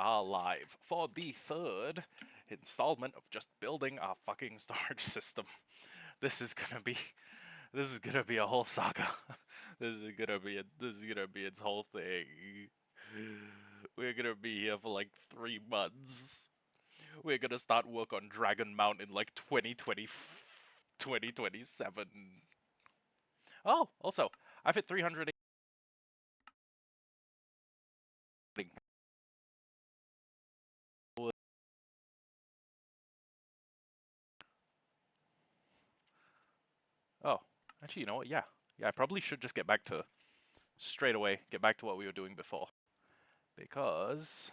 are live for the third installment of just building our fucking storage system. This is gonna be a whole saga. This is gonna be its whole thing. We're gonna be here for like 3 months. We're gonna start work on Dragon Mount in like 2027. Oh, also, I've hit 300. Oh, actually, you know what? Yeah, I probably should just get back to what we were doing before, because,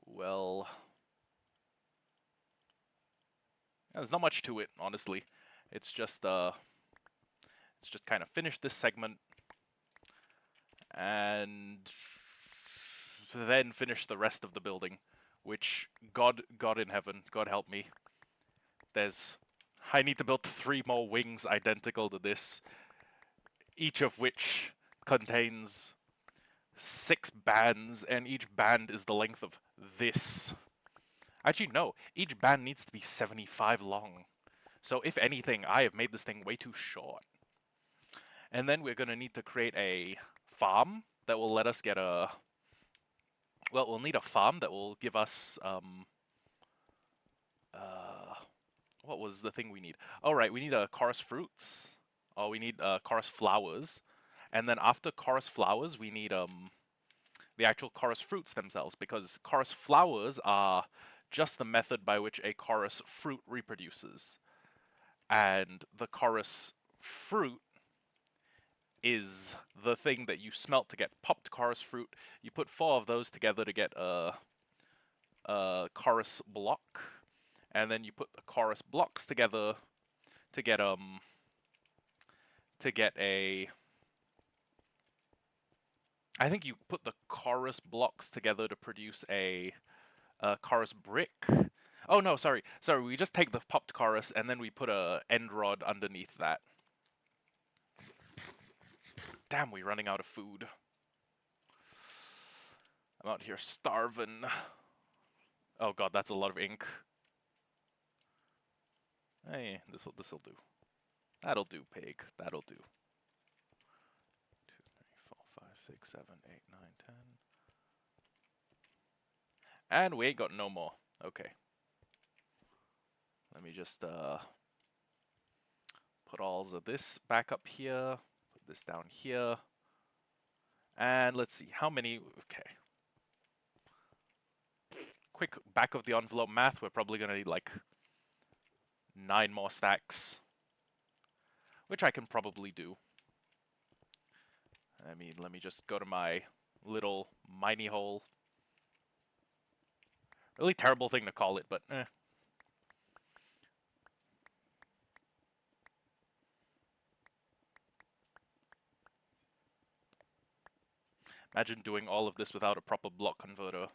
well, there's not much to it, honestly. It's just kind of finish this segment and then finish the rest of the building, which God in heaven, God help me. I need to build 3 more wings identical to this, each of which contains 6 bands, and each band is the length of this. Actually, no, each band needs to be 75 long. So if anything, I have made this thing way too short. And then we're going to need to create a farm that will let us get a... Well, we'll need a farm that will give us... what was the thing we need? Oh, right, we need chorus fruits. Oh, we need chorus flowers. And then after chorus flowers, we need the actual chorus fruits themselves, because chorus flowers are just the method by which a chorus fruit reproduces. And the chorus fruit is the thing that you smelt to get popped chorus fruit. You put 4 of those together to get a chorus block, and then you put the chorus blocks together to get a I think you put the chorus blocks together to produce a chorus brick. Oh no, sorry, we just take the popped chorus and then we put a end rod underneath that. Damn, we're running out of food. I'm out here starving. Oh god, that's a lot of ink. Hey, this'll do. That'll do, pig. That'll do. 2, 3, 4, 5, 6, 7, 8, 9, 10. And we ain't got no more. Okay. Let me just put all of this back up here. Put this down here. And let's see, how many... Okay. Quick back of the envelope math, we're probably gonna need like 9 more stacks, which I can probably do. I mean, let me just go to my little miney hole. Really terrible thing to call it, but eh. Imagine doing all of this without a proper block converter.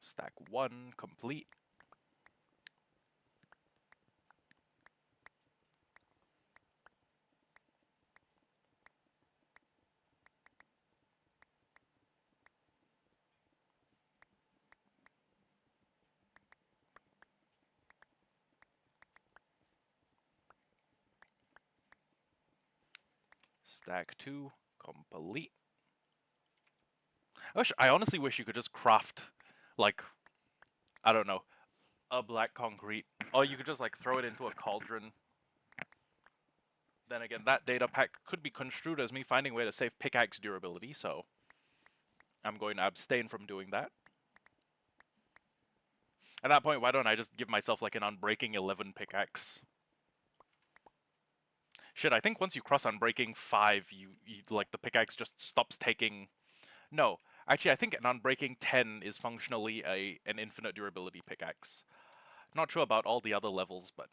Stack 1 complete. Stack 2 complete. I honestly wish you could just craft, like, I don't know, a black concrete, or you could just like throw it into a cauldron. Then again, that data pack could be construed as me finding a way to save pickaxe durability, so I'm going to abstain from doing that. At that point, why don't I just give myself like an Unbreaking 11 pickaxe? Shit, I think once you cross Unbreaking 5, you like the pickaxe just stops taking... No, actually I think an Unbreaking 10 is functionally an infinite durability pickaxe. Not sure about all the other levels, but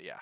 yeah.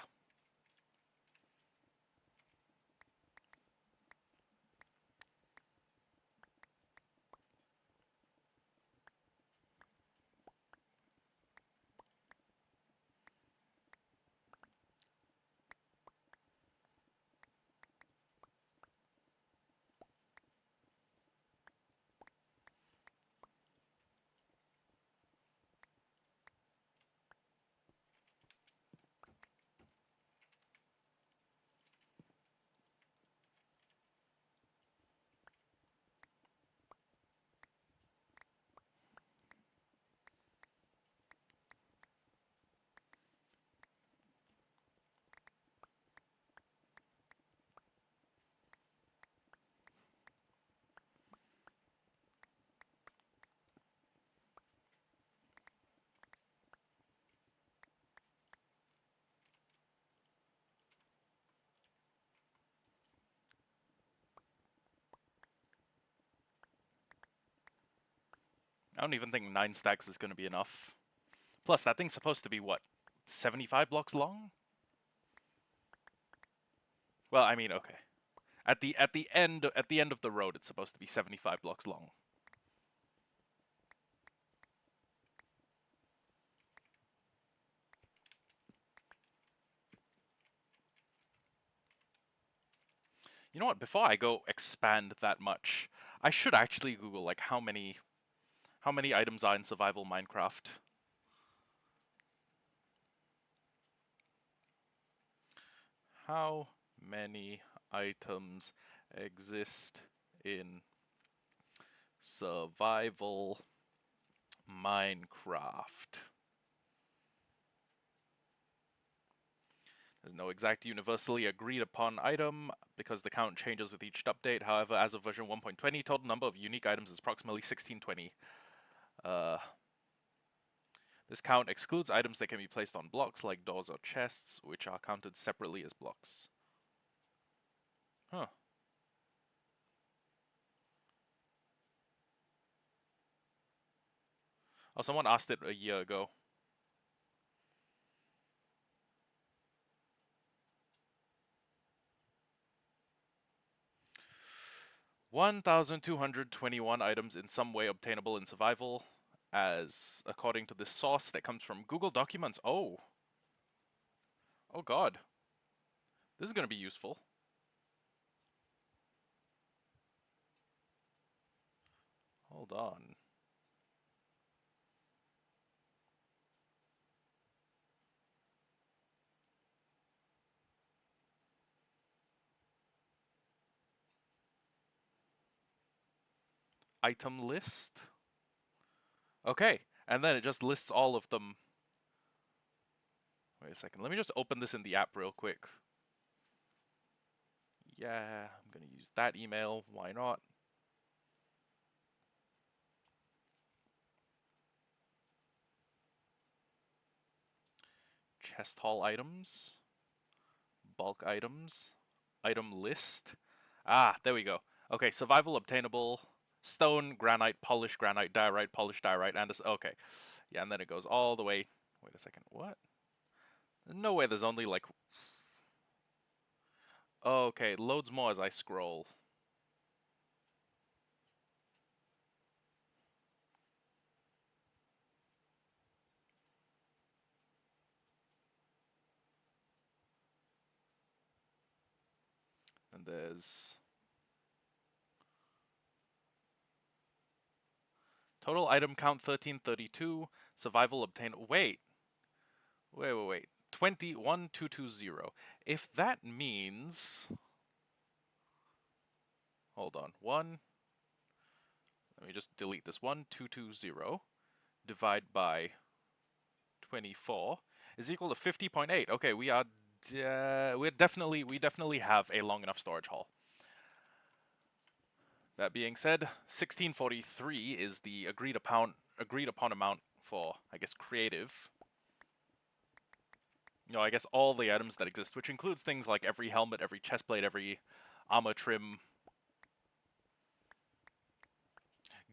I don't even think 9 stacks is going to be enough. Plus, that thing's supposed to be, what, 75 blocks long? Well, I mean, okay. At the end of the road, it's supposed to be 75 blocks long. You know what? Before I go expand that much, I should actually Google like how many items are in survival Minecraft. How many items exist in survival Minecraft? There's no exact universally agreed upon item because the count changes with each update. However, as of version 1.20, total number of unique items is approximately 1620. This count excludes items that can be placed on blocks like doors or chests, which are counted separately as blocks. Huh. Oh, someone asked it a year ago. "1,221 items in some way obtainable in survival, as according to this source that comes from Google Documents." Oh. Oh god. This is going to be useful. Hold on. Item list? Okay, and then it just lists all of them. Wait a second, let me just open this in the app real quick. Yeah, I'm gonna use that email, why not? Chest haul items, bulk items, item list. Ah, there we go. Okay, survival obtainable, stone, granite, polished granite, diorite, polished diorite, and this. Okay, yeah, and then it goes all the way. Wait a second, what? No way, there's only like. Okay, loads more as I scroll. And there's total item count 1332. Survival obtained. Wait. 21220. If that means. Hold on. Let me just delete this. 1220 divide by 24 is equal to 50.8. Okay, we definitely have a long enough storage haul. That being said, 1643 is the agreed upon amount for, I guess, creative. I guess all the items that exist, which includes things like every helmet, every chestplate, every armor trim.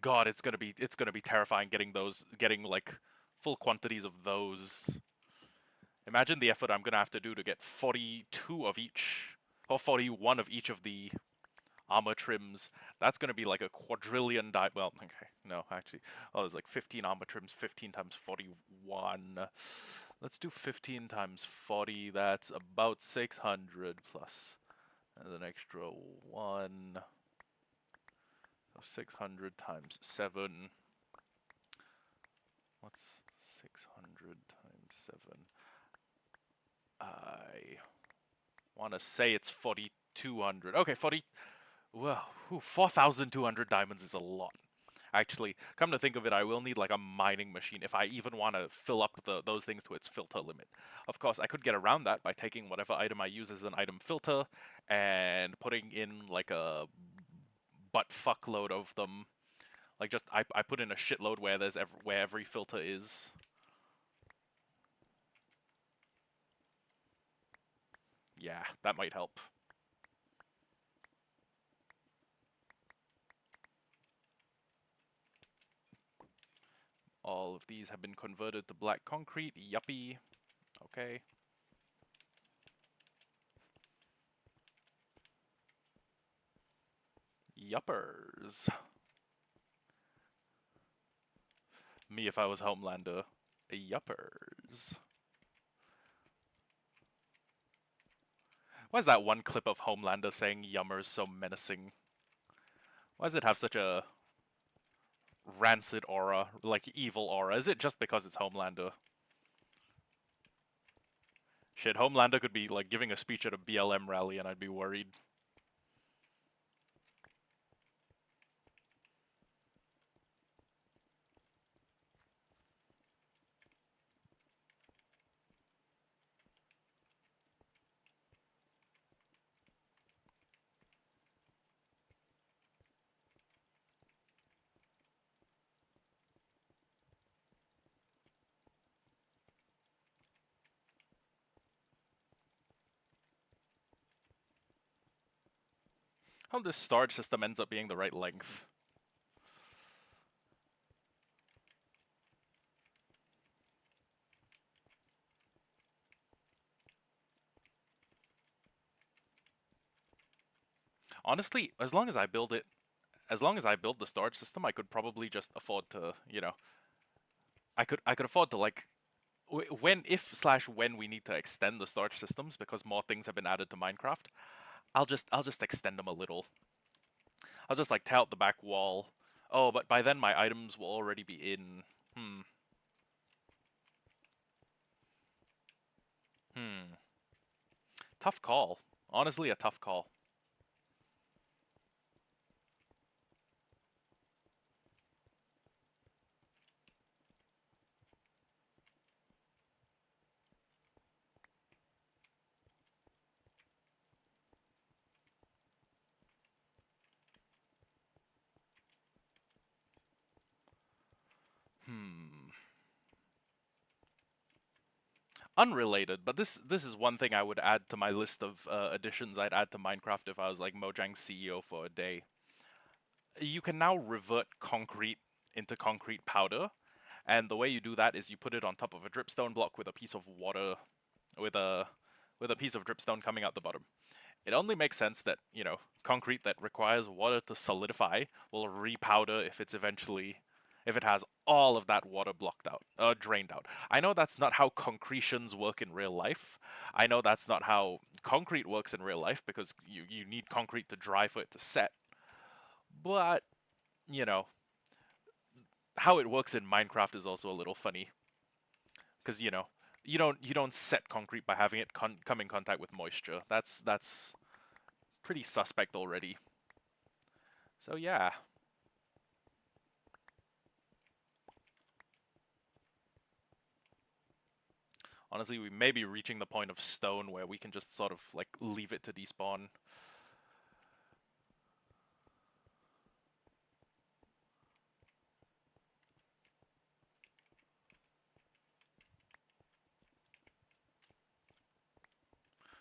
God, it's gonna be terrifying getting like full quantities of those. Imagine the effort I'm gonna have to do to get 42 of each, or 41 of each of the armor trims. That's gonna be like a quadrillion well, okay, no, actually. Oh, there's like 15 armor trims, 15 times 41. Let's do 15 times 40, that's about 600 plus an extra 1. So 600 times 7. What's 600 times 7? I want to say it's 4,200. Okay, 40. Well, 4,200 diamonds is a lot. Actually, come to think of it, I will need like a mining machine if I even want to fill up those things to its filter limit. Of course, I could get around that by taking whatever item I use as an item filter and putting in like a butt fuckload of them. Like just I put in a shitload where where every filter is. Yeah, that might help. All of these have been converted to black concrete. Yuppie. Okay. Yuppers. Me if I was Homelander. Yuppers. Why is that one clip of Homelander saying yummers so menacing? Why does it have such a rancid aura, like evil aura? Is it just because it's Homelander? Shit, Homelander could be like giving a speech at a BLM rally and I'd be worried. How this storage system ends up being the right length. Honestly, as long as I build it, as long as I build the storage system, I could probably just afford to, I could afford to like when if slash when we need to extend the storage systems because more things have been added to Minecraft, I'll just extend them a little. I'll just like tear out the back wall. Oh, but by then my items will already be in. Hmm. Hmm. Tough call. Honestly, a tough call. Hmm. Unrelated, but this is one thing I would add to my list of additions I'd add to Minecraft if I was like Mojang's CEO for a day. You can now revert concrete into concrete powder, and the way you do that is you put it on top of a dripstone block with a piece of water, with a with a piece of dripstone coming out the bottom. It only makes sense that, concrete that requires water to solidify will repowder if it has all of that water blocked out, drained out. I know that's not how concretions work in real life. I know that's not how concrete works in real life because you need concrete to dry for it to set. But, you know, how it works in Minecraft is also a little funny because, you don't set concrete by having it come in contact with moisture. That's pretty suspect already. So yeah, honestly, we may be reaching the point of stone where we can just sort of like leave it to despawn.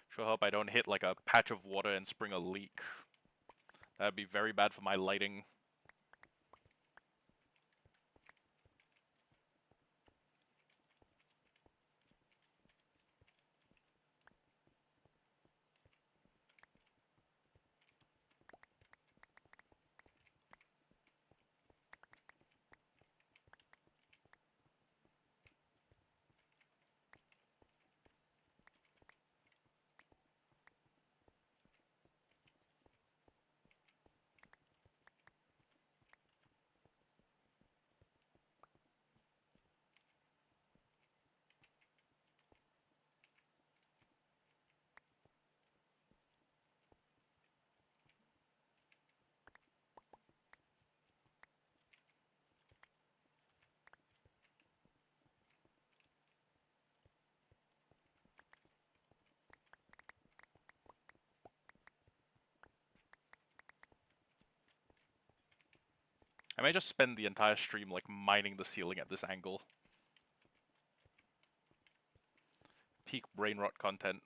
Sure hope I don't hit like a patch of water and spring a leak. That'd be very bad for my lighting. I may just spend the entire stream like mining the ceiling at this angle. Peak brain rot content.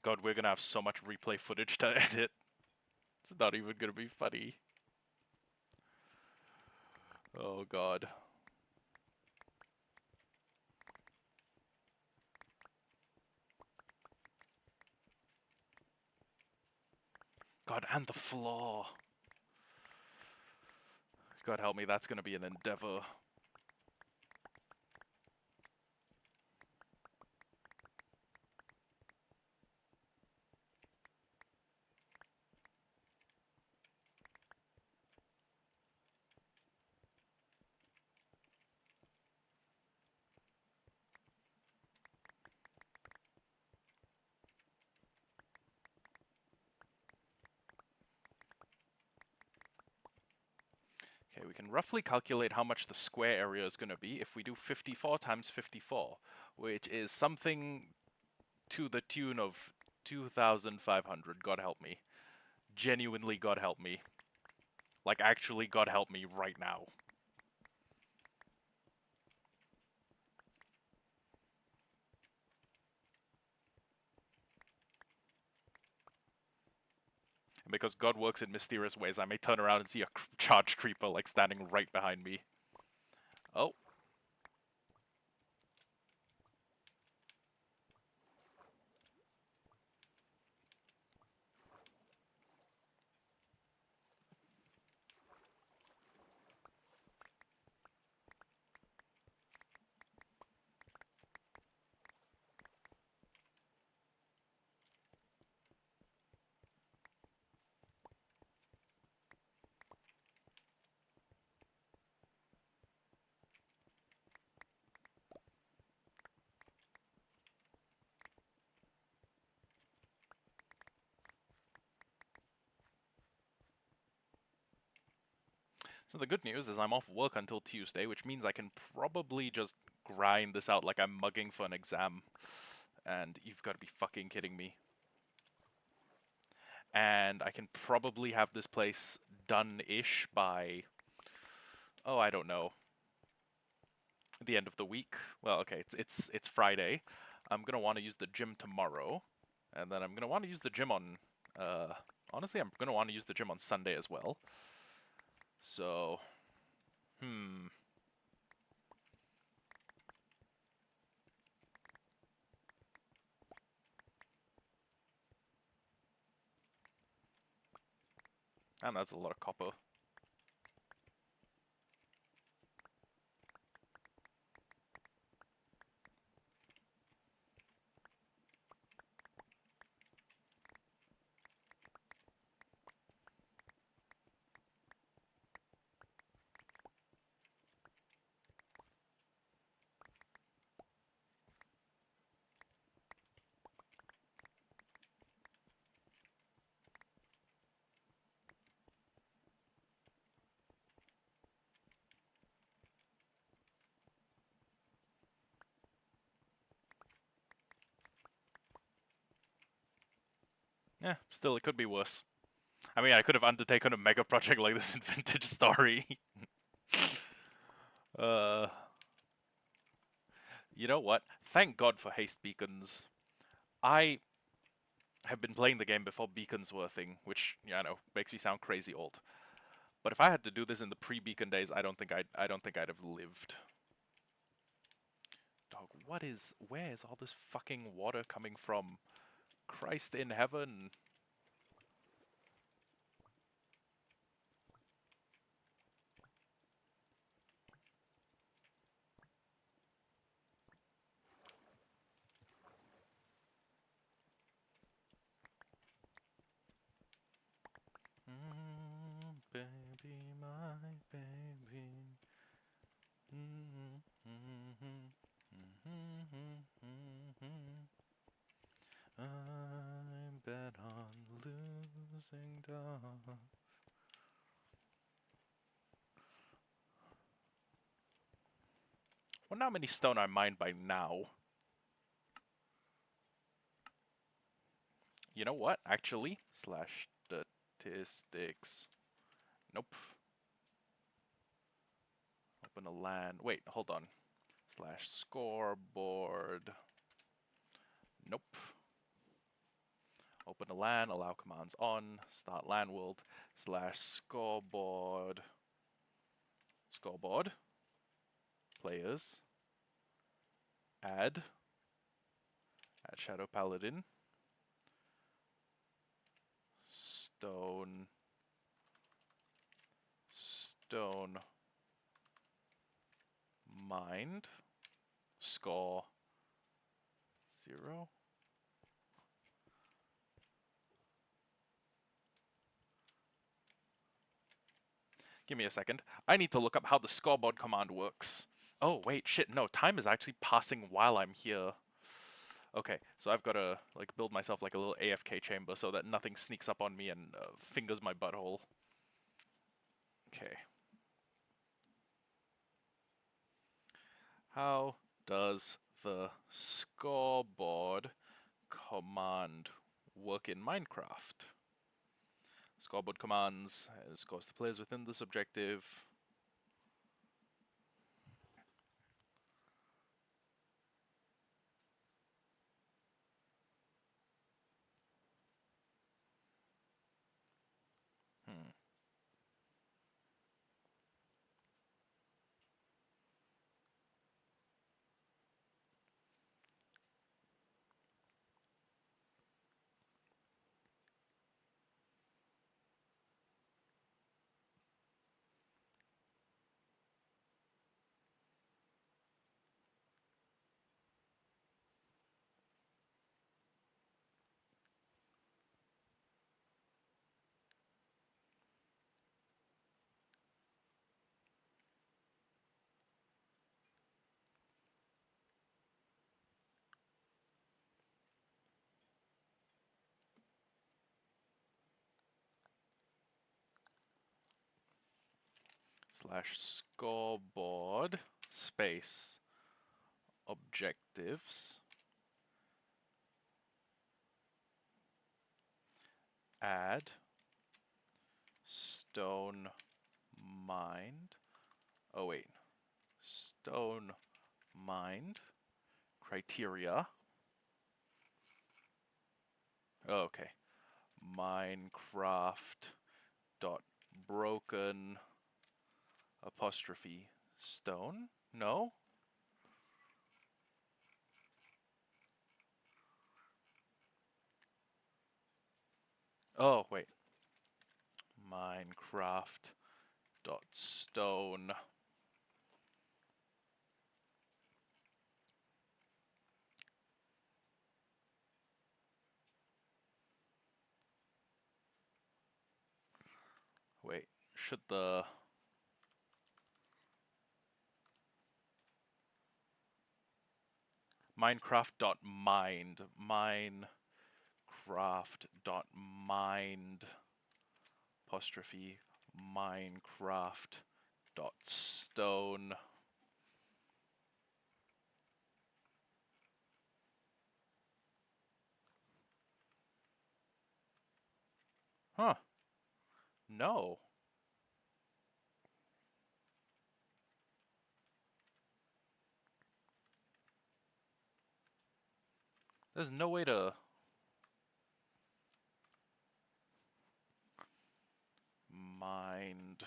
God, we're gonna have so much replay footage to edit. It's not even gonna be funny. Oh God. God, and the floor. God help me, that's gonna be an endeavor. Okay, we can roughly calculate how much the square area is gonna be if we do 54 times 54, which is something to the tune of 2,500, God help me. Genuinely, God help me. Like, actually, God help me right now. And because God works in mysterious ways, I may turn around and see a charged creeper, like, standing right behind me. Oh. So the good news is I'm off work until Tuesday, which means I can probably just grind this out like I'm mugging for an exam. And you've got to be fucking kidding me. And I can probably have this place done-ish by, oh, I don't know, the end of the week. Well, okay, it's Friday. I'm gonna want to use the gym tomorrow, and then I'm gonna want to use the gym on. Honestly, I'm gonna want to use the gym on Sunday as well. So, hmm. And that's a lot of copper. Yeah, still, it could be worse. I mean, I could have undertaken a mega project like this in Vintage Story. uh, you know what? Thank God for haste beacons. I have been playing the game before beacons were a thing, which, yeah, I know, makes me sound crazy old. But if I had to do this in the pre-beacon days, I don't think I'd have lived. Dog, where is all this fucking water coming from? Christ in heaven. Baby, my baby. I bet on losing dogs. Wonder how many stone I mined by now. You know what? Actually, slash statistics. Nope. Open a LAN. Wait, hold on. Slash scoreboard. Nope. open a LAN, allow commands on, start LAN world, slash scoreboard, players, add Shadow Paladin, stone mind, score 0. Give me a second. I need to look up how the scoreboard command works. Oh, wait, shit, no, time is actually passing while I'm here. Okay, so I've got to like build myself like a little AFK chamber so that nothing sneaks up on me and fingers my butthole. Okay. How does the scoreboard command work in Minecraft? Scoreboard commands scores the players within this objective. Hmm. Slash scoreboard space objectives add stone mind. Oh wait, stone mind criteria. Okay, Minecraft dot broken apostrophe stone. No. Oh wait, Minecraft dot stone. Wait, should the Minecraft.mind apostrophe Minecraft dot stone. Huh. No. There's no way to mind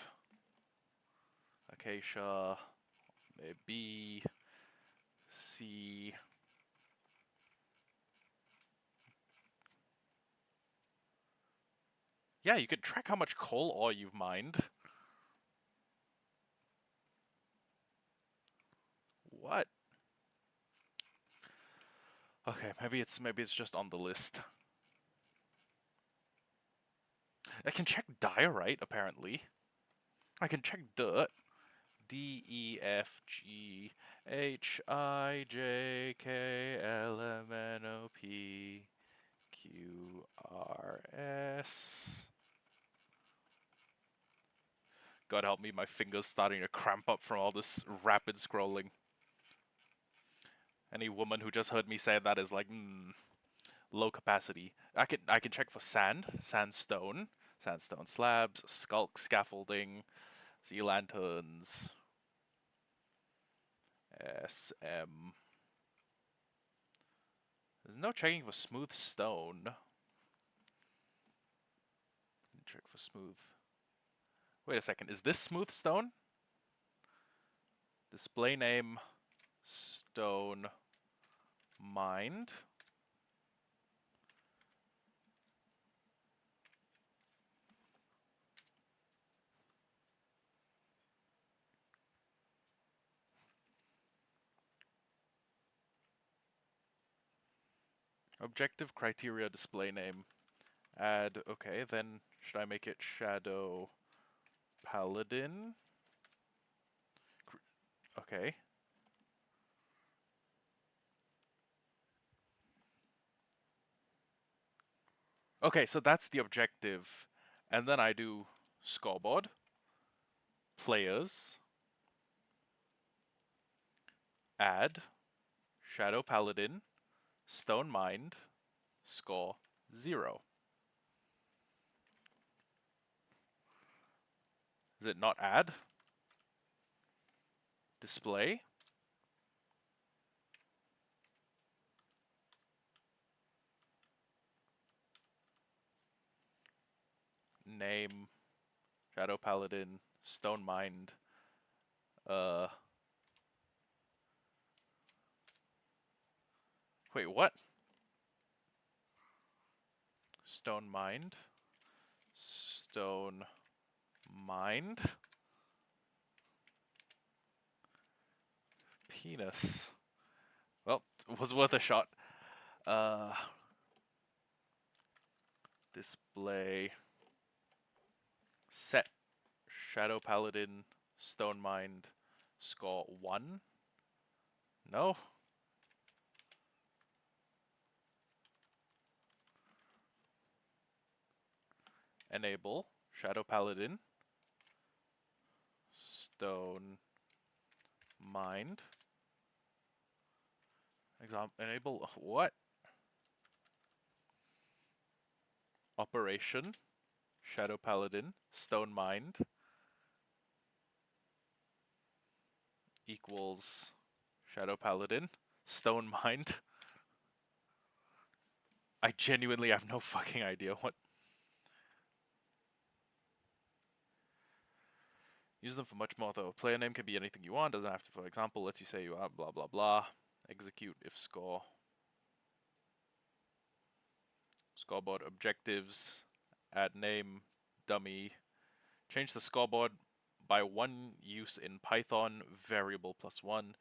acacia B C. Yeah, you could track how much coal ore you've mined. What? Okay, maybe it's just on the list. I can check diorite apparently. I can check dirt. D E F G H I J K L M N O P Q R S. God help me, my fingers starting to cramp up from all this rapid scrolling. Any woman who just heard me say that is like, low capacity. I can check for sandstone slabs, skulk scaffolding, sea lanterns, SM. There's no checking for smooth stone. check for smooth. Wait a second, is this smooth stone? Display name stone mined. Objective criteria display name. Add, okay, then should I make it shadow paladin? Okay. Okay, so that's the objective. And then I do scoreboard, players, add, shadow paladin, stone mind, score 0. Is it not add? Display. Name, shadow paladin, stone mind, wait, what? Stone mind, stone mind, penis. Well, it was worth a shot. Display, set, shadow paladin, stone mind, score 1. No? Enable, shadow paladin, stone mind. Enable what? Operation, shadow paladin, stone mind equals shadow paladin, stone mind. I genuinely have no fucking idea what. Use them for much more though. Player name can be anything you want, doesn't have to, for example, lets you say you are blah blah blah. Execute if score. Scoreboard objectives, add name, dummy. Change the scoreboard by 1 use in Python, variable +1.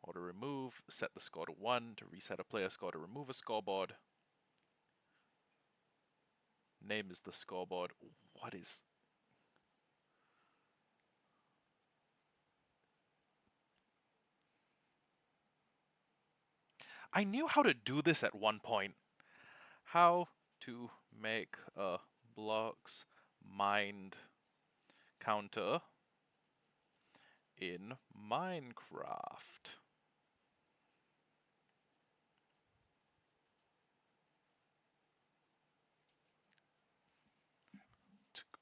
Auto remove, set the score to 1 to reset a player score to remove a scoreboard. Name is the scoreboard. What is... I knew how to do this at one point. How to make a blocks mined counter in Minecraft.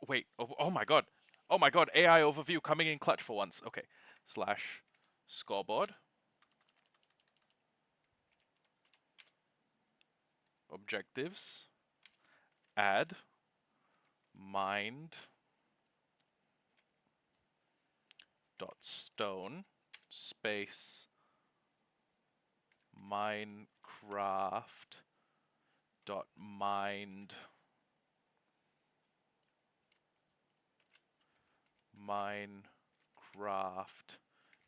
Wait, oh my god. Oh my god, AI overview coming in clutch for once. Okay, slash scoreboard. Objectives. Add. Mined. Dot stone. Space. Minecraft. Dot mined. Minecraft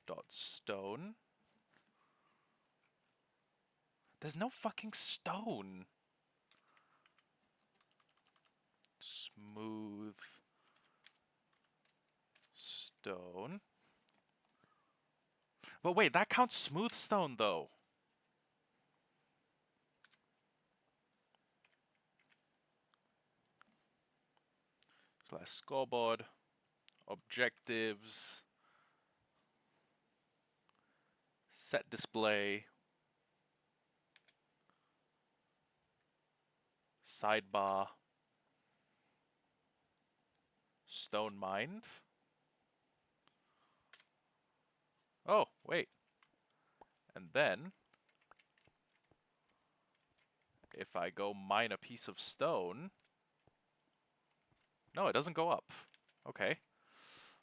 dot stone. There's no fucking stone. Smooth stone. But wait, that counts smooth stone though. Slash scoreboard. Objectives. Set display. Sidebar. Stone mined. Oh, wait. And then, if I go mine a piece of stone, No, it doesn't go up. Okay.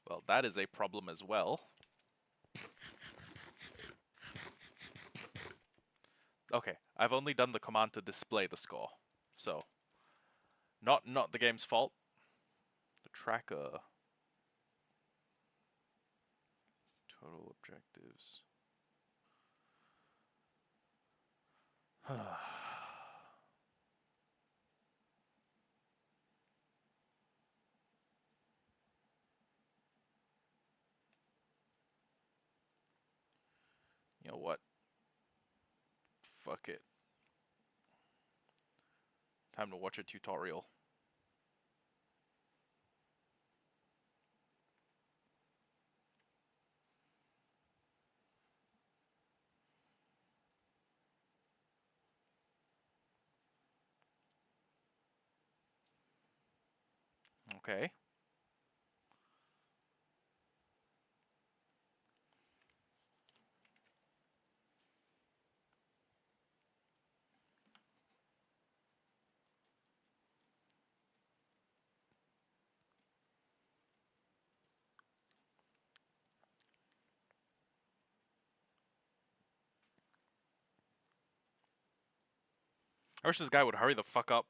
Well, that is a problem as well. Okay, I've only done the command to display the score. So, not the game's fault. The tracker. Total objectives. You know what? Fuck it. Time to watch a tutorial. Okay. I wish this guy would hurry the fuck up.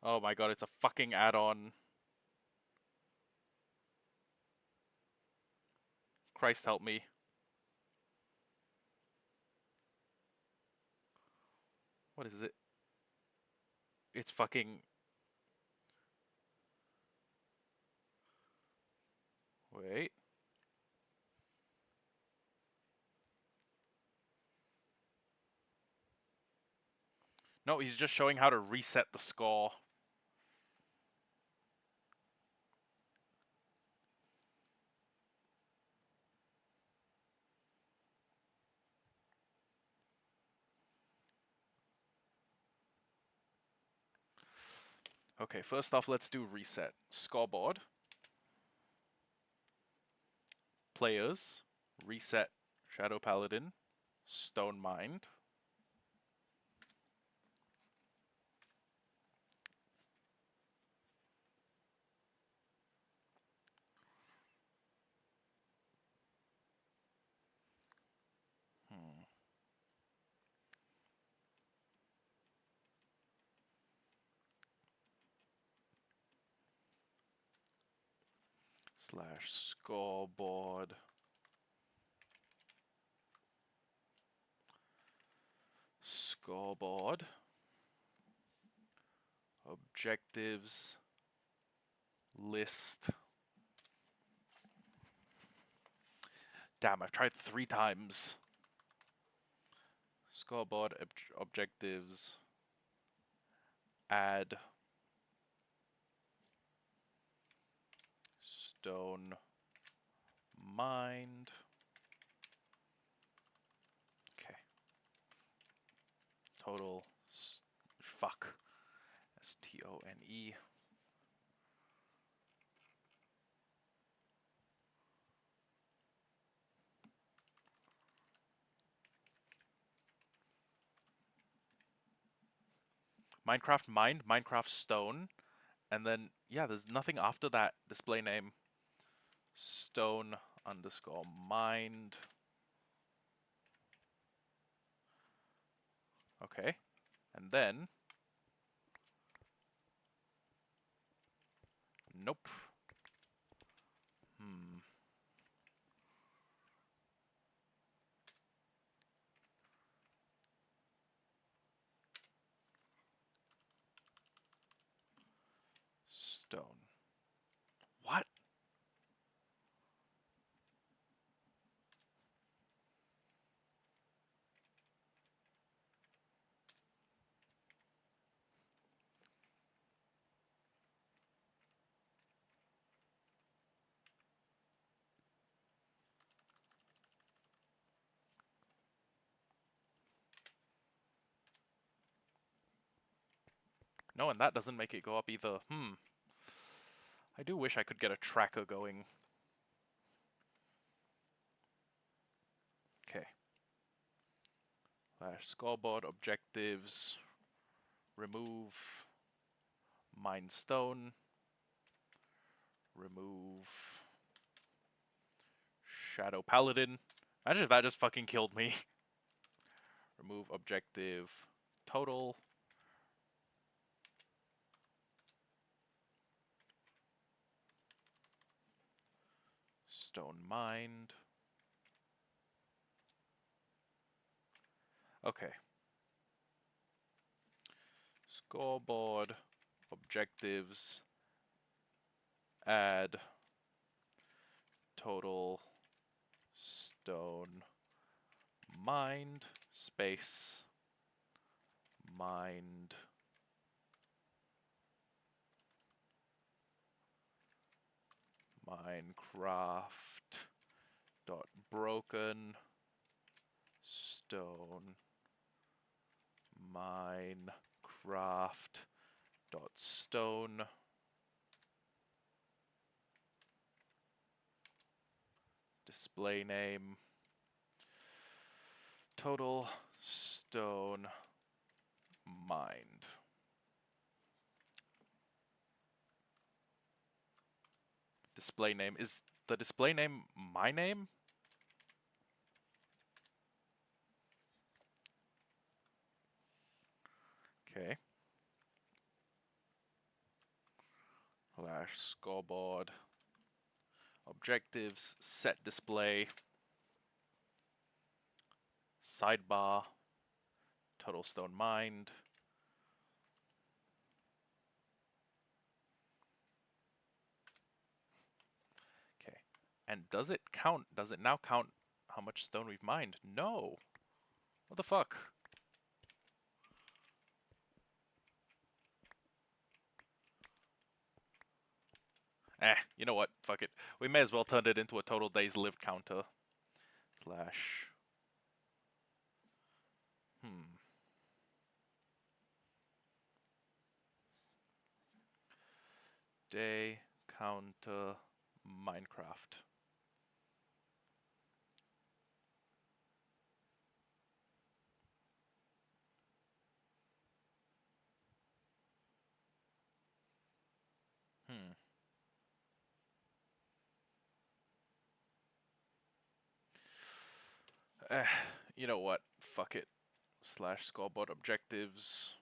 Oh my god, it's a fucking add-on. Christ help me. What is it? It's fucking... Wait. No, he's just showing how to reset the score. Okay, first off, let's do reset. Scoreboard. Players. Reset. Shadow Paladin. Stone Mind. Slash scoreboard. Scoreboard. Objectives. List. Damn, I've tried 3 times. Scoreboard, objectives. Add. Stone Mind. Okay. Total. Fuck. Stone. Minecraft Mind, Minecraft Stone, and then, yeah, there's nothing after that display name. Stone underscore mind. Okay. And then, nope. Stone. What? No, and that doesn't make it go up either. I do wish I could get a tracker going. Okay. Scoreboard objectives. Remove Mine stone. Remove Shadow Paladin. Imagine if that just fucking killed me. Remove objective total. Stone mined. Okay. Scoreboard. Objectives. Add total stone mined space mined Minecraft dot broken stone Minecraft dot stone display name total stone mined. Display name, is the display name my name? Okay. Slash scoreboard objectives set display sidebar total stone mined. Okay. And does it count? Does it now count how much stone we've mined? No. What the fuck? You know what? Fuck it. We may as well turn it into a total days lived counter. Slash. Day counter Minecraft. You know what? Fuck it. Slash scoreboard objectives.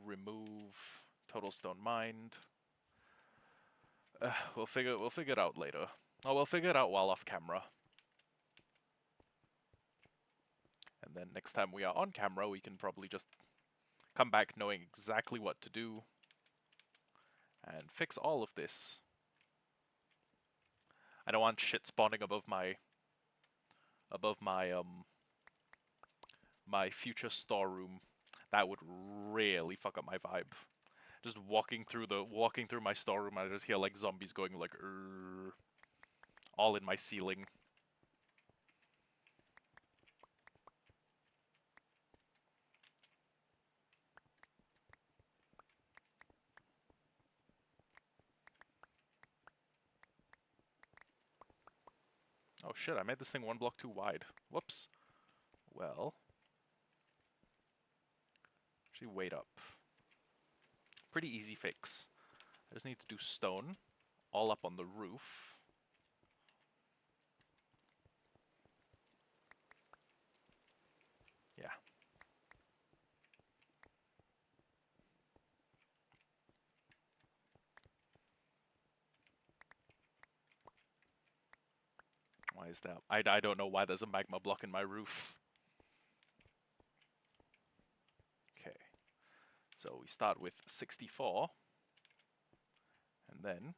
Remove total stone mined. We'll figure it out later. Oh, we'll figure it out while off camera. And then next time we are on camera, we can probably just come back knowing exactly what to do and fix all of this. I don't want shit spawning above my my future storeroom. That would really fuck up my vibe. Just walking through my storeroom, I just hear like zombies going like all in my ceiling. Oh shit, I made this thing one block too wide. Whoops. Well, actually wait up. Pretty easy fix. I just need to do stone all up on the roof. Yeah. Why is that? I don't know why there's a magma block in my roof. Okay. So we start with 64. And then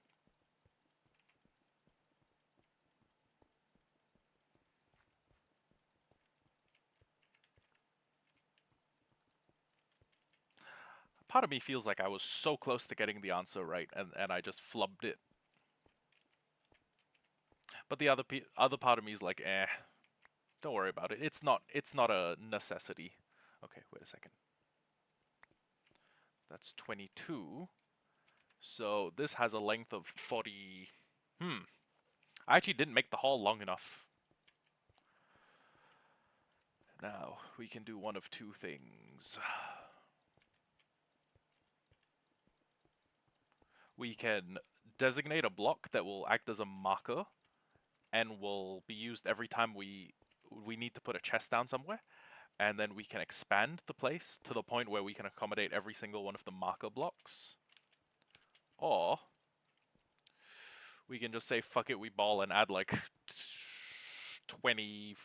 part of me feels like I was so close to getting the answer right, and I just flubbed it. But the other part of me is like, don't worry about it. It's not a necessity. Okay, wait a second. That's 22. So this has a length of 40. I actually didn't make the hall long enough. Now, we can do one of two things. We can designate a block that will act as a marker and will be used every time we need to put a chest down somewhere, and then we can expand the place to the point where we can accommodate every single one of the marker blocks. Or we can just say fuck it, we ball and add like 20.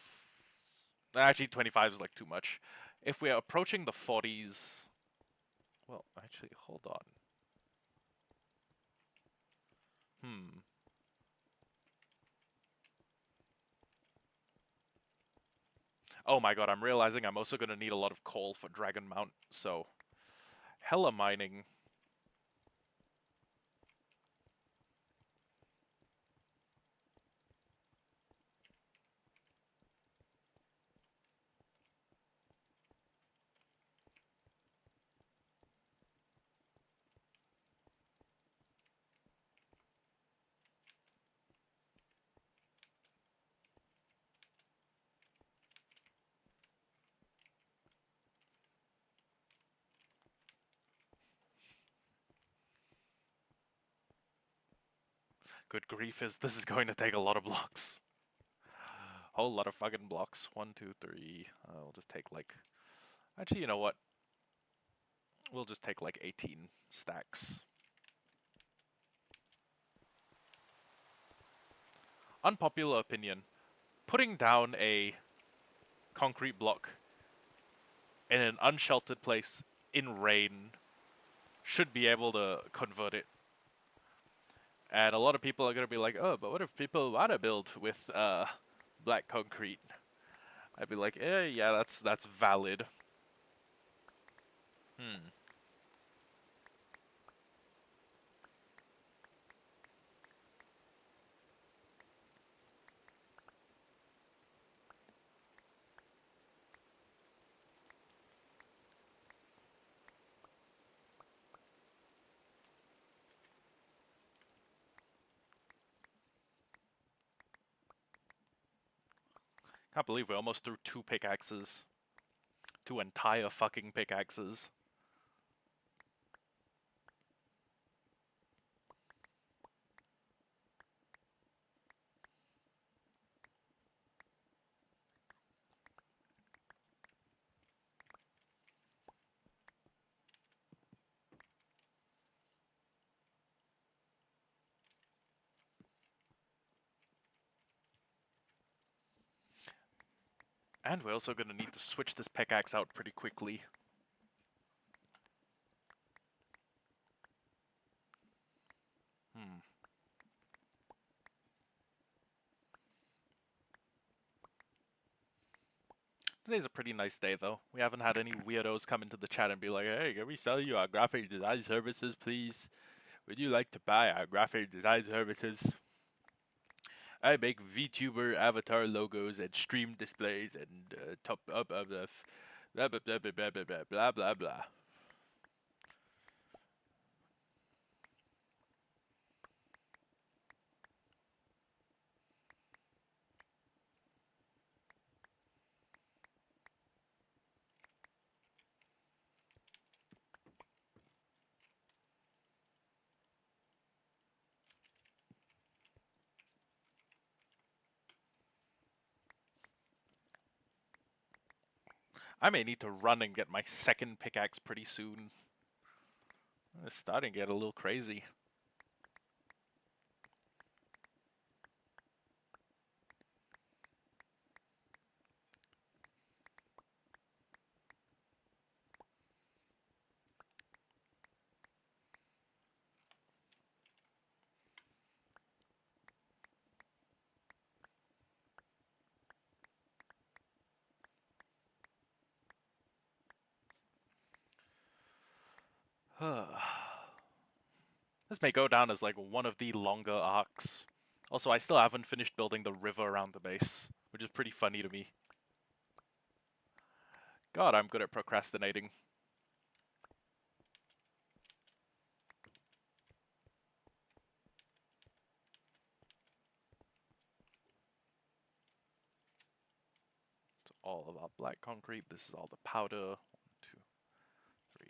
Actually, 25 is like too much. If we're approaching the 40s, well, actually, hold on. Oh my god, I'm realizing I'm also gonna need a lot of coal for Dragon Mount, so hella mining. Good grief, this is going to take a lot of blocks. Whole lot of fucking blocks. 1, 2, 3. I'll just take like. Actually, you know what? We'll just take like 18 stacks. Unpopular opinion. Putting down a concrete block in an unsheltered place in rain should be able to convert it. And a lot of people are going to be like, oh, but what if people want to build with black concrete? I'd be like, yeah, that's valid. Can't believe we almost threw 2 pickaxes. 2 entire fucking pickaxes. And we're also going to need to switch this pickaxe out pretty quickly. Today's a pretty nice day, though. We haven't had any weirdos come into the chat and be like, hey, can we sell you our graphic design services, please? Would you like to buy our graphic design services? I make VTuber avatar logos and stream displays and top up of the blah blah blah blah blah blah blah blah blah blah. I may need to run and get my second pickaxe pretty soon. It's starting to get a little crazy. This may go down as like one of the longer arcs. Also, I still haven't finished building the river around the base, which is pretty funny to me. God, I'm good at procrastinating. all of our black concrete. This is all the powder. 1, 2, 3.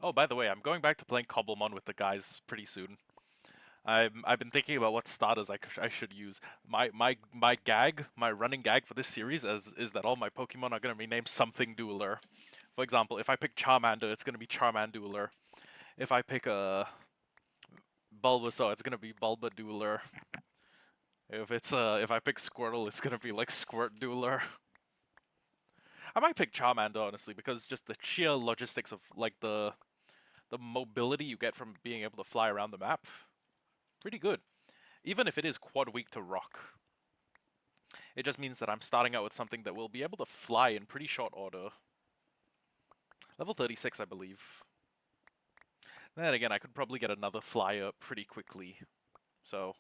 Oh, by the way, I'm going back to playing Cobblemon with the guys pretty soon. I've been thinking about what starters I should use. My running gag for this series is that all my Pokemon are gonna be named something Dueler. For example, if I pick Charmander, it's gonna be Charmandueler. If I pick a Bulbasaur, it's gonna be Bulbadueler. If I pick Squirtle, it's gonna be like Squirtdueler. I might pick Charmander honestly because just the sheer logistics of like the mobility you get from being able to fly around the map, pretty good. Even if it is quad weak to rock, it just means that I'm starting out with something that will be able to fly in pretty short order. Level 36, I believe. Then again, I could probably get another flyer pretty quickly. So,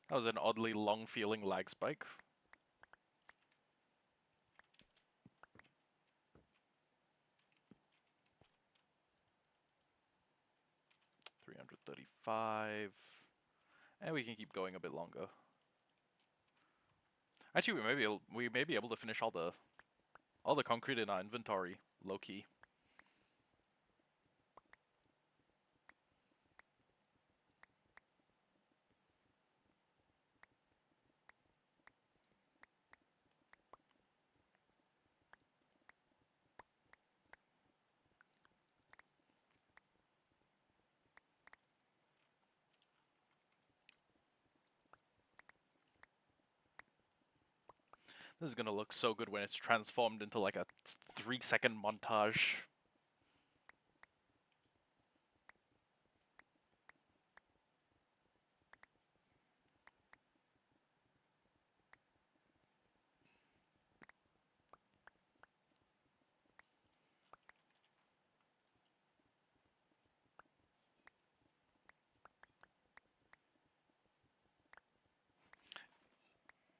that was an oddly long feeling lag spike. 335. And we can keep going a bit longer. Actually, we may be able to finish all the concrete in our inventory, low key. This is gonna look so good when it's transformed into like a 3-second montage.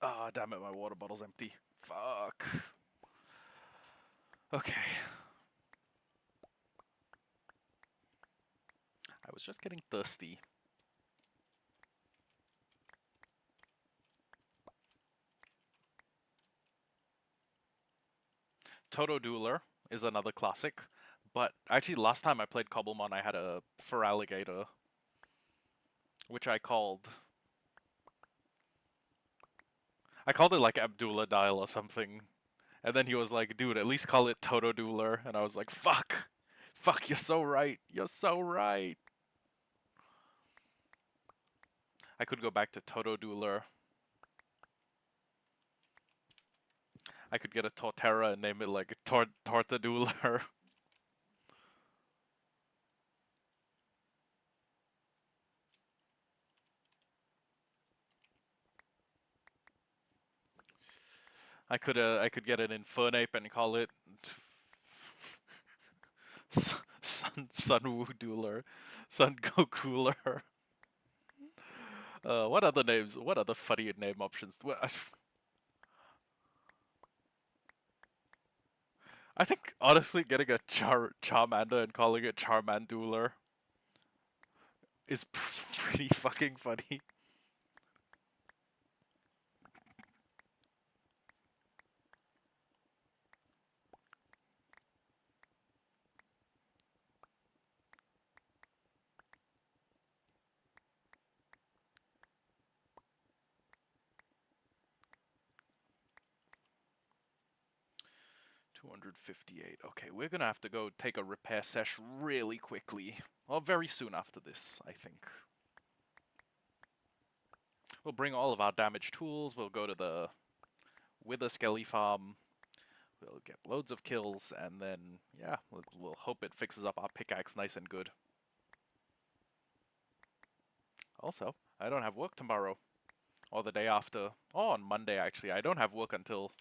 Ah, damn it, my water bottle's empty. Fuck. Okay. I was just getting thirsty. Toto Dueler is another classic, but actually last time I played Cobblemon I had a Feraligatr, which I called it like Abdullah Dial or something. And then he was like, dude, at least call it Toto Dueler. And I was like, fuck. Fuck, you're so right. You're so right. I could go back to Toto Dueler. I could get a Torterra and name it like Torta Dueler. I could get an Infernape and call it Sun Woo Dueler. Sun Go Cooler. What other names? What other funny name options? I think honestly, getting a Charmander and calling it Charmandular is pretty fucking funny. 258. Okay, we're gonna have to go take a repair sesh really quickly. Well, very soon after this, I think. We'll bring all of our damaged tools. We'll go to the Wither Skelly farm. We'll get loads of kills, and then, yeah, we'll hope it fixes up our pickaxe nice and good. Also, I don't have work tomorrow. Or the day after. Oh, on Monday, actually. I don't have work until,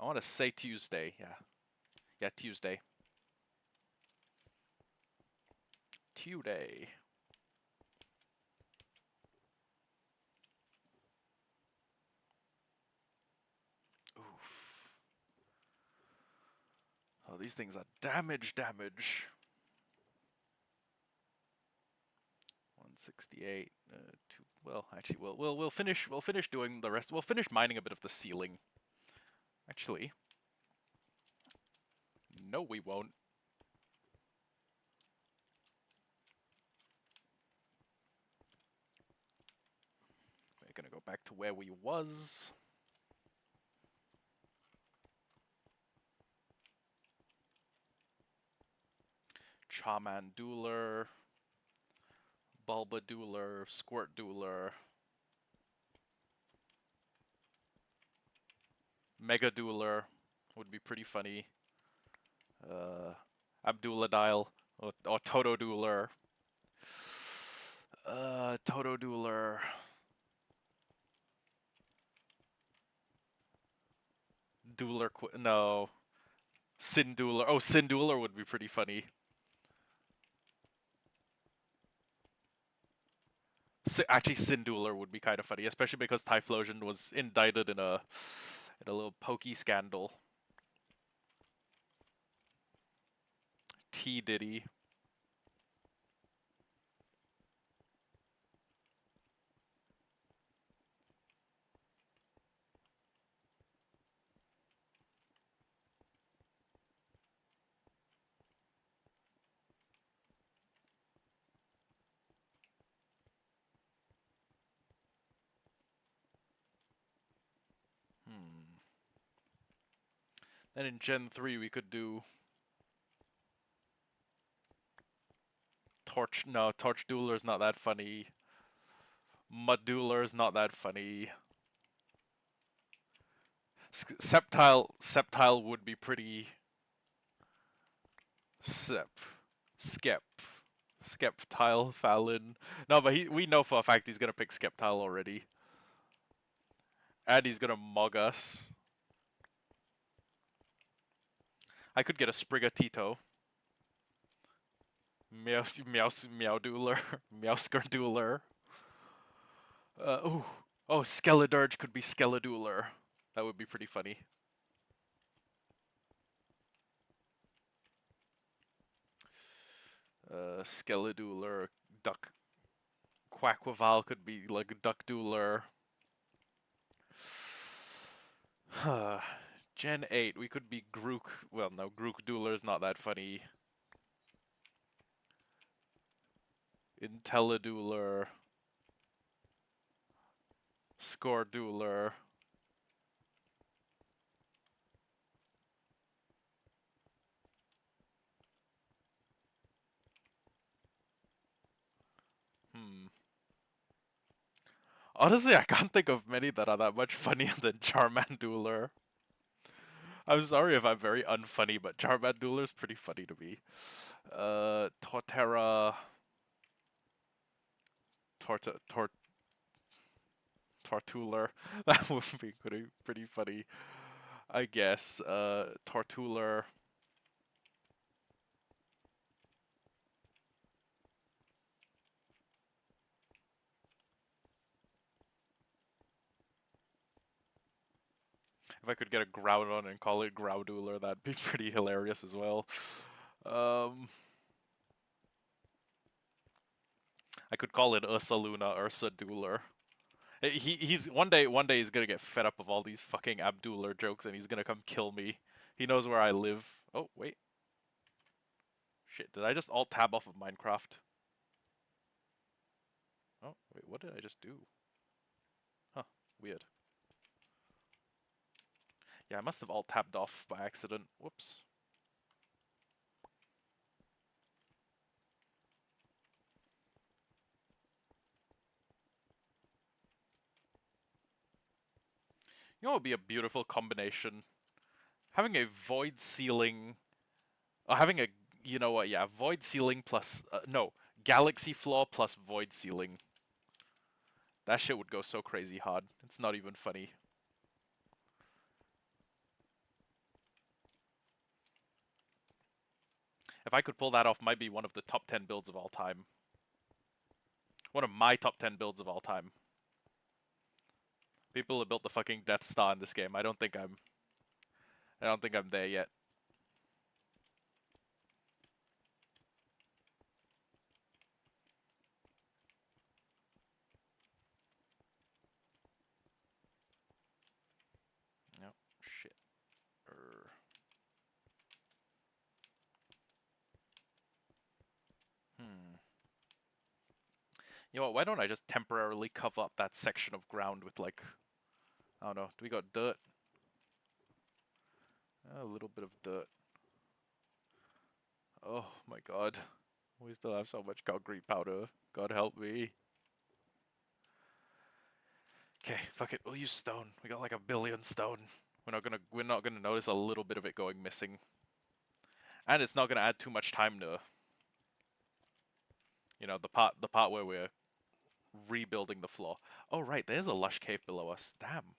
I want to say Tuesday. Yeah. Yeah, Tuesday. Tuesday. Oof. Oh, these things are damage. 168. Well, actually, we'll finish doing the rest. We'll finish mining a bit of the ceiling. Actually, no, we won't. We're gonna go back to where we was. Charmandular, Bulbadular, Squirtdular, Megadular would be pretty funny. Abduladile or Totodular. Totodular. No. Sindular. Oh, Sindular would be pretty funny. Actually, Sindular would be kind of funny, especially because Typhlosion was indicted in a little pokey scandal. T Diddy. Hmm. Then in Gen 3 we could do Torch. No, Torch Dueler's not that funny. Mud not that funny. Sceptile would be pretty. Sep. Skep. Skeptile Fallon. No, but we know for a fact he's gonna pick Skeptile already. And he's gonna mug us. I could get a Sprigatito. Meowdular. Meowskardular. Ooh. Oh, Skeledirge could be Skeledular. That would be pretty funny. Skeledular. Duck. Quackwaval could be like Duckdular. Gen 8, we could be Grook. Well, no, Grook Dueler's not that funny. Intellidular. Scordular. Hmm. Honestly, I can't think of many that are that much funnier than Charmandular. I'm sorry if I'm very unfunny, but Charmandular's pretty funny to me. Torterra. Torta. Tortular. That would be pretty funny, I guess. Tortular. If I could get a Groudon and call it Groudooler, that'd be pretty hilarious as well. Um, I could call it Ursa Luna, Ursa Dueler. He's one day he's gonna get fed up of all these fucking Abduller jokes and he's gonna come kill me. He knows where I live. Oh wait, shit! Did I just alt tab off of Minecraft? Oh wait, what did I just do? Huh, weird. Yeah, I must have alt tabbed off by accident. Whoops. You know what would be a beautiful combination? Having a void ceiling, or having a, you know what, yeah, void ceiling plus, no, galaxy floor plus void ceiling. That shit would go so crazy hard. It's not even funny. If I could pull that off, might be one of the top 10 builds of all time. One of my top 10 builds of all time. People have built the fucking Death Star in this game. I don't think I'm there yet. No, shit. Hmm. You know what, why don't I just temporarily cover up that section of ground with like, I don't know, do we got dirt? A little bit of dirt. Oh my god. We still have so much concrete powder. God help me. Okay, fuck it, we'll use stone. We got like a billion stone. We're not gonna notice a little bit of it going missing. And it's not gonna add too much time to, the part where we're rebuilding the floor. Oh right, there's a lush cave below us. Damn.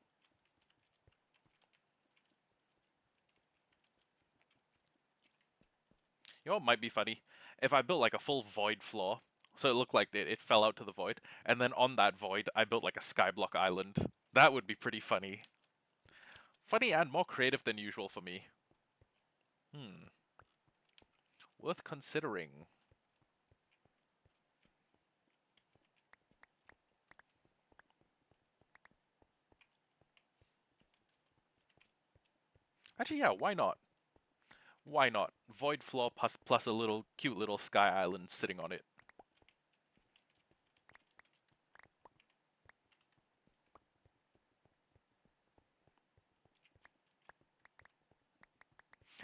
You know what might be funny? If I built like a full void floor, so it looked like it fell out to the void, and then on that void I built like a skyblock island. That would be pretty funny. Funny and more creative than usual for me. Hmm. Worth considering. Actually, yeah, why not? Why not? Void floor plus a little cute little sky island sitting on it.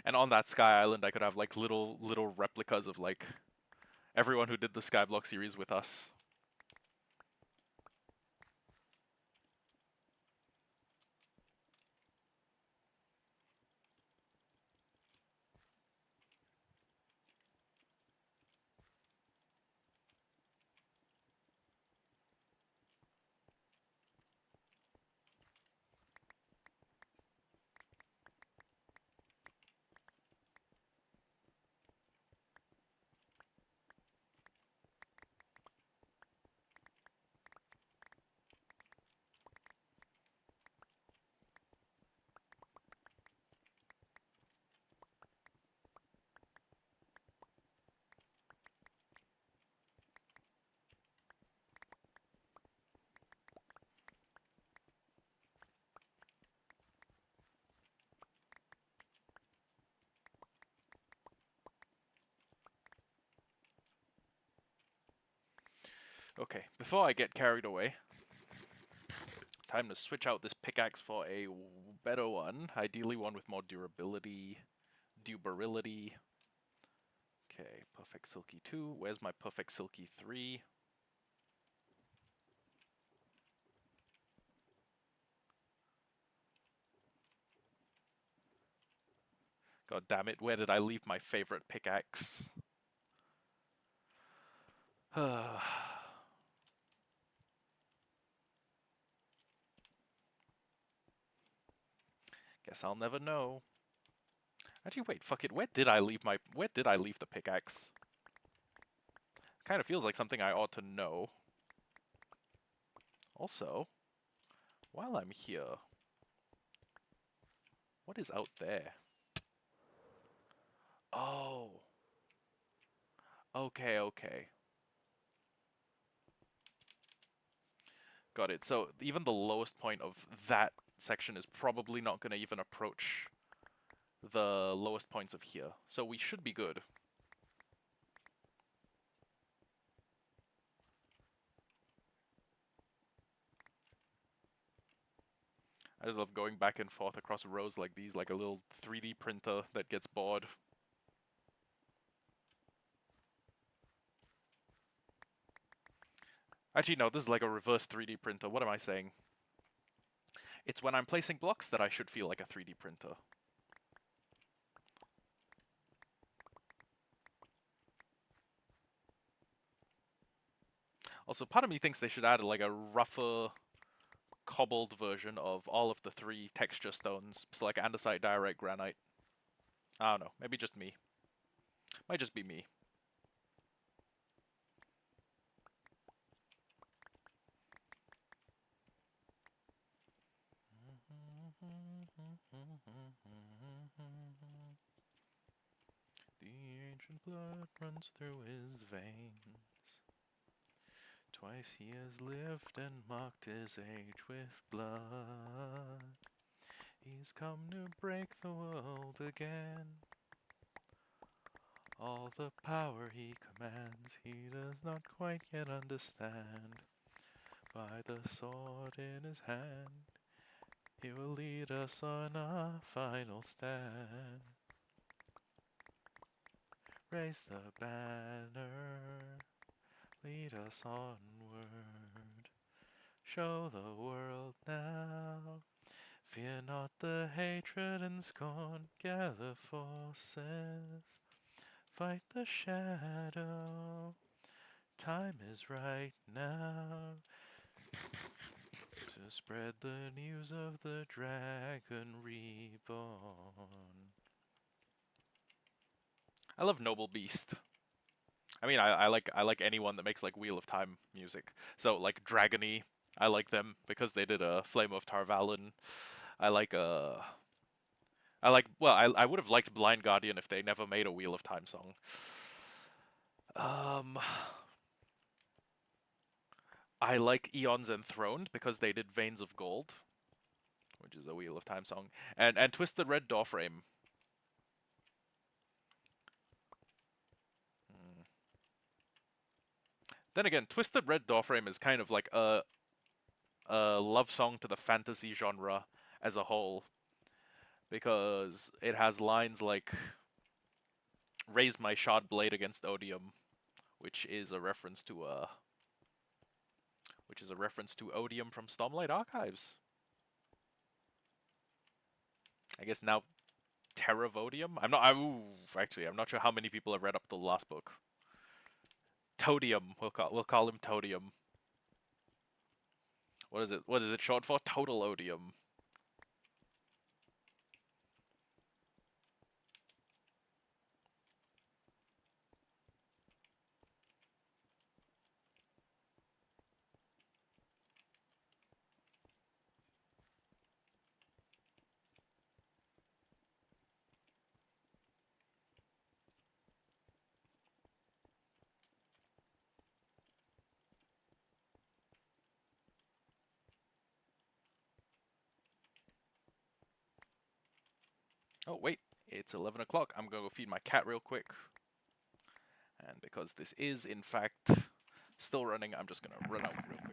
And on that sky island, I could have like little replicas of like everyone who did the Skyblock series with us. Okay, before I get carried away, time to switch out this pickaxe for a better one. Ideally one with more durability, durability. Okay, perfect silky 2. Where's my perfect silky 3? God damn it, where did I leave my favorite pickaxe? Guess I'll never know. Actually, wait, fuck it. Where did I leave the pickaxe? Kind of feels like something I ought to know. Also, while I'm here, What is out there? Oh, okay, okay. Got it. So even the lowest point of that section is probably not going to even approach the lowest points of here. So we should be good. I just love going back and forth across rows like these, like a little 3D printer that gets bored. Actually, no, this is like a reverse 3D printer. What am I saying? It's when I'm placing blocks that I should feel like a 3D printer. Also, part of me thinks they should add like a rougher, cobbled version of all of the 3 texture stones. So like andesite, diorite, granite. I don't know. Maybe just me. Might just be me. The ancient blood runs through his veins. Twice he has lived and marked his age with blood. He's come to break the world again. All the power he commands he does not quite yet understand. By the sword in his hand, he will lead us on our final stand. Raise the banner, lead us onward. Show the world now. Fear not the hatred and scorn. Gather forces. Fight the shadow. Time is right now to spread the news of the dragon reborn. I love Noble Beast. I mean, I like anyone that makes like Wheel of Time music. So like Dragony, I like them because they did a Flame of Tarvalon. I like well, I would have liked Blind Guardian if they never made a Wheel of Time song. Um, I like Eons Enthroned because they did Veins of Gold, which is a Wheel of Time song, and Twisted Red Doorframe. Then again, Twisted Red Doorframe is kind of like a love song to the fantasy genre as a whole because it has lines like "Raise my shod blade against odium," which is a reference to odium from Stormlight Archives. I guess now Terravodium. I'm not. Actually, I'm not sure how many people have read up to the last book. Todium. We'll call him Todium. What is it? What is it short for? Total odium. Oh wait, it's 11 o'clock. I'm gonna go feed my cat real quick. And because this is in fact still running, I'm just gonna run out real quick.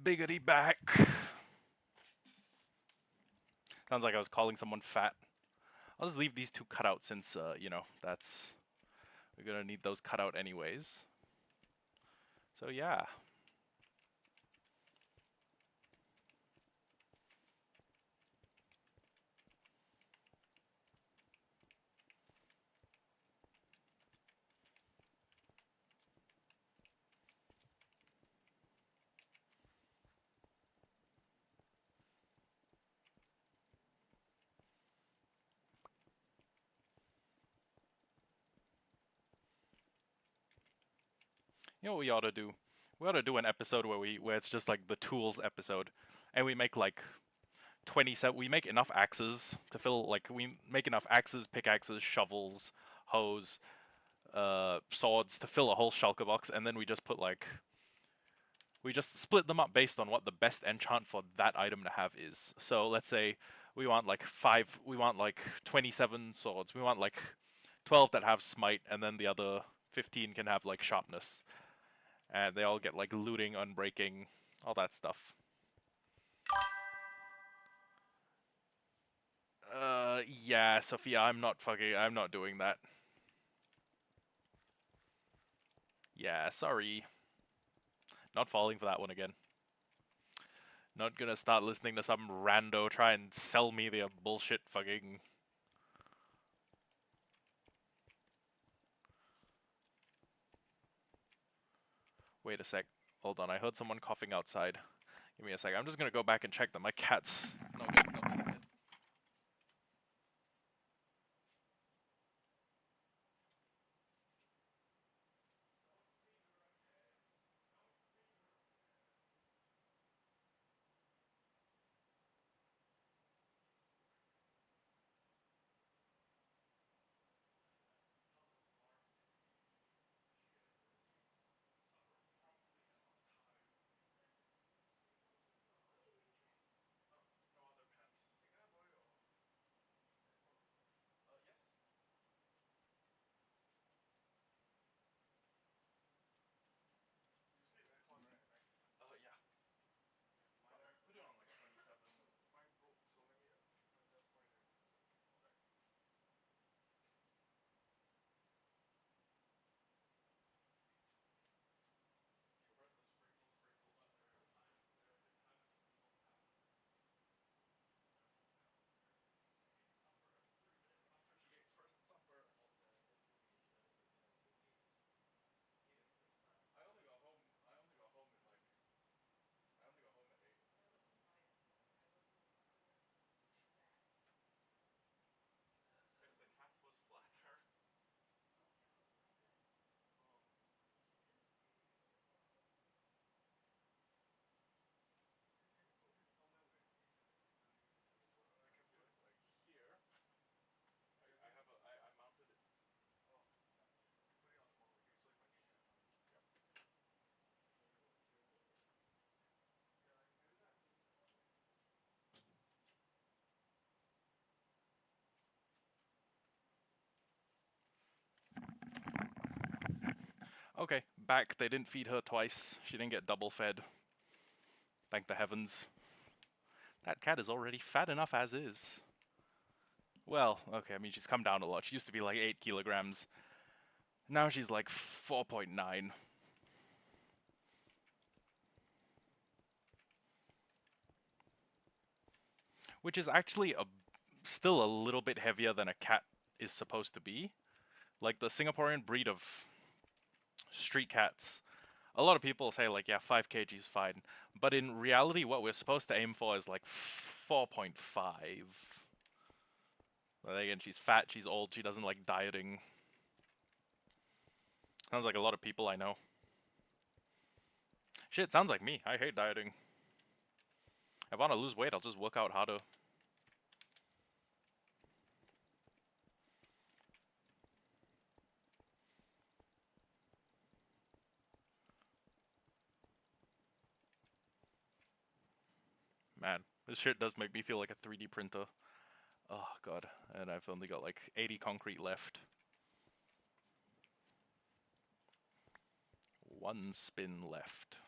Biggity back. Sounds like I was calling someone fat. I'll just leave these two cut out since, you know, that's... We're gonna need those cut out anyways. So yeah. You know what we ought to do? We ought to do an episode where it's just like the tools episode, and we make like 27. We make enough axes to fill, like, we make enough axes, pickaxes, shovels, hoes, swords to fill a whole shulker box, and then we just put like, we just split them up based on what the best enchant for that item to have is. So let's say we want like 27 swords. We want like 12 that have smite, and then the other 15 can have like sharpness, and they all get like looting, unbreaking, all that stuff. Yeah, Sophia, I'm not doing that. Yeah, sorry. Not falling for that one again. Not gonna start listening to some rando try and sell me the bullshit fucking... Wait a sec. Hold on, I heard someone coughing outside. Give me a sec. I'm just gonna go back and check that my cat's not getting double fed. Okay, back. They didn't feed her twice. She didn't get double fed. Thank the heavens. That cat is already fat enough as is. Well, okay, I mean, she's come down a lot. She used to be like 8 kilograms. Now she's like 4.9. Which is actually still a little bit heavier than a cat is supposed to be. Like the Singaporean breed of street cats. A lot of people say like, yeah, 5 kg is fine. But in reality, what we're supposed to aim for is like 4.5. But again, she's fat, she's old, she doesn't like dieting. Sounds like a lot of people I know. Shit, sounds like me. I hate dieting. If I want to lose weight, I'll just work out harder. Man, this shit does make me feel like a 3D printer. Oh god, and I've only got like 80 concrete left. One spin left.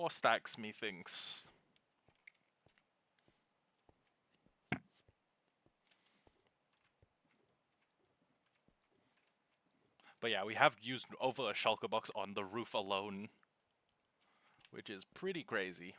4 stacks, methinks. But yeah, we have used over a shulker box on the roof alone, which is pretty crazy.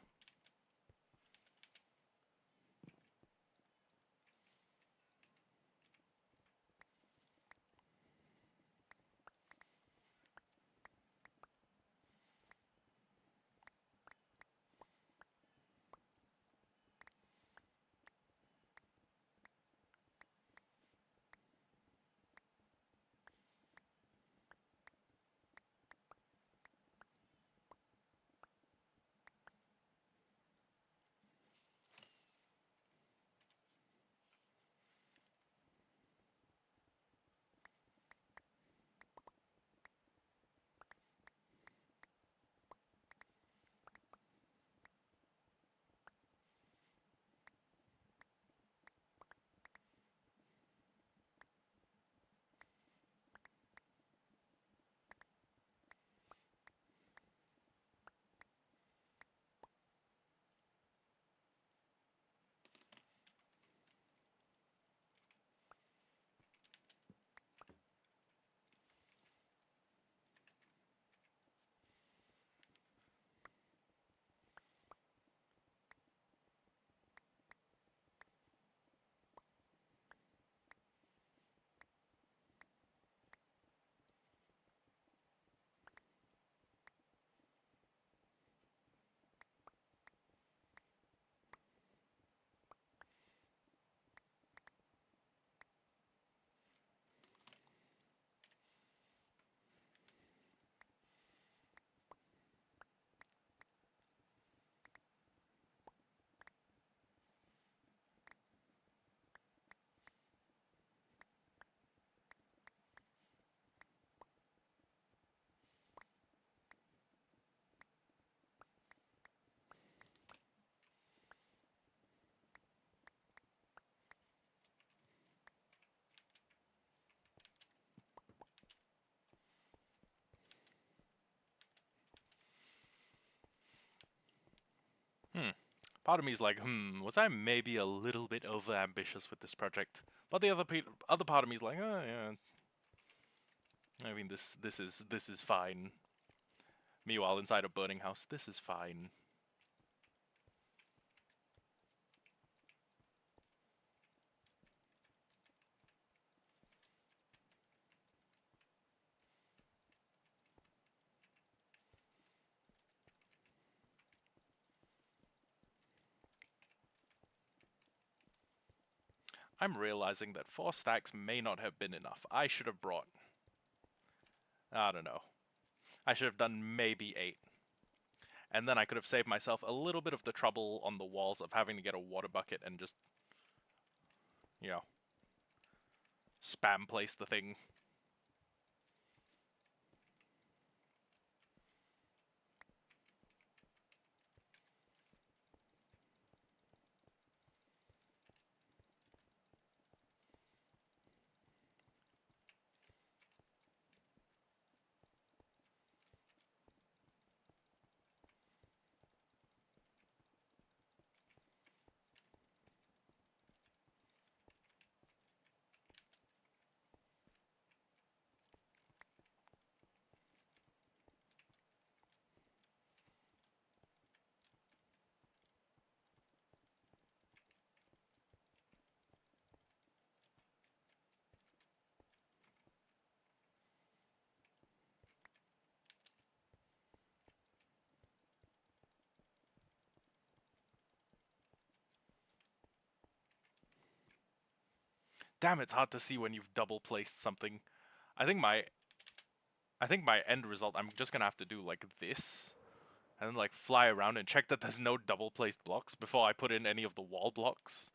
Part of me is like, was I maybe a little bit over ambitious with this project? But the other part of me is like, oh yeah. I mean, this is fine. Meanwhile, inside a burning house, this is fine. I'm realizing that 4 stacks may not have been enough. I should have brought, I don't know. I should have done maybe 8. And then I could have saved myself a little bit of the trouble on the walls of having to get a water bucket and just, you know, spam place the thing. Damn, it's hard to see when you've double placed something. I think my end result, I'm just gonna have to do like this, and then like fly around and check that there's no double placed blocks before I put in any of the wall blocks.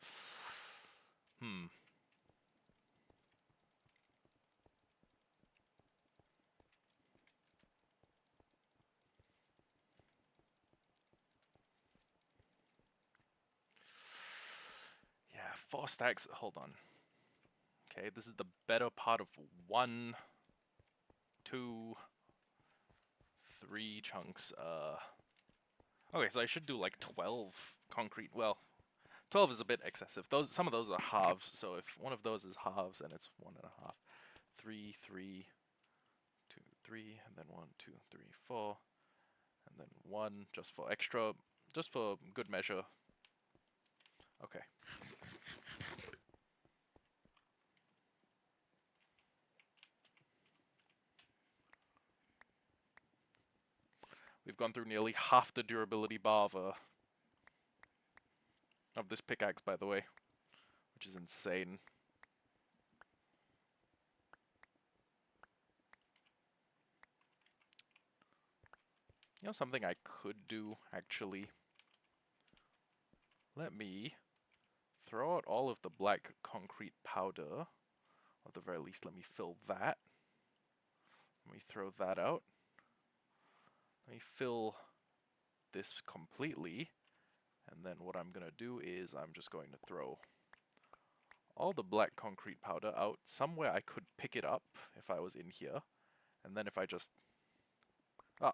Yeah, 4 stacks. Hold on. Okay, this is the better part of 1, 2, 3 chunks. Okay, so I should do like 12 concrete. Well, 12 is a bit excessive. Some of those are halves, so if one of those is halves and it's 1.5, 3, 3, 2, 3, and then 1, 2, 3, 4, and then 1 just for extra, just for good measure. Okay. We've gone through nearly half the durability bar of this pickaxe, by the way, which is insane. You know something I could do, actually? Let me throw out all of the black concrete powder. At the very least, let me fill that. Let me throw that out. Let me fill this completely. And then what I'm going to do is I'm just going to throw all the black concrete powder out somewhere I could pick it up if I was in here. And then if I just... Ah,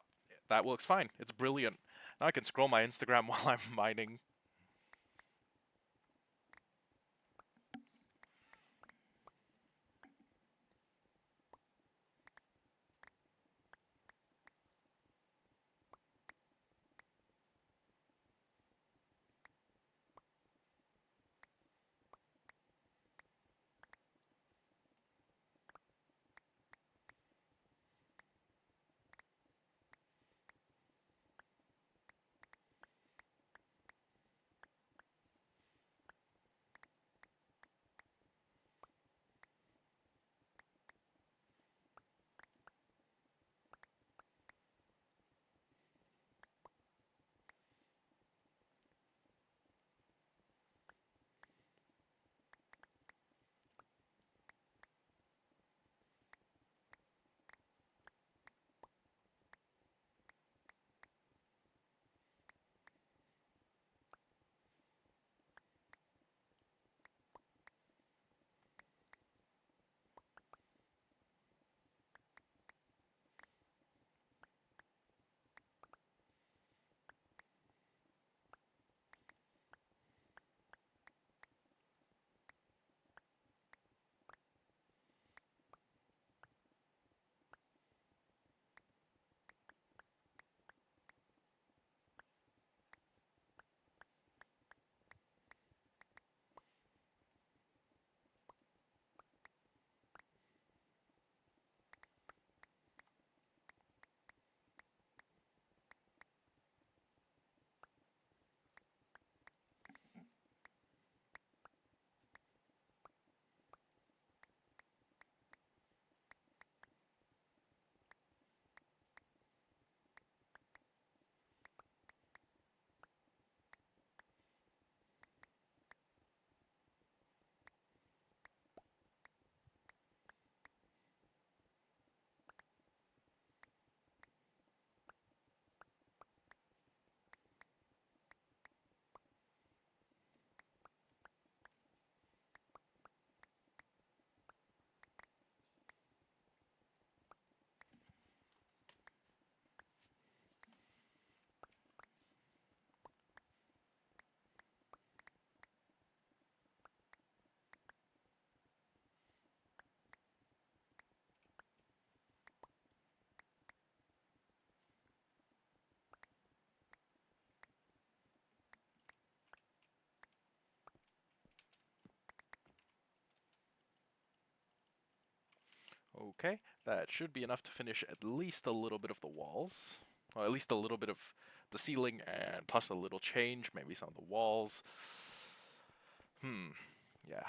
that works fine. It's brilliant. Now I can scroll my Instagram while I'm mining. Okay, that should be enough to finish at least a little bit of the walls. Or at least a little bit of the ceiling, and plus a little change, maybe some of the walls. Yeah.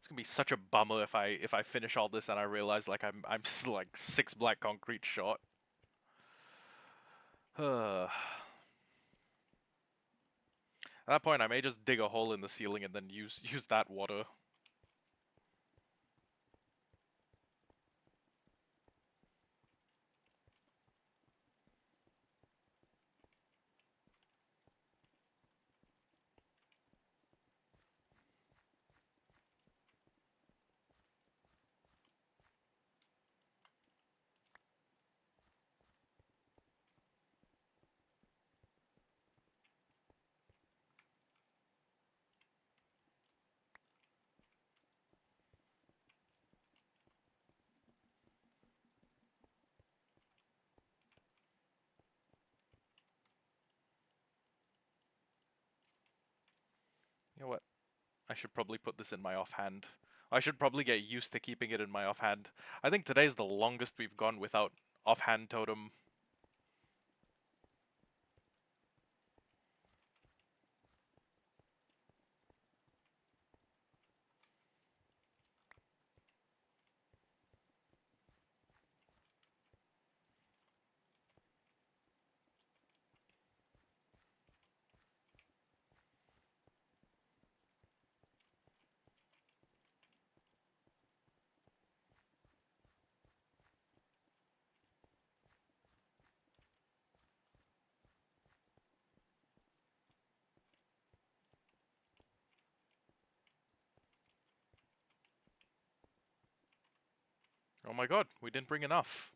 It's gonna be such a bummer if I finish all this and I realize like I'm like 6 black concrete short. At that point, I may just dig a hole in the ceiling and then use that water. You know what? I should probably put this in my offhand. I should probably get used to keeping it in my offhand. I think today's the longest we've gone without offhand totem. Oh my god, we didn't bring enough.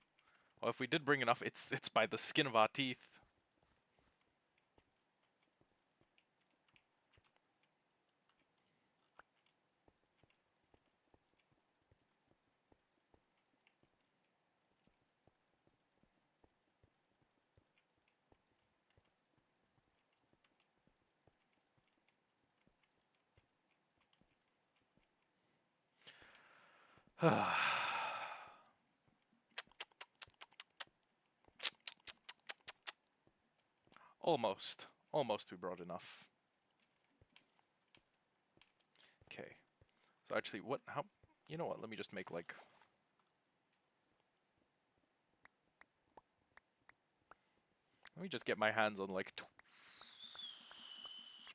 Or if we did bring enough, it's by the skin of our teeth. Almost. Almost we brought enough. Okay. So actually, how, you know what, let me just make like, let me just get my hands on like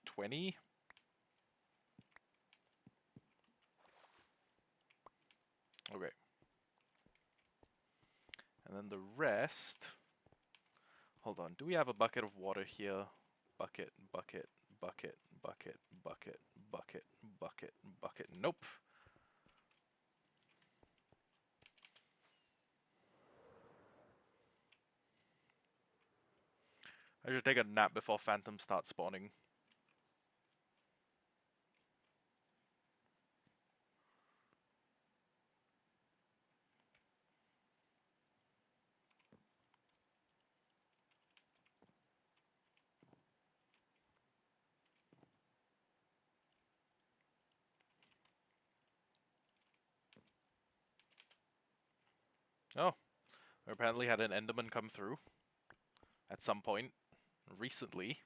20? Okay. And then the rest, hold on, do we have a bucket of water here? Bucket, bucket, bucket, bucket, bucket, bucket, bucket, bucket, nope. I should take a nap before phantoms start spawning. Oh, we apparently had an Enderman come through at some point recently.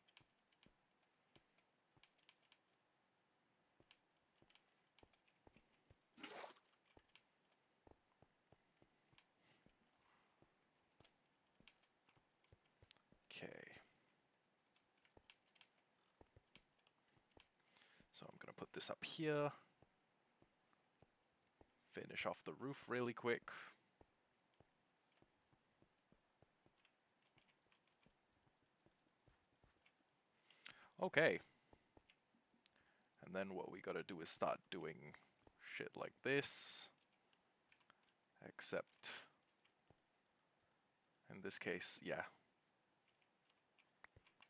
Okay. So I'm gonna put this up here. Finish off the roof really quick. Okay. And then what we gotta do is start doing shit like this. Except, in this case, yeah.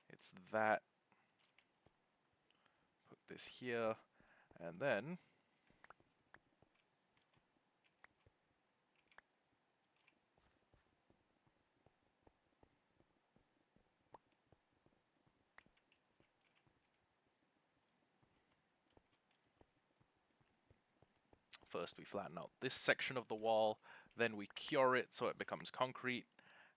It's that. Put this here. And then first we flatten out this section of the wall, then we cure it so it becomes concrete,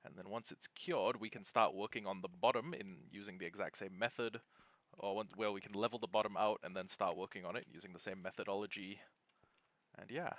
and then once it's cured we can start working on the bottom in using the exact same method, or where we can level the bottom out and then start working on it using the same methodology. And yeah.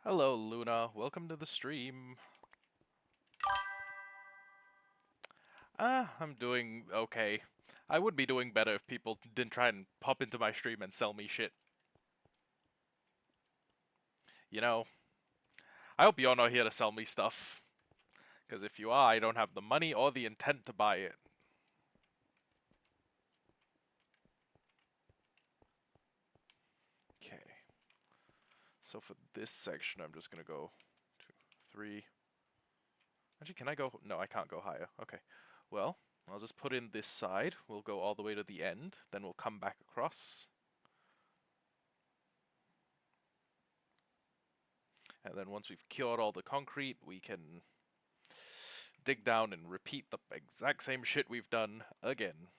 Hello, Luna. Welcome to the stream. I'm doing okay. I would be doing better if people didn't try and pop into my stream and sell me shit. You know, I hope you're not here to sell me stuff. Because if you are, I don't have the money or the intent to buy it. Okay. So for this section, I'm just gonna go 2, 3. Actually, can I go? No, I can't go higher. Okay. Well, I'll just put in this side. We'll go all the way to the end. Then we'll come back across. And then once we've cured all the concrete, we can dig down and repeat the exact same shit we've done again.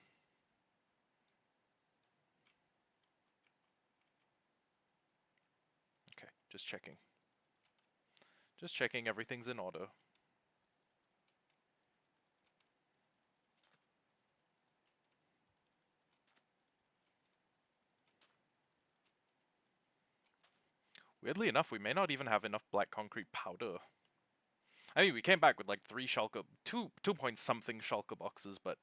Okay, just checking. Just checking everything's in order. Weirdly enough, we may not even have enough black concrete powder. I mean, we came back with like 3 shulker, 2 point something shulker boxes, but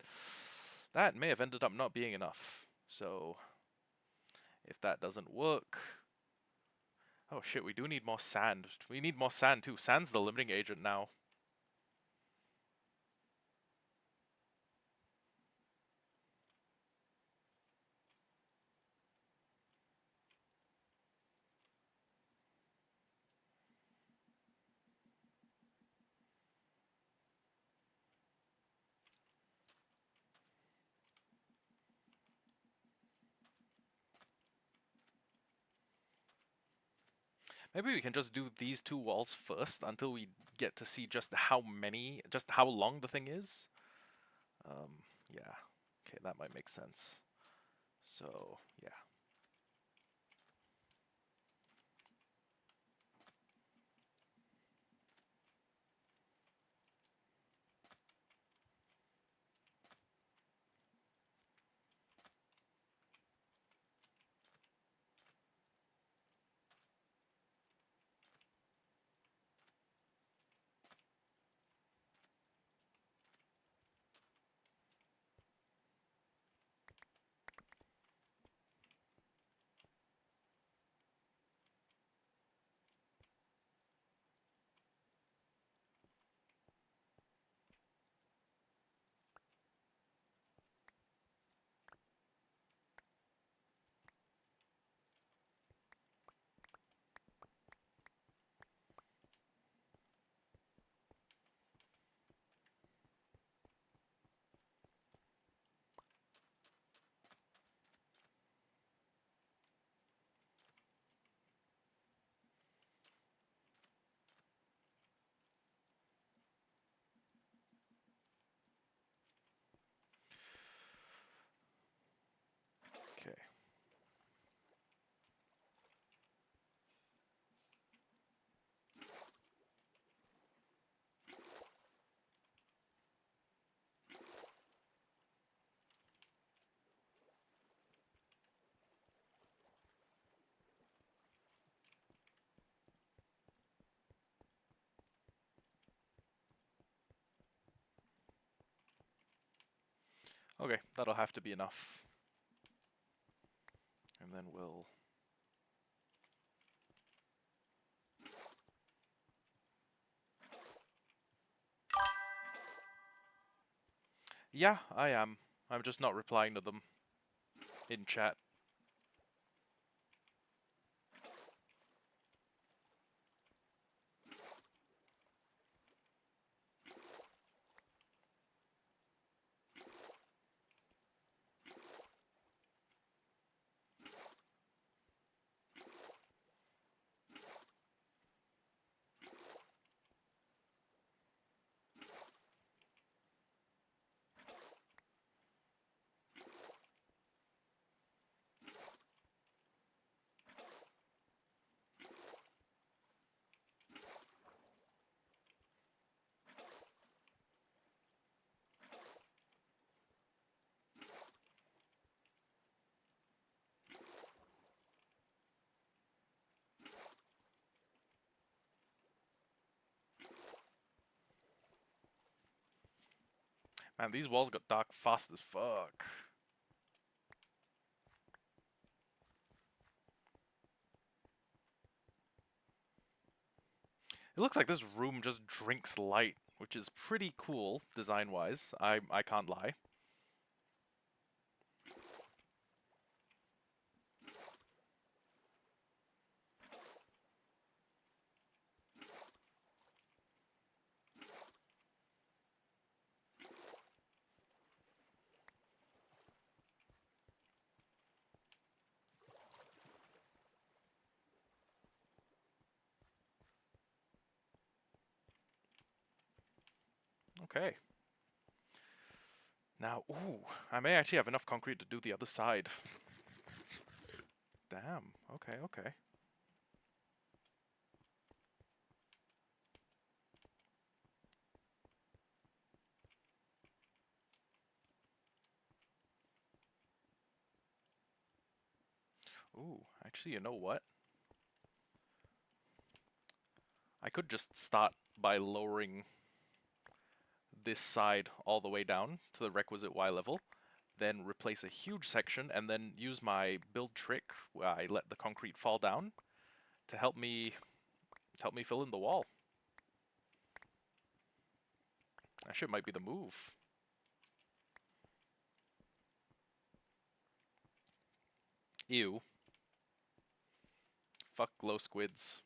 that may have ended up not being enough. So, if that doesn't work... Oh shit, we do need more sand. We need more sand too. Sand's the limiting agent now. Maybe we can just do these 2 walls first until we get to see just how long the thing is. Yeah. Okay, that might make sense. So, yeah. Okay, that'll have to be enough. And then we'll... Yeah, I am. I'm just not replying to them in chat. Man, these walls got dark fast as fuck. It looks like this room just drinks light, which is pretty cool design-wise. I can't lie. Okay. Now, ooh, I may actually have enough concrete to do the other side. Damn. Okay, okay. Ooh, actually, you know what? I could just start by lowering this side all the way down to the requisite Y level, then replace a huge section, and then use my build trick where I let the concrete fall down to help me fill in the wall. That shit might be the move. Ew. Fuck glow squids.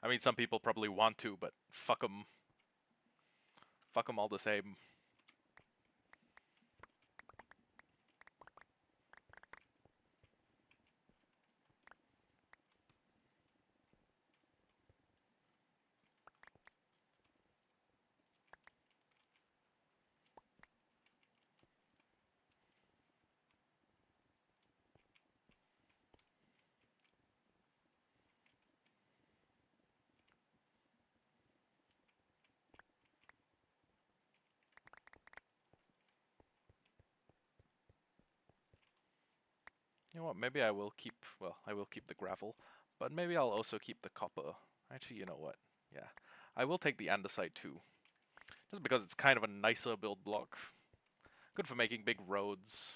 I mean, some people probably want to, but fuck them. Fuck them all the same. You know what, maybe I will keep, well, I will keep the gravel, but maybe I'll also keep the copper. Actually, you know what? Yeah. I will take the andesite too. Just because it's kind of a nicer build block. Good for making big roads.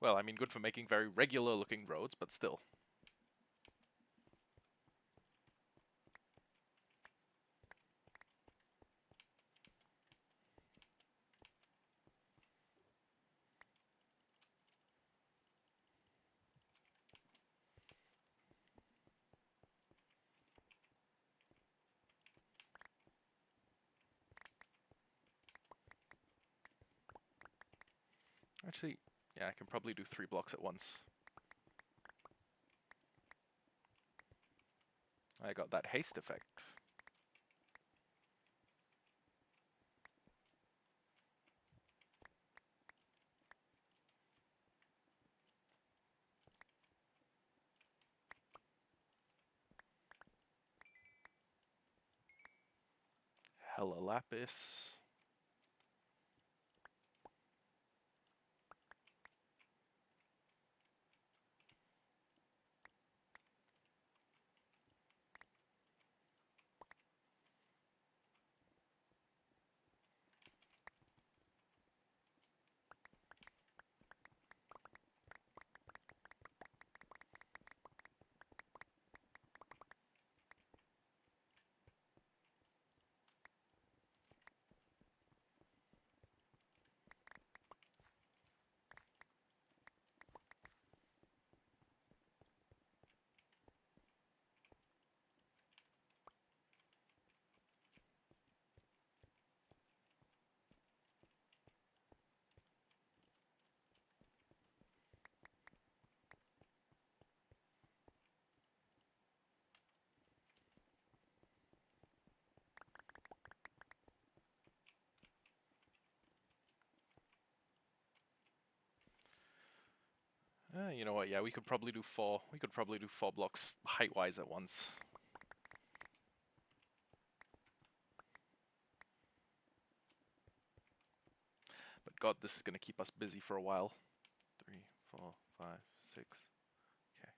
Well, I mean, good for making very regular looking roads, but still. Actually, yeah, I can probably do 3 blocks at once. I got that haste effect. Hella lapis. You know what? Yeah, we could probably do four. We could probably do 4 blocks height-wise at once. But God, this is gonna keep us busy for a while. 3, 4, 5, 6. Okay.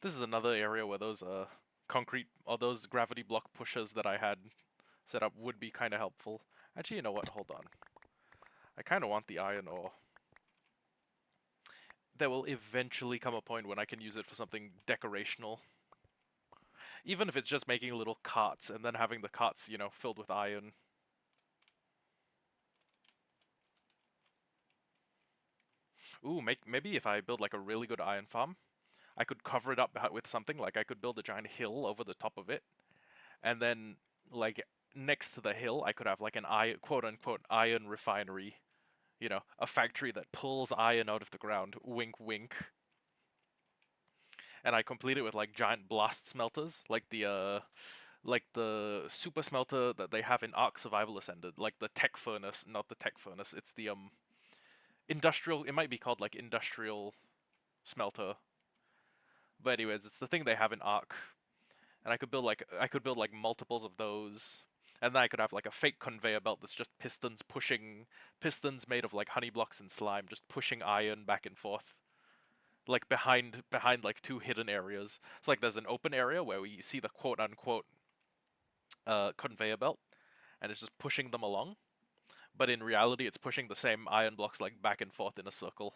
This is another area where those concrete or those gravity block pushers that I had set up would be kind of helpful. Actually, you know what? Hold on. I kind of want the iron ore. There will eventually come a point when I can use it for something decorational. Even if it's just making little carts and then having the carts, filled with iron. Ooh, maybe if I build like a really good iron farm, I could cover it up with something. Like I could build a giant hill over the top of it, and then like next to the hill, I could have like an iron, quote unquote, iron refinery. A factory that pulls iron out of the ground. Wink, wink. And I complete it with like giant blast smelters, like the super smelter that they have in Ark Survival Ascended, like the tech furnace, not the tech furnace. It's the industrial. It might be called like industrial smelter, but anyways, it's the thing they have in Ark, and I could build like multiples of those, and then I could have like a fake conveyor belt that's just pistons made of like honey blocks and slime, just pushing iron back and forth, like behind like two hidden areas. It's like there's an open area where we see the quote unquote conveyor belt, and it's just pushing them along. But in reality, it's pushing the same iron blocks like back and forth in a circle.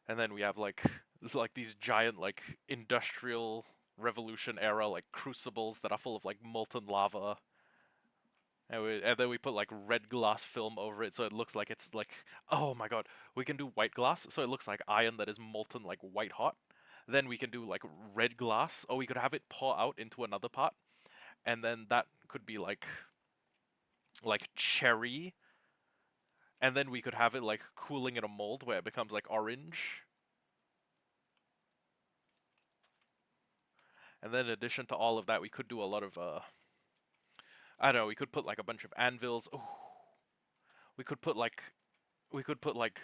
And then we have like these giant like industrial revolution era like crucibles that are full of like molten lava. And then we put like red glass film over it so it looks like it's like, oh my god, we can do white glass so it looks like iron that is molten like white hot. Then we can do like red glass, or we could have it pour out into another pot, and then that could be like cherry, and then we could have it like cooling in a mold where it becomes like orange. And then in addition to all of that, we could do a lot of I don't know, we could put like a bunch of anvils. Ooh, we could put like we could put like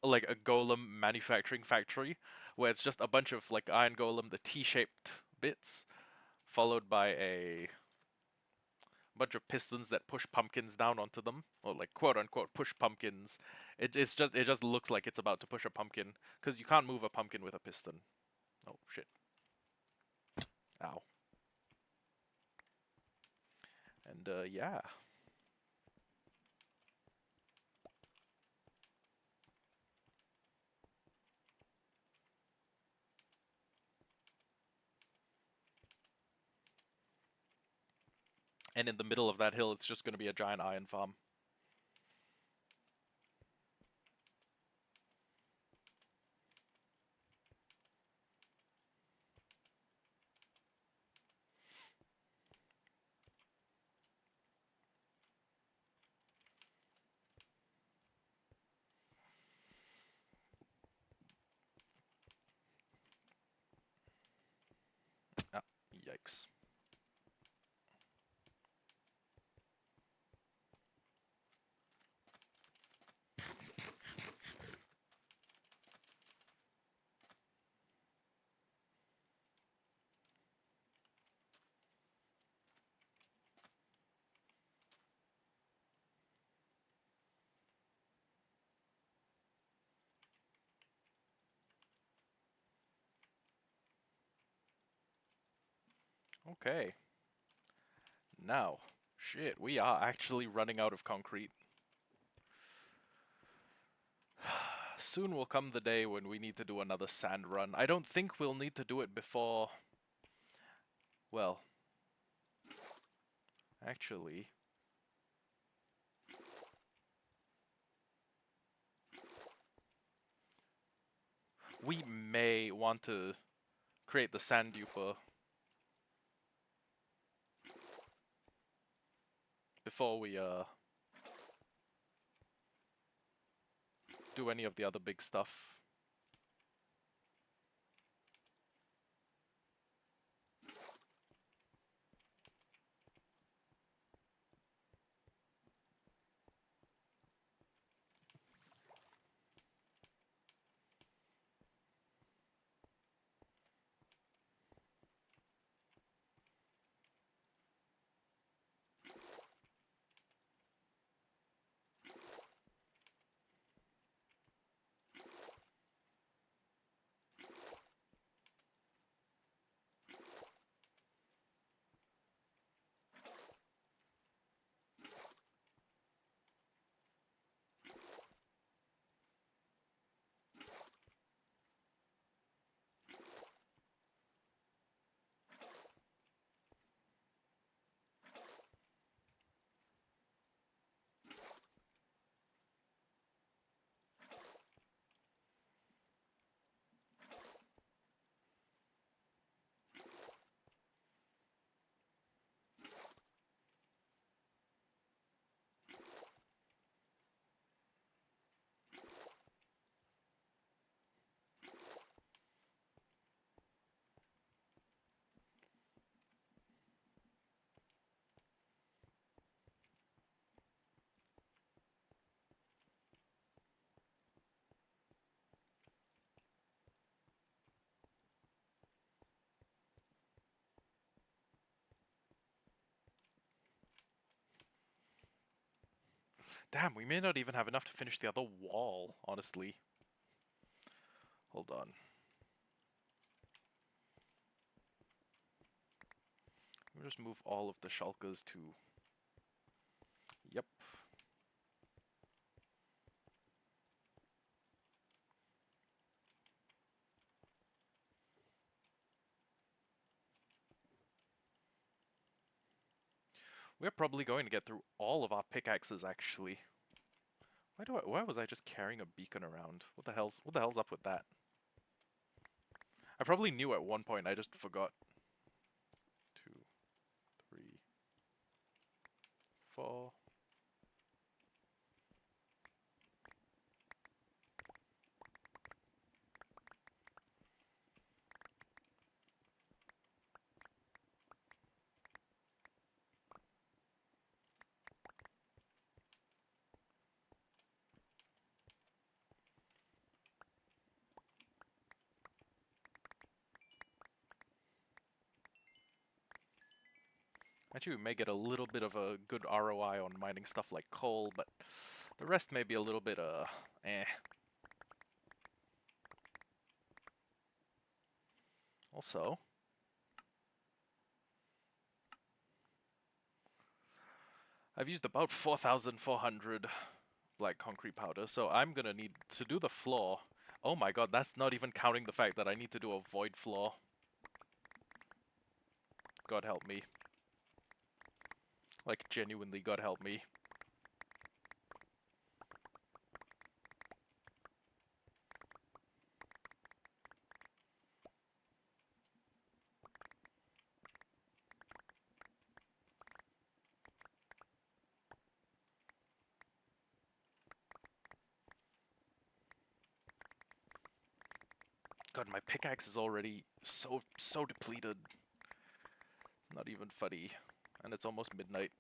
a golem manufacturing factory where it's just a bunch of like iron golem, the T-shaped bits, followed by a bunch of pistons that push pumpkins down onto them, or like quote unquote push pumpkins. It just looks like it's about to push a pumpkin because you can't move a pumpkin with a piston. Oh shit! Ow! And yeah. And in the middle of that hill, it's just going to be a giant iron farm. Ah, yikes. Okay. Now, shit, we are actually running out of concrete. Soon will come the day when we need to do another sand run. I don't think we'll need to do it before. Well, actually, we may want to create the sand duper before we do any of the other big stuff. Damn, we may not even have enough to finish the other wall, honestly. Hold on. We'll just move all of the shulkers to... Yep. We're probably going to get through all of our pickaxes, actually. Why was I just carrying a beacon around? What the hell's up with that? I probably knew at one point, I just forgot. 2, 3, 4. Actually, we may get a little bit of a good ROI on mining stuff like coal, but the rest may be a little bit, eh. Also, I've used about 4,400 black concrete powder, so I'm gonna need to do the floor. Oh my god, that's not even counting the fact that I need to do a void floor. God help me. Like, genuinely, God help me. God, my pickaxe is already so depleted. It's not even funny. And it's almost midnight.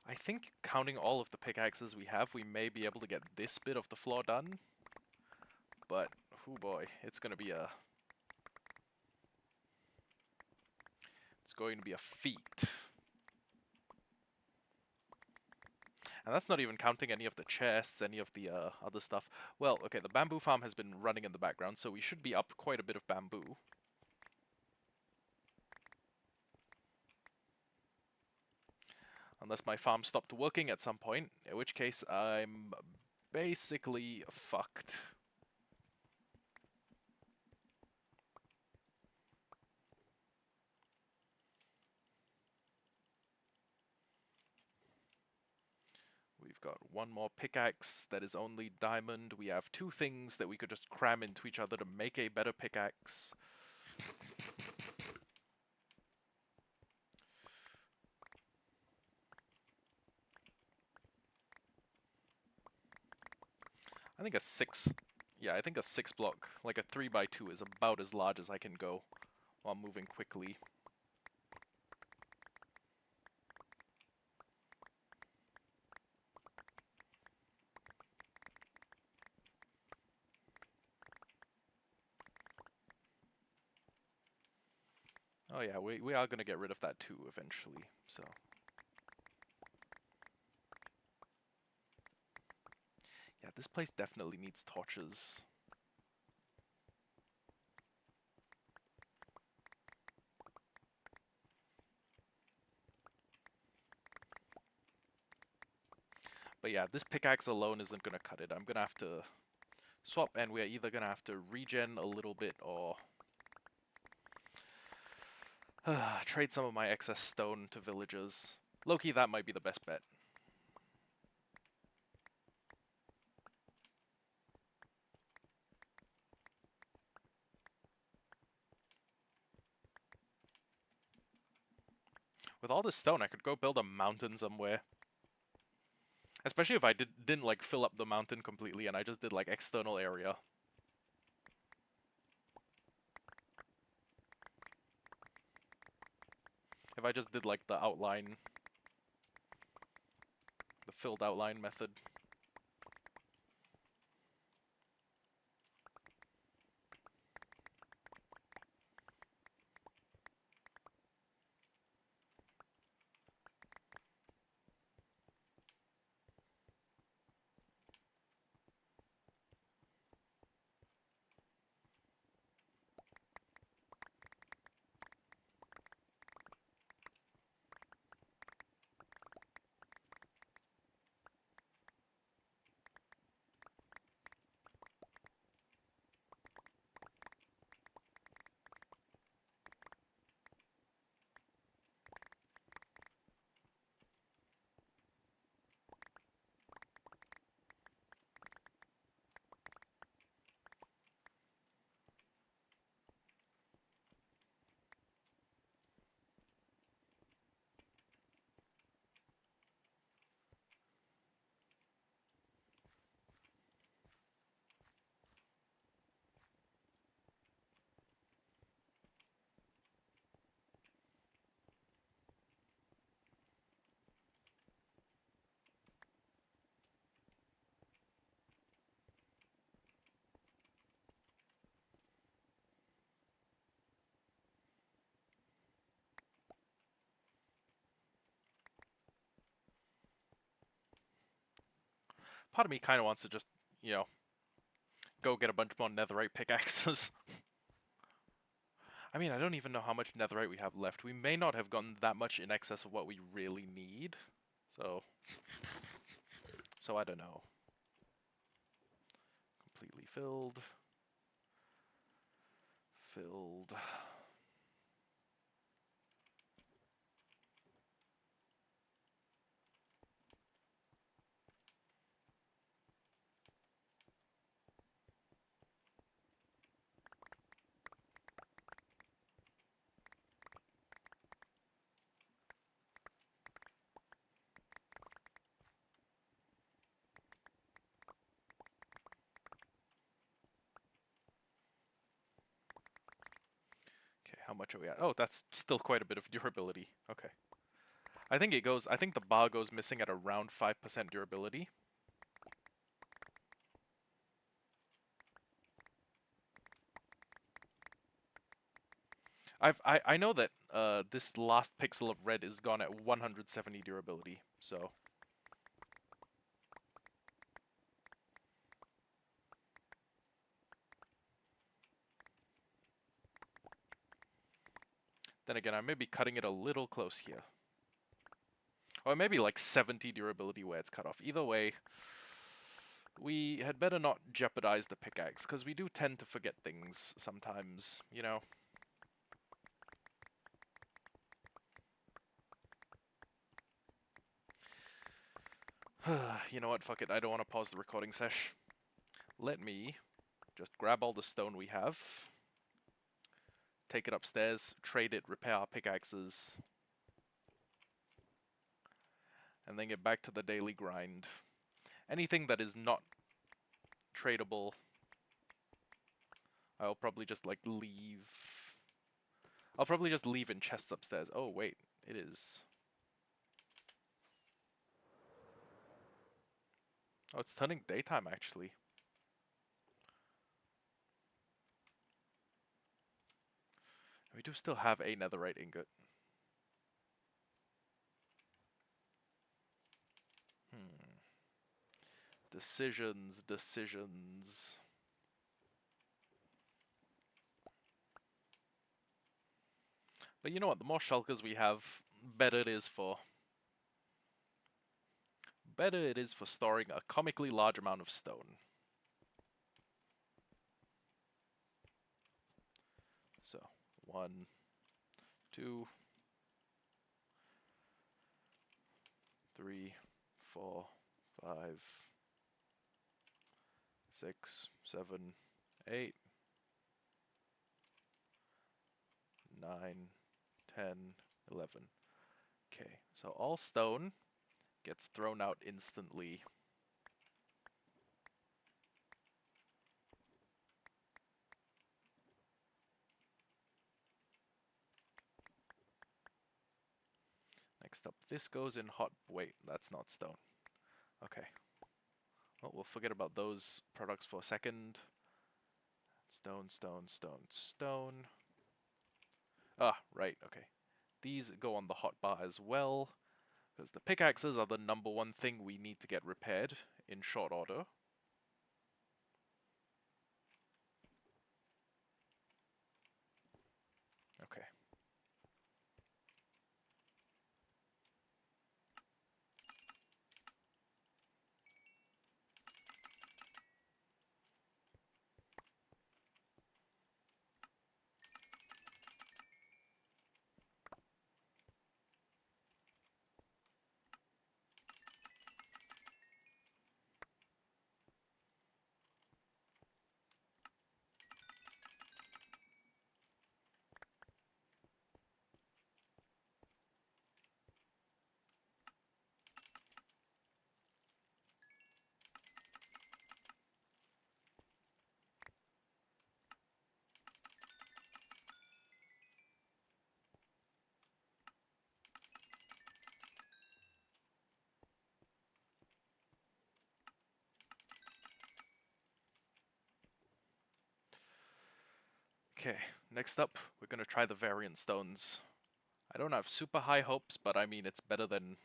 I think counting all of the pickaxes we have, we may be able to get this bit of the floor done. But, oh boy, it's gonna be a... It's going to be a feat. And that's not even counting any of the chests, any of the other stuff. Well, okay, the bamboo farm has been running in the background, so we should be up quite a bit of bamboo. Unless my farm stopped working at some point, in which case I'm basically fucked. We've got one more pickaxe that is only diamond. We have 2 things that we could just cram into each other to make a better pickaxe. I think a 6... Yeah, I think a 6 block, like a 3x2 is about as large as I can go while moving quickly. Oh yeah, we are gonna get rid of that too eventually, so... Yeah, this place definitely needs torches. But yeah, this pickaxe alone isn't gonna cut it. I'm gonna have to swap, and we're either gonna have to regen a little bit or trade some of my excess stone to villagers. Low-key, that might be the best bet. With all this stone, I could go build a mountain somewhere. Especially if I didn't like fill up the mountain completely and I just did like external area. If I just did like the outline, the filled outline method. Part of me kind of wants to just, you know, go get a bunch more netherite pickaxes. I mean, I don't even know how much netherite we have left. We may not have gotten that much in excess of what we really need. So I don't know. Completely filled. Filled. Okay, how much are we at? Oh, that's still quite a bit of durability. Okay. I think the bar goes missing at around 5% durability. I know that this last pixel of red is gone at 170 durability, so then again I may be cutting it a little close here. Or maybe like 70 durability where it's cut off. Either way, we had better not jeopardize the pickaxe, because we do tend to forget things sometimes, you know? You know what, fuck it, I don't want to pause the recording sesh. Let me just grab all the stone we have, take it upstairs, trade it, repair our pickaxes, and then get back to the daily grind. Anything that is not tradable, I'll probably just like leave. I'll probably just leave in chests upstairs. Oh wait, it is. Oh, it's turning daytime actually. We do still have a netherite ingot. Decisions, decisions. But you know what? The more shulkers we have, better it is for. Better it is for storing a comically large amount of stone. So, 1, 2, 3, 4, 5, 6, 7, 8, 9, 10, 11. Okay, so all stone gets thrown out instantly. Next up, this goes in hot... Wait, that's not stone. Okay. Well, we'll forget about those products for a second. Stone, stone, stone, stone. Ah, right, okay. These go on the hotbar as well, because the pickaxes are the #1 thing we need to get repaired in short order. Okay. Okay, next up, we're gonna try the variant stones. I don't have super high hopes, but I mean, it's better than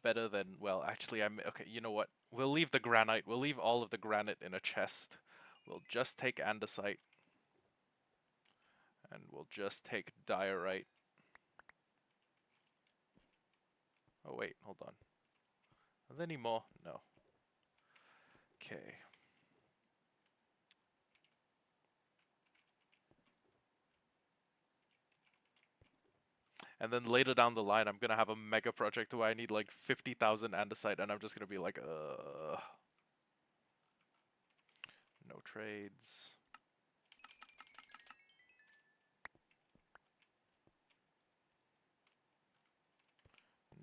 better than, well, actually, okay, you know what? We'll leave the granite. We'll leave all of the granite in a chest. We'll just take andesite. And we'll just take diorite. Oh, wait, hold on. Are there any more? No. Okay. And then later down the line, I'm gonna have a mega project where I need like 50,000 andesite, and I'm just gonna be like, no trades.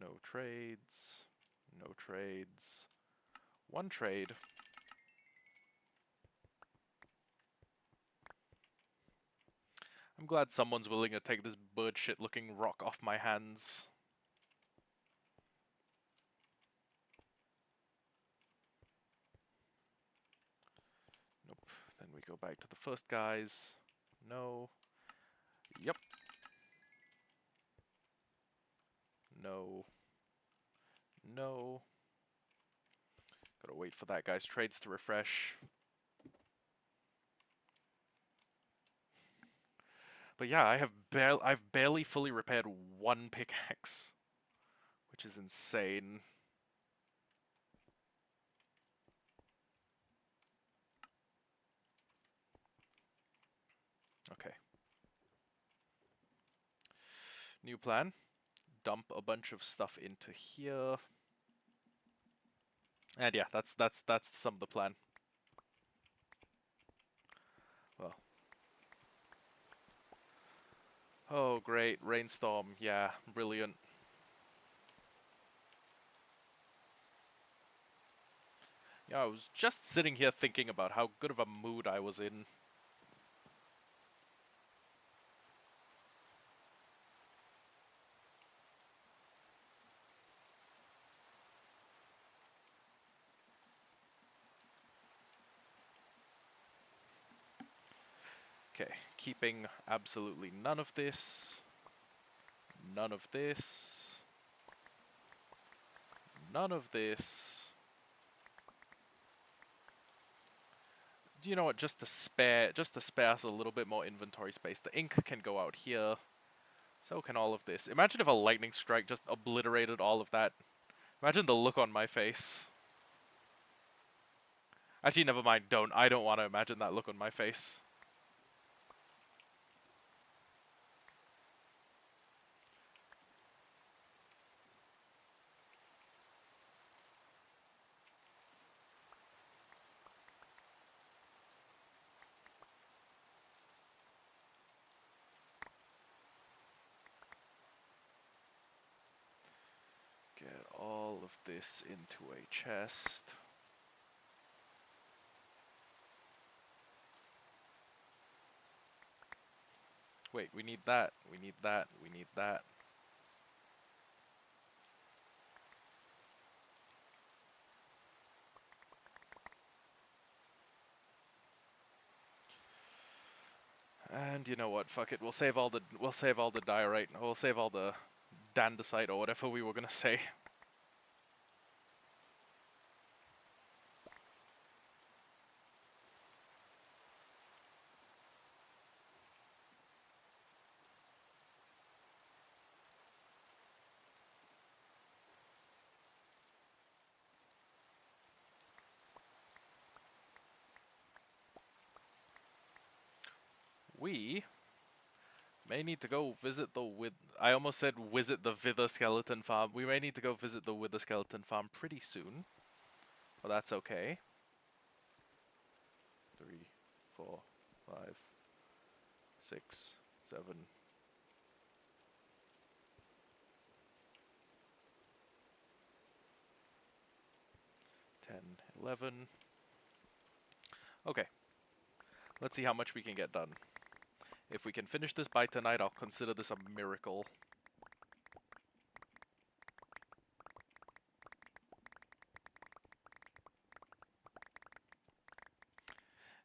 No trades. No trades. One trade. I'm glad someone's willing to take this bird shit looking rock off my hands. Nope. Then we go back to the first guys. No. Yep. No. No. Gotta wait for that guy's trades to refresh. But yeah, I've barely fully repaired one pickaxe, which is insane. Okay. New plan. Dump a bunch of stuff into here. And yeah, that's some of the plan. Well. Oh great, rainstorm. Yeah, brilliant. Yeah, I was just sitting here thinking about how good of a mood I was in. Okay, keeping absolutely none of this. None of this. None of this. Do you know what? Just to spare us a little bit more inventory space. The ink can go out here. So can all of this. Imagine if a lightning strike just obliterated all of that. Imagine the look on my face. Actually, never mind. Don't. I don't want to imagine that look on my face. Get all of this into a chest. Wait, we need that. We need that. We need that. And you know what? Fuck it. We'll save all the diorite. We'll save all the dandesite or whatever we were gonna say. We may need to go visit the I almost said visit the Wither Skeleton Farm. We may need to go visit the Wither Skeleton Farm pretty soon. But that's okay. 3, 4, 5, 6, 7. 10, 11. Okay. Let's see how much we can get done. If we can finish this by tonight, I'll consider this a miracle.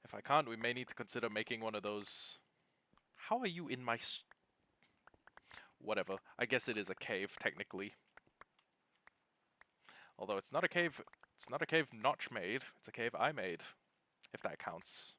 If I can't, we may need to consider making one of those... How are you in my... Whatever. I guess it is a cave, technically. Although it's not a cave. It's not a cave Notch made. It's a cave I made, if that counts.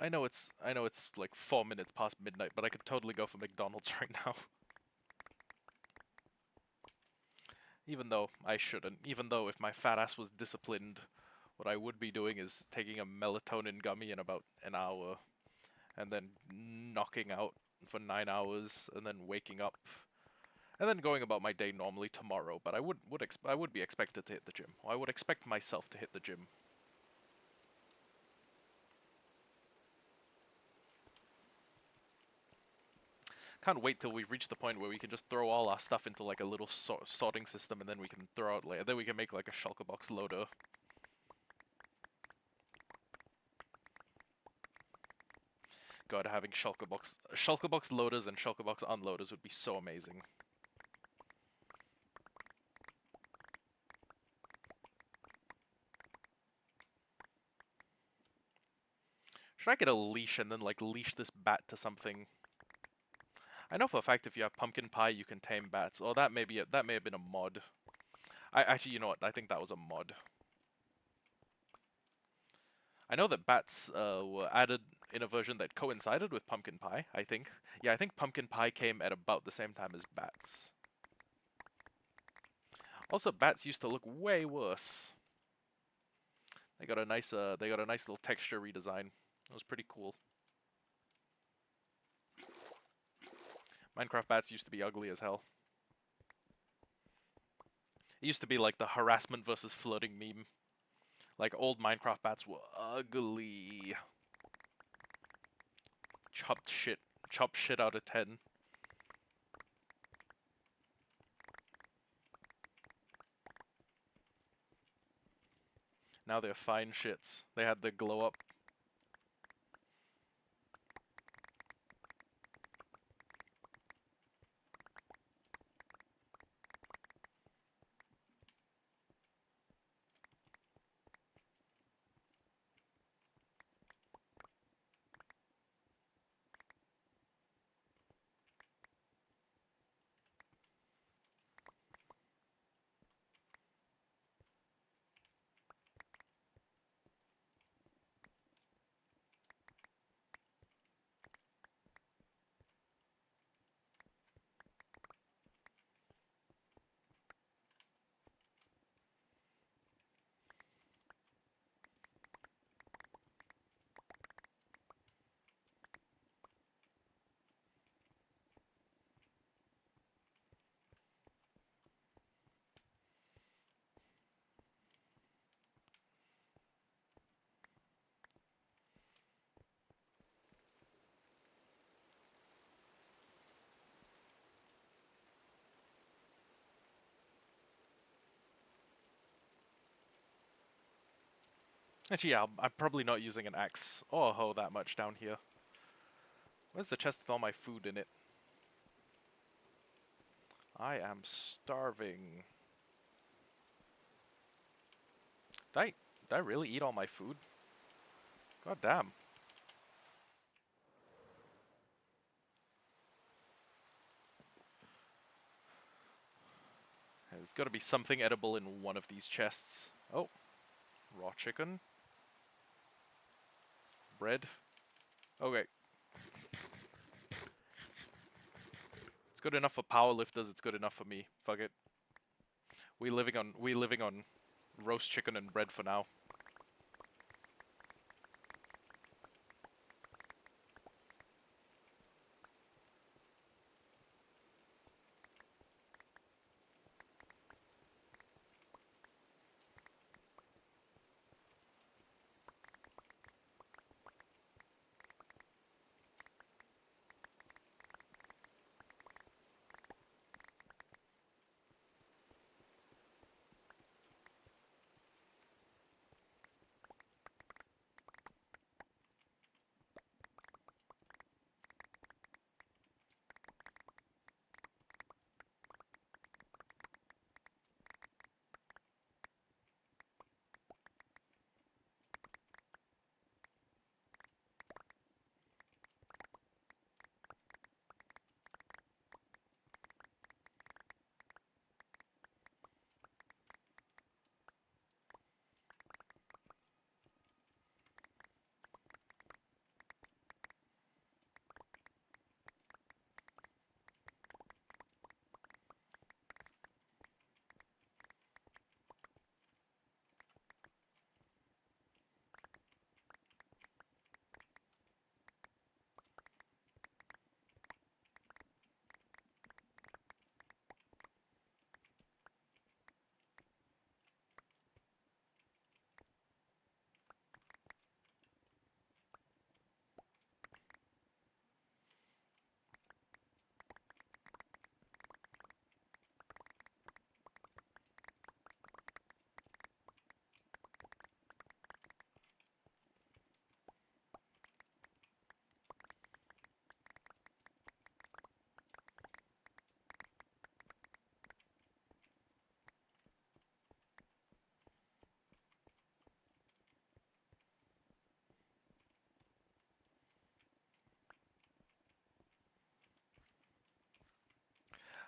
I know it's like 4 minutes past midnight, but I could totally go for McDonald's right now. Even though I shouldn't. Even though if my fat ass was disciplined, what I would be doing is taking a melatonin gummy in about an hour, and then knocking out for 9 hours, and then waking up, and then going about my day normally tomorrow. But I would be expected to hit the gym. I would expect myself to hit the gym. Can't wait till we reach the point where we can just throw all our stuff into like a little sorting system, and then we can throw out later. Then we can make like a shulker box loader. God, having shulker box loaders and shulker box unloaders would be so amazing. Should I get a leash and then like leash this bat to something? I know for a fact if you have pumpkin pie, you can tame bats. Oh, that may have been a mod. I actually, you know what? I think that was a mod. I know that bats were added in a version that coincided with pumpkin pie. I think. Yeah, I think pumpkin pie came at about the same time as bats. Also, bats used to look way worse. They got a nice little texture redesign. It was pretty cool. Minecraft bats used to be ugly as hell. It used to be like the harassment versus flirting meme. Like old Minecraft bats were ugly. Chopped shit. Chopped shit out of 10. Now they're fine shits. They had the glow up. Actually, yeah, I'm probably not using an axe or a hoe that much down here. Where's the chest with all my food in it? I am starving. Did I really eat all my food? God damn. There's got to be something edible in one of these chests. Oh, raw chicken. Bread. Okay. It's good enough for powerlifters, it's good enough for me. Fuck it. We living on roast chicken and bread for now.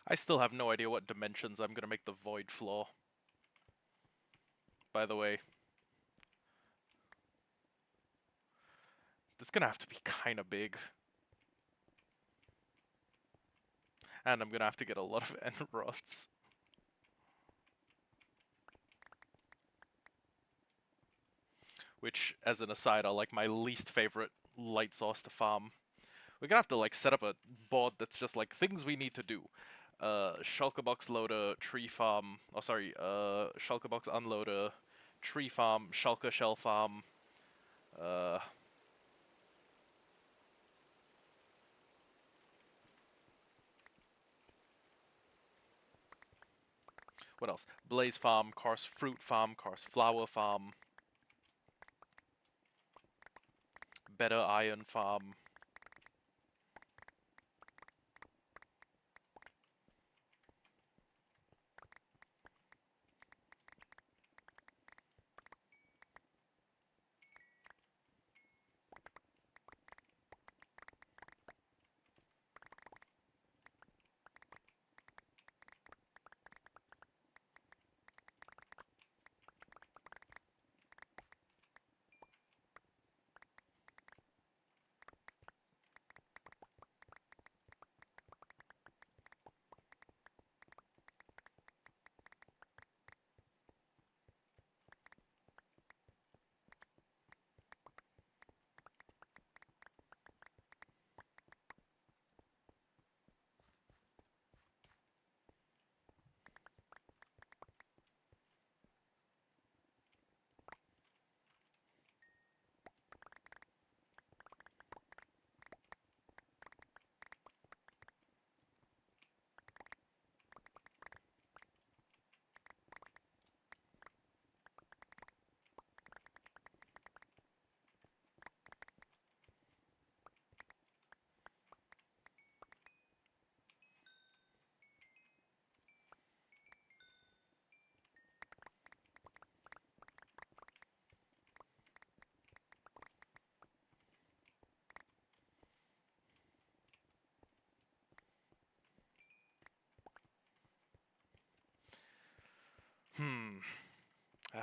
I still have no idea what dimensions I'm gonna make the void floor. By the way, it's gonna have to be kinda big. And I'm gonna have to get a lot of end rods. Which, as an aside, are like my least favorite light source to farm. We're gonna have to like set up a board that's just like things we need to do. Shulker box loader, tree farm. Oh, sorry. Shulker box unloader, tree farm, shulker shell farm. Uh, what else? Blaze farm, coarse fruit farm, coarse flower farm, better iron farm.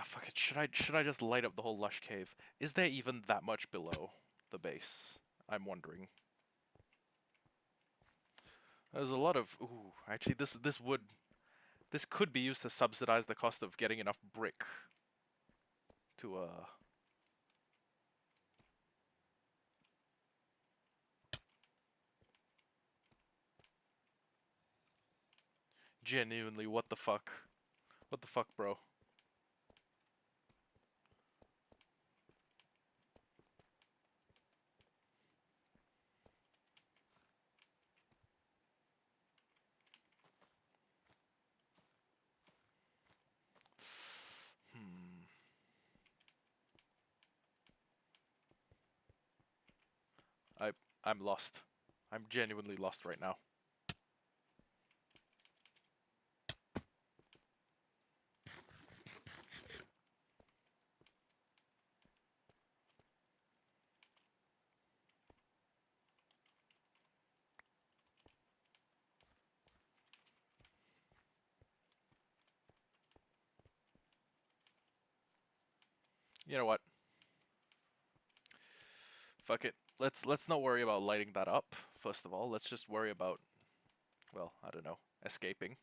fuck it. Should I just light up the whole lush cave? Is there even that much below the base? I'm wondering. There's a lot of ooh. Actually, this could be used to subsidize the cost of getting enough brick to genuinely what the fuck? What the fuck, bro? Hmm. I I'm lost. I'm genuinely lost right now. You know what? Fuck it. Let's not worry about lighting that up. First of all, let's just worry about, well, I don't know, escaping.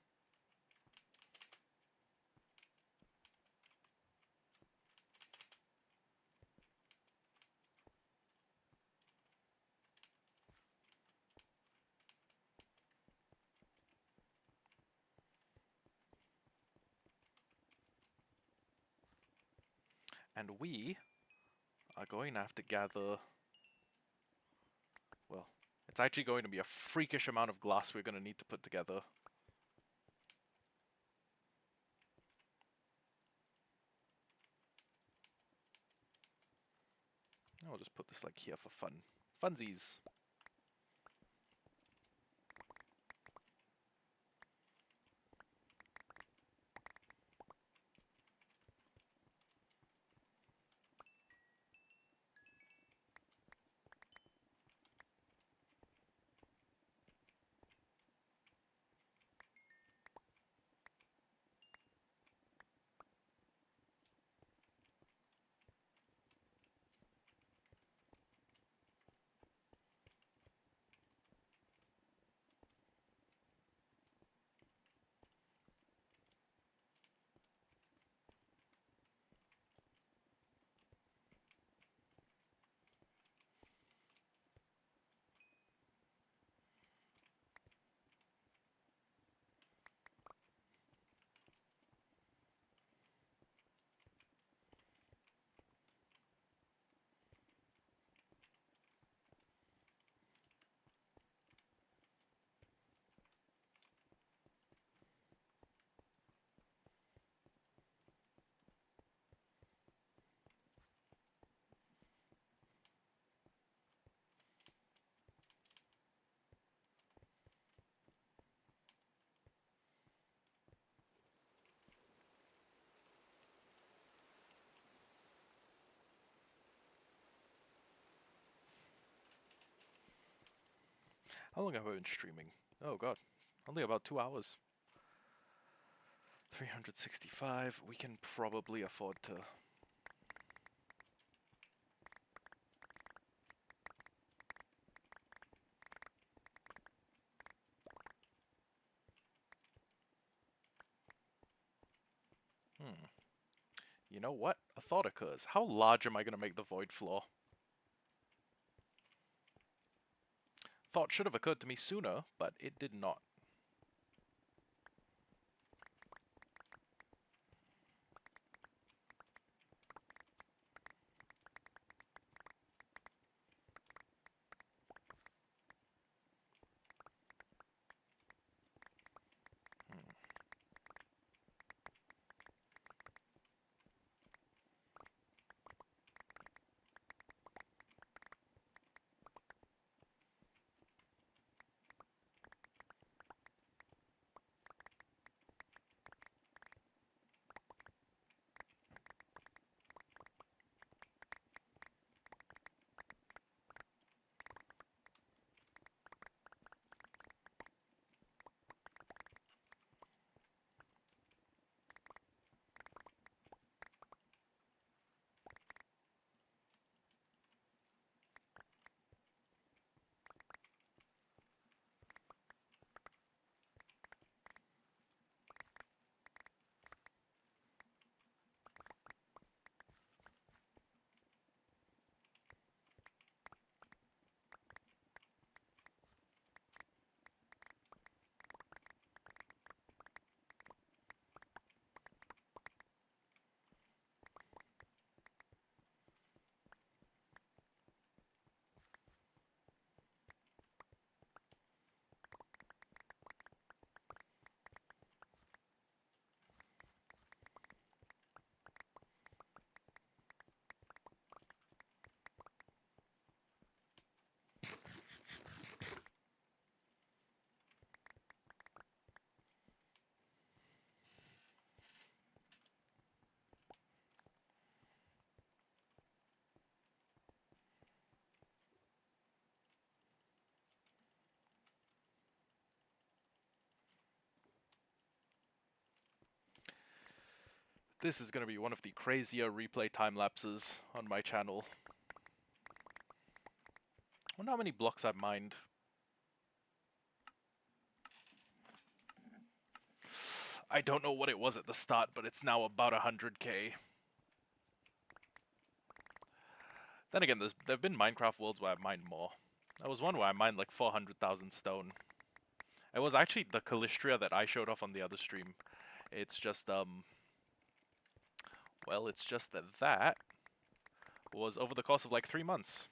And we are going to have to gather, well, it's actually going to be a freakish amount of glass we're going to need to put together. I'll just put this like here for fun. Funsies. How long have I been streaming? Oh god, only about 2 hours. 365. We can probably afford to. Hmm. You know what? A thought occurs. How large am I going to make the void floor? Thought should have occurred to me sooner, but it did not. Hmm. This is going to be one of the crazier replay time lapses on my channel. I wonder how many blocks I've mined. I don't know what it was at the start, but it's now about 100k. Then again, there have been Minecraft worlds where I've mined more. There was one where I mined like 400,000 stone. It was actually the Calistria that I showed off on the other stream. It's just, well, it's just that was over the course of like 3 months.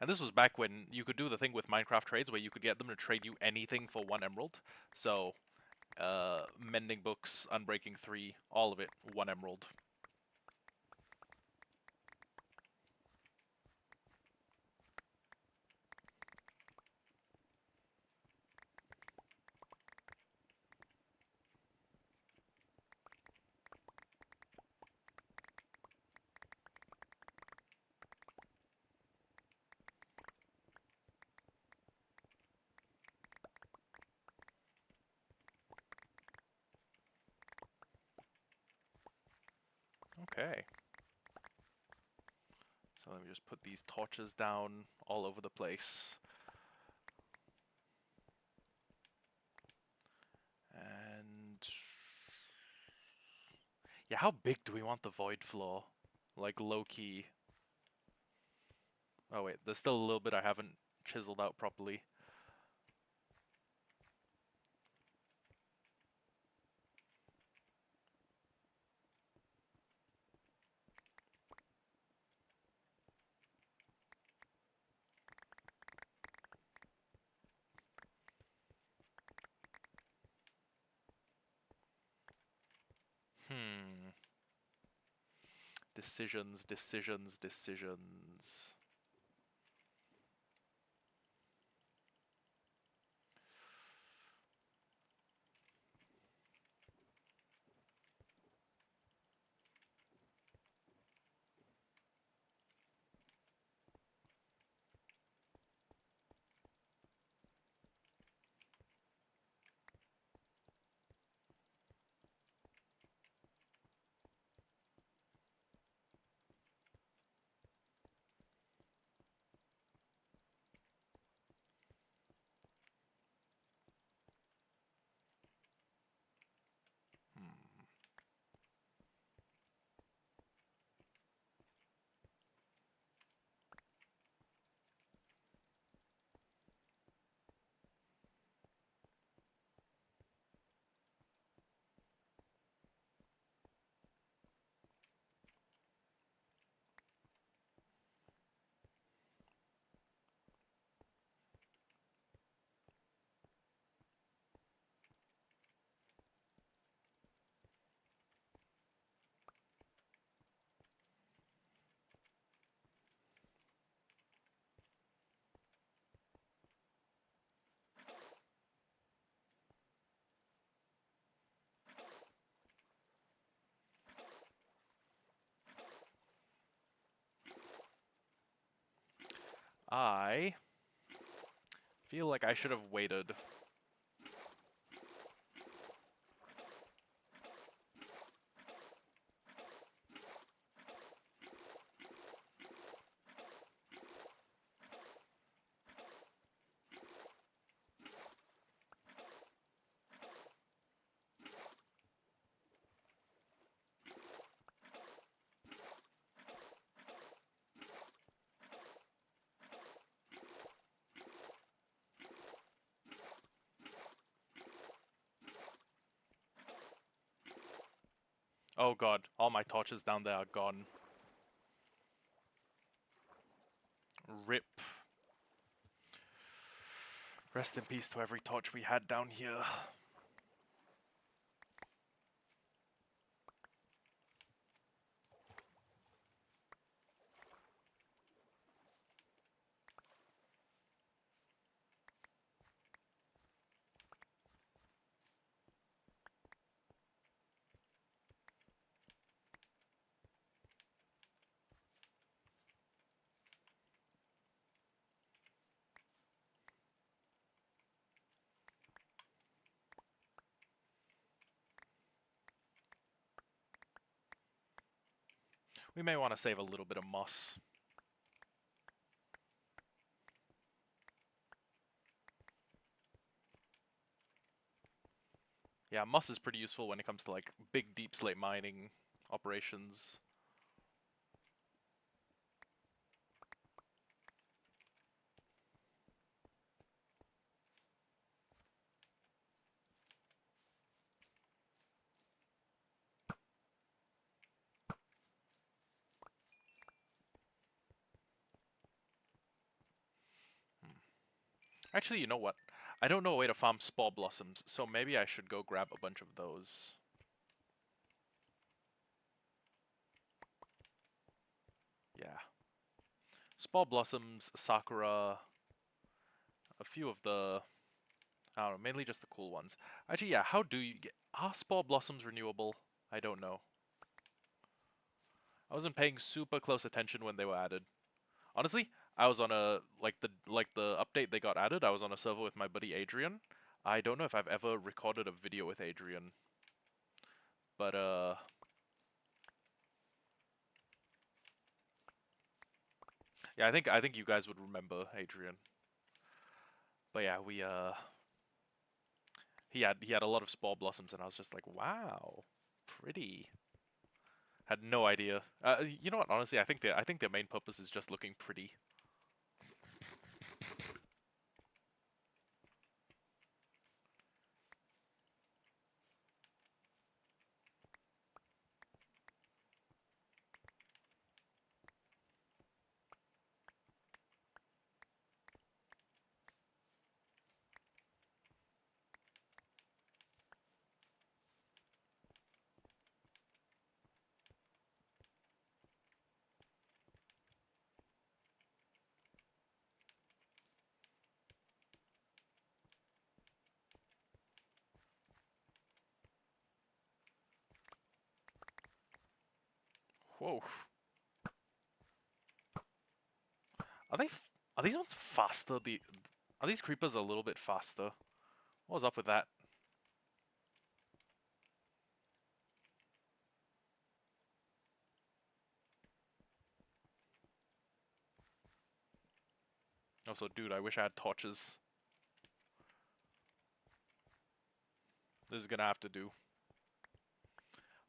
And this was back when you could do the thing with Minecraft trades where you could get them to trade you anything for 1 emerald. So, Mending Books, Unbreaking 3, all of it, 1 emerald. Okay. So let me just put these torches down all over the place. And yeah, how big do we want the void floor? Like low-key. Oh wait, there's still a little bit I haven't chiseled out properly. Hmm. Decisions, decisions, decisions. Hmm. I feel like I should have waited. Oh god, all my torches down there are gone. RIP. Rest in peace to every torch we had down here. We may want to save a little bit of moss. Yeah, moss is pretty useful when it comes to like big deep slate mining operations. Actually, you know what? I don't know a way to farm spore blossoms, so maybe I should go grab a bunch of those. Yeah. Spore blossoms, sakura, a few of the... I don't know, mainly just the cool ones. Actually, yeah, how do you get... Are spore blossoms renewable? I don't know. I wasn't paying super close attention when they were added. Honestly, I was on a... Like the update they got added, I was on a server with my buddy Adrian. I don't know if I've ever recorded a video with Adrian. But, yeah, I think you guys would remember Adrian. But yeah, he had a lot of spore blossoms, and I was just like, wow, pretty. Had no idea. You know what? Honestly, I think their main purpose is just looking pretty. Whoa. Are they? Are these ones faster? Are these creepers a little bit faster? What was up with that? Also, dude, I wish I had torches. This is gonna have to do.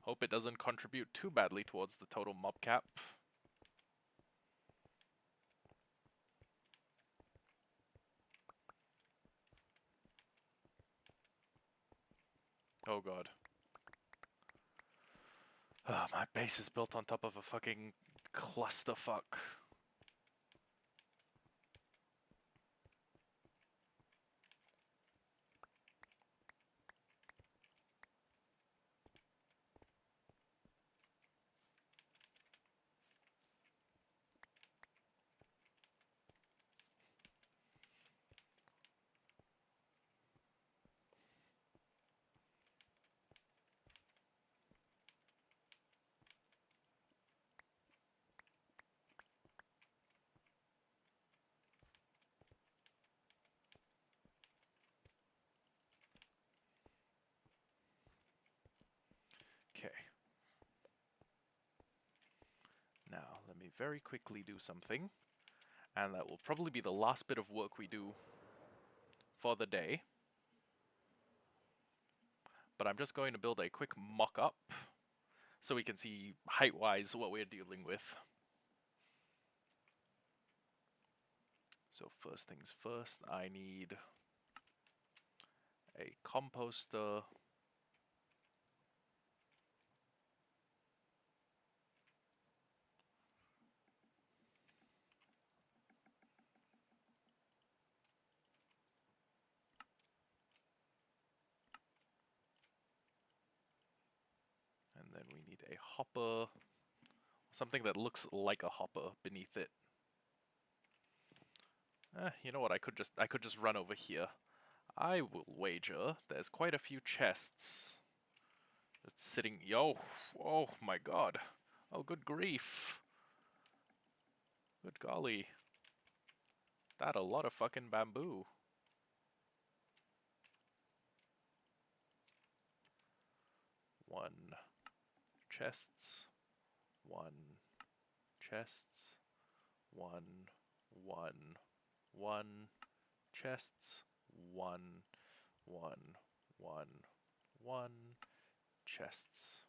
Hope it doesn't contribute too badly towards the total mob cap. Oh god. My base is built on top of a fucking clusterfuck. Okay. Now, let me very quickly do something, and that will probably be the last bit of work we do for the day. But I'm just going to build a quick mock-up so we can see height-wise what we're dealing with. So first things first, I need a composter. And then we need a hopper. Something that looks like a hopper beneath it. You know what? I could just run over here. I will wager there's quite a few chests just sitting. Yo, oh my god. Oh, good grief. Good golly. That a lot of fucking bamboo. One chests. One chests. 1, 1, 1, chests. 1, 1, 1, 1, chests.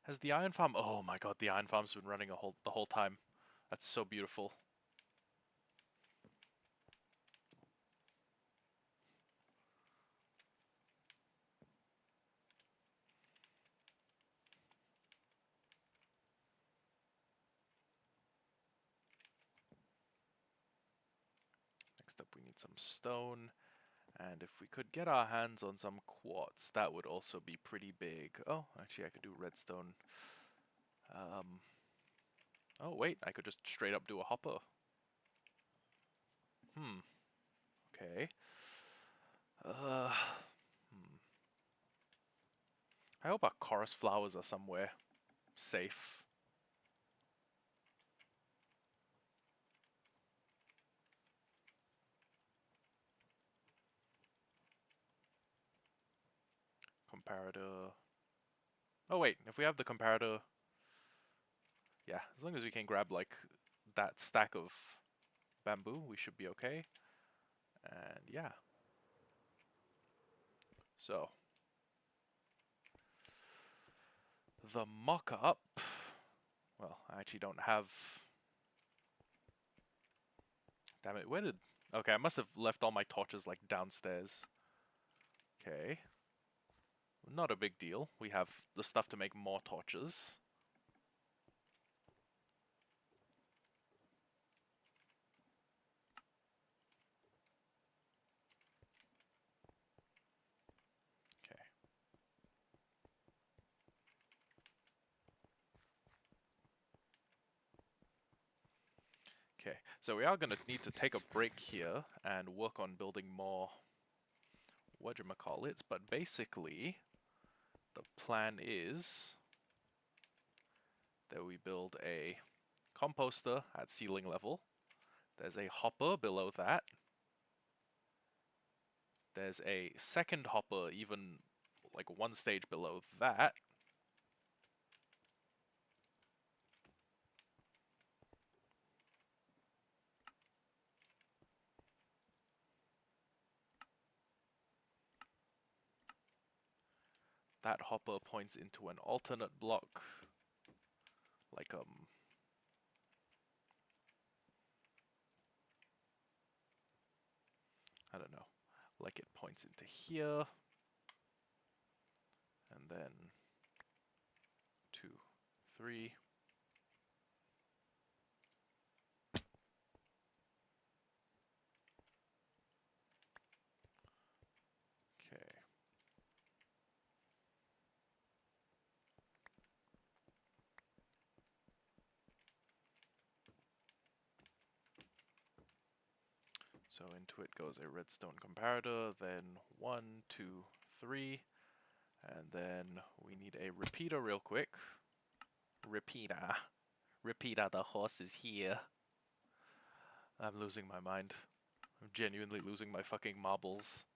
Has the iron farm? Oh my god, the iron farm's been running the whole time. That's so beautiful. Next up, we need some stone. And if we could get our hands on some quartz, that would also be pretty big. Oh, actually, I could do redstone. Oh, wait, I could just straight up do a hopper. Okay. I hope our chorus flowers are somewhere safe. Comparator. Oh, wait, if we have the comparator... Yeah, as long as we can grab, like, that stack of bamboo, we should be okay. And yeah. So. The mock-up... Well, I actually don't have... Damn it, where did... Okay, I must have left all my torches, like, downstairs. Okay. Not a big deal. We have the stuff to make more torches. Okay. Okay, so we are going to need to take a break here and work on building more whatchamacallits, but basically the plan is that we build a composter at ceiling level. There's a hopper below that. There's a second hopper even like one stage below that. That hopper points into an alternate block, like I don't know, like it points into here, and then 2, 3. Okay. So into it goes a redstone comparator, then 1, 2, 3, and then we need a repeater real quick. Repeater. Repeater, the horse is here. I'm losing my mind. I'm genuinely losing my fucking marbles.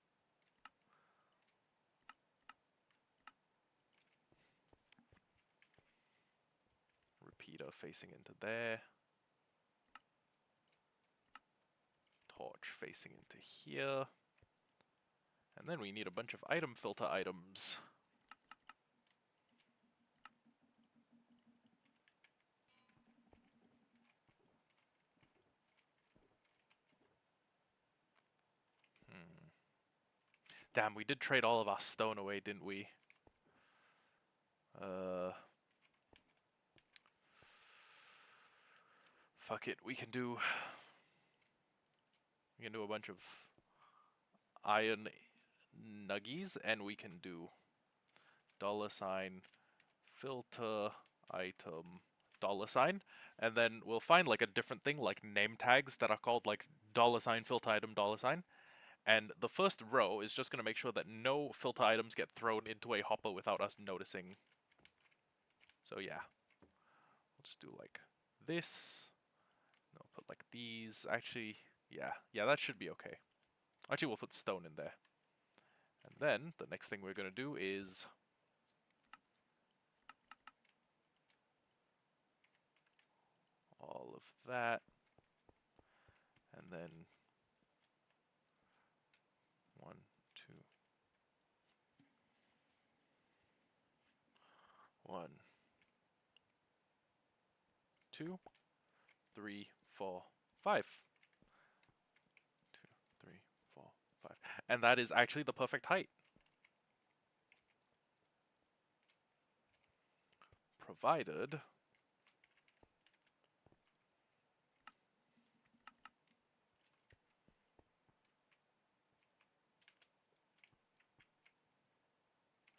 Repeater facing into there. Torch facing into here. And then we need a bunch of item filter items. Damn, we did trade all of our stone away, didn't we? Fuck it, we can do a bunch of iron nuggies, and we can do $, filter item, $, and then we'll find like a different thing, like name tags that are called like $, filter item, $. And the first row is just going to make sure that no filter items get thrown into a hopper without us noticing. So yeah, we'll just do like this. No, put like these. Actually, yeah, that should be okay. Actually, we'll put stone in there. And then the next thing we're going to do is all of that. And then 1, 2, 1, 2, 3, 4, 5. 2, 3, 4, 5. And that is actually the perfect height. Provided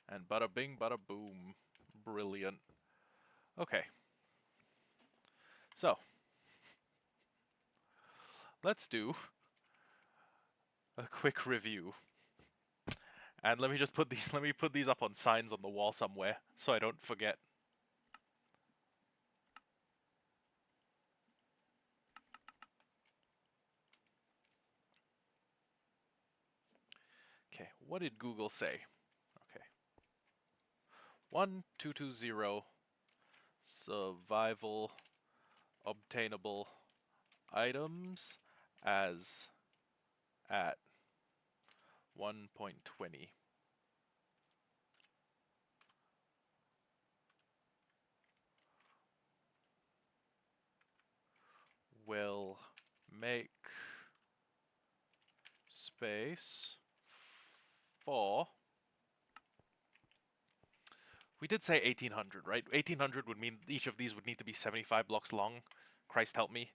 and bada bing, bada boom. Brilliant. Okay. So, let's do a quick review. And let me just put these up on signs on the wall somewhere so I don't forget. Okay, what did Google say? Okay. 1220 survival obtainable items as at 1.20. Will make space for... We did say 1800, right? 1800 would mean each of these would need to be 75 blocks long. Christ help me.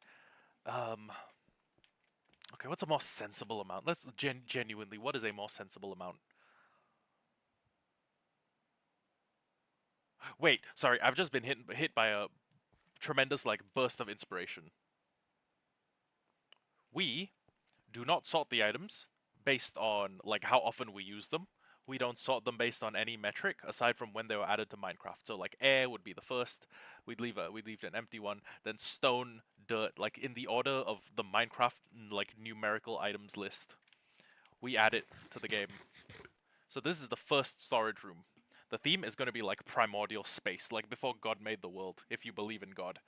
Okay, what's a more sensible amount? Let's genuinely, what is a more sensible amount? Wait, sorry, I've just been hit by a tremendous like burst of inspiration. We do not sort the items based on like how often we use them. We don't sort them based on any metric aside from when they were added to Minecraft. So like air would be the first. We'd leave an empty one. Then stone, dirt, like in the order of the Minecraft like numerical items list. We add it to the game. So this is the first storage room. The theme is going to be like primordial space, like before God made the world, if you believe in God.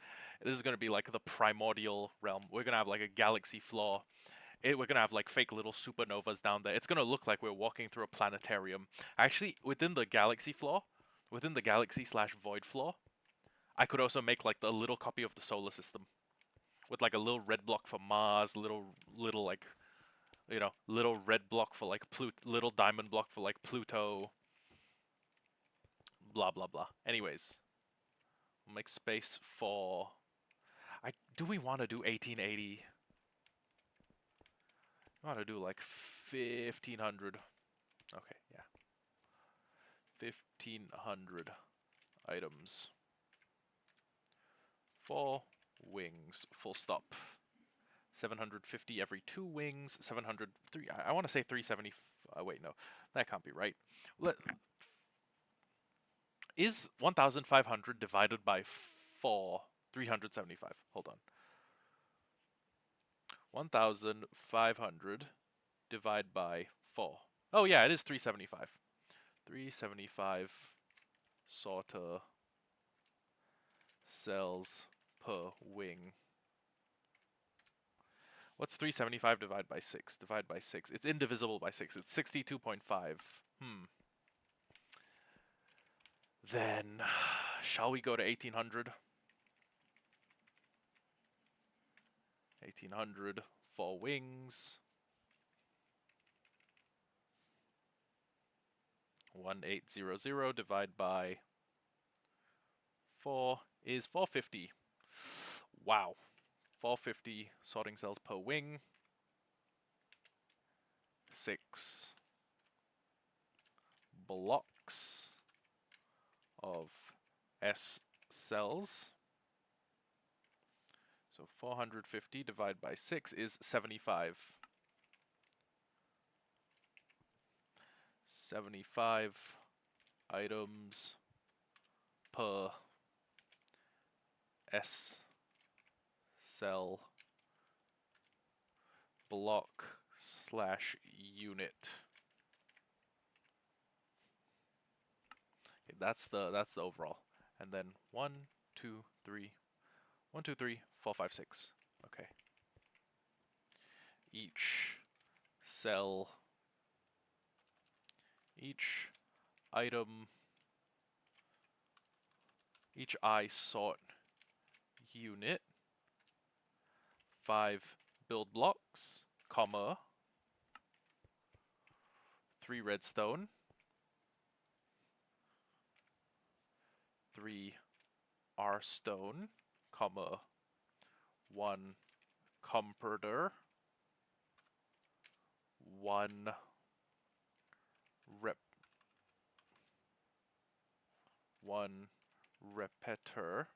This is going to be like the primordial realm. We're going to have like a galaxy floor. We're going to have like fake little supernovas down there. It's going to look like we're walking through a planetarium. Actually, within the galaxy floor, within the galaxy/void floor, I could also make like a little copy of the solar system with like a little red block for Mars, little like little red block for like little diamond block for like Pluto, blah blah blah. Anyways, we'll make space for... do we want to do 1880? I want to do like 1500. Okay, yeah. 1500 items. 4 wings, full stop. 750 every 2 wings, 703. I want to say 370. Wait, no, that can't be right. Is 1500 divided by 4 375? Hold on. 1500 divided by 4. Oh yeah, it is 375. 375 sorter cells per wing. What's 375 divided by 6? Divided by 6. It's indivisible by 6. It's 62.5. Then, shall we go to 1800? 1800 for wings. 1800 divided by 4 is 450. Wow. 450 sorting cells per wing. 6 blocks of S cells. So 450 divided by 6 is 75. 75 items per S cell block slash unit. Okay, that's the overall. And then 1, 2, 3, 1, 2, 3, 4, 5, 6. Okay. Each cell, each item, each I sort unit, 5 build blocks, comma, 3 redstone, 3 R stone, comma, 1 comforter, 1 rep, 1 repeater,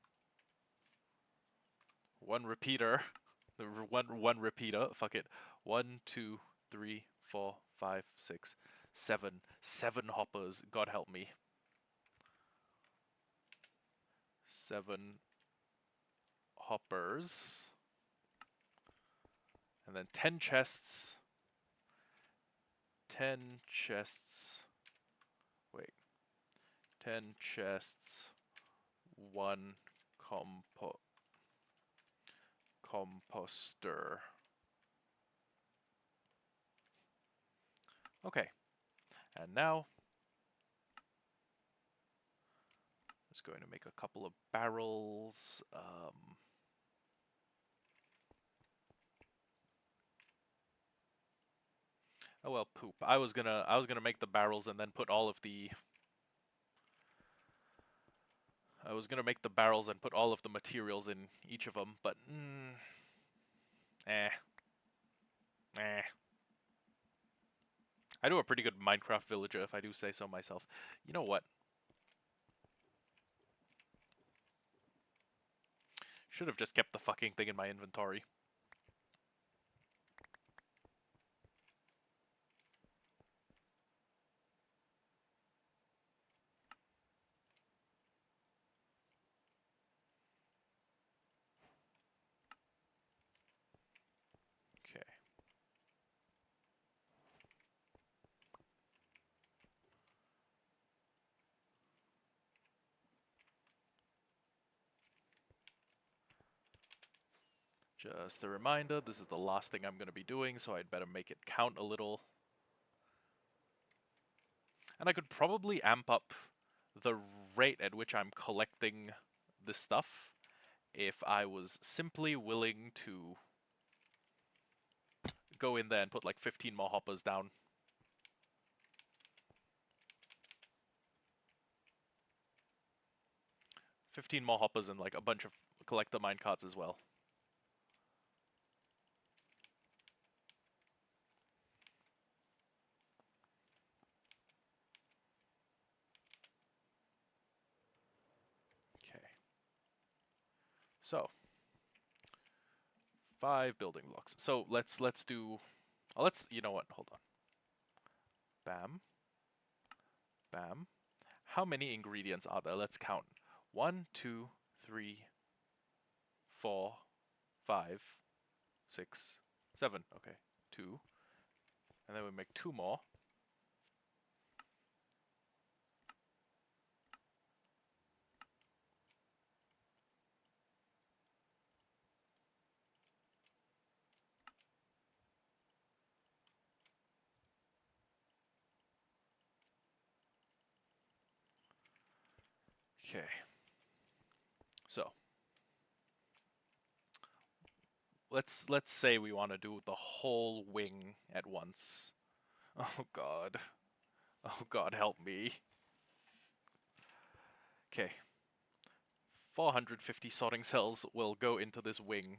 1 repeater, one repeater, fuck it, 1, 2, 3, 4, 5, 6, 7, 7 hoppers, God help me. 7 hoppers, and then 10 chests, 10 chests, wait, 10 chests, 1 composter. Okay, and now I'm just going to make a couple of barrels. Oh well, poop. I was gonna make the barrels and then put all of the. I was gonna make the barrels and put all of the materials in each of them, but eh, eh. I do a pretty good Minecraft villager, if I do say so myself. You know what? Should have just kept the fucking thing in my inventory. Okay. Just a reminder, this is the last thing I'm going to be doing, so I'd better make it count a little. And I could probably amp up the rate at which I'm collecting this stuff if I was simply willing to go in there and put like 15 more hoppers down. $15 more hoppers and like a bunch of collector minecarts as well. Okay. So 5 building blocks. So let's do. Oh, you know what? Hold on. Bam. Bam. How many ingredients are there? Let's count. 1, 2, 3, 4, 5, 6, 7. Okay. 2. And then we make 2 more. Okay. So let's say we want to do the whole wing at once. Oh god. Oh god, help me. Okay. 450 sorting cells will go into this wing.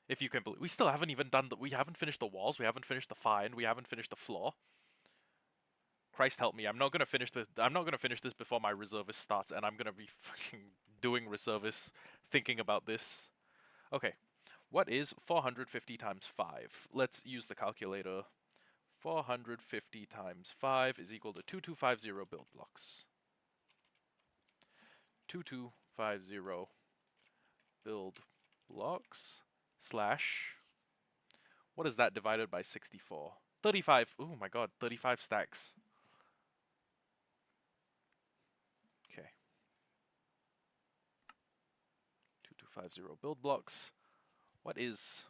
If you can believe, we still haven't even done we haven't finished the walls, we haven't finished the fine, we haven't finished the floor. Christ help me, I'm not gonna finish this before my reservist starts, and I'm gonna be fucking doing reservist thinking about this. Okay, what is 450 times 5? Let's use the calculator. 450 times 5 is equal to 2250 build blocks. 2250 build blocks slash What is that divided by 64? 35. Oh my god, 35 stacks. Okay. 2250 build blocks. What is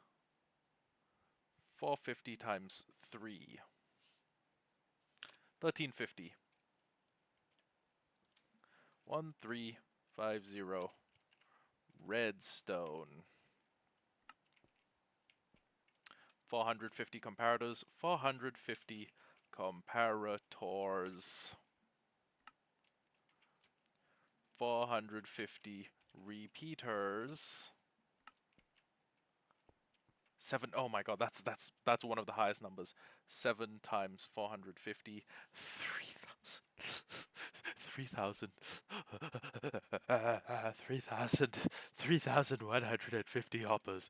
450 times 3? 1350. 1350 redstone. 450 comparators. 450 comparators. 450 repeaters. 7. Oh my god, that's one of the highest numbers. 7 times 450. 3,000. 3,150 hoppers.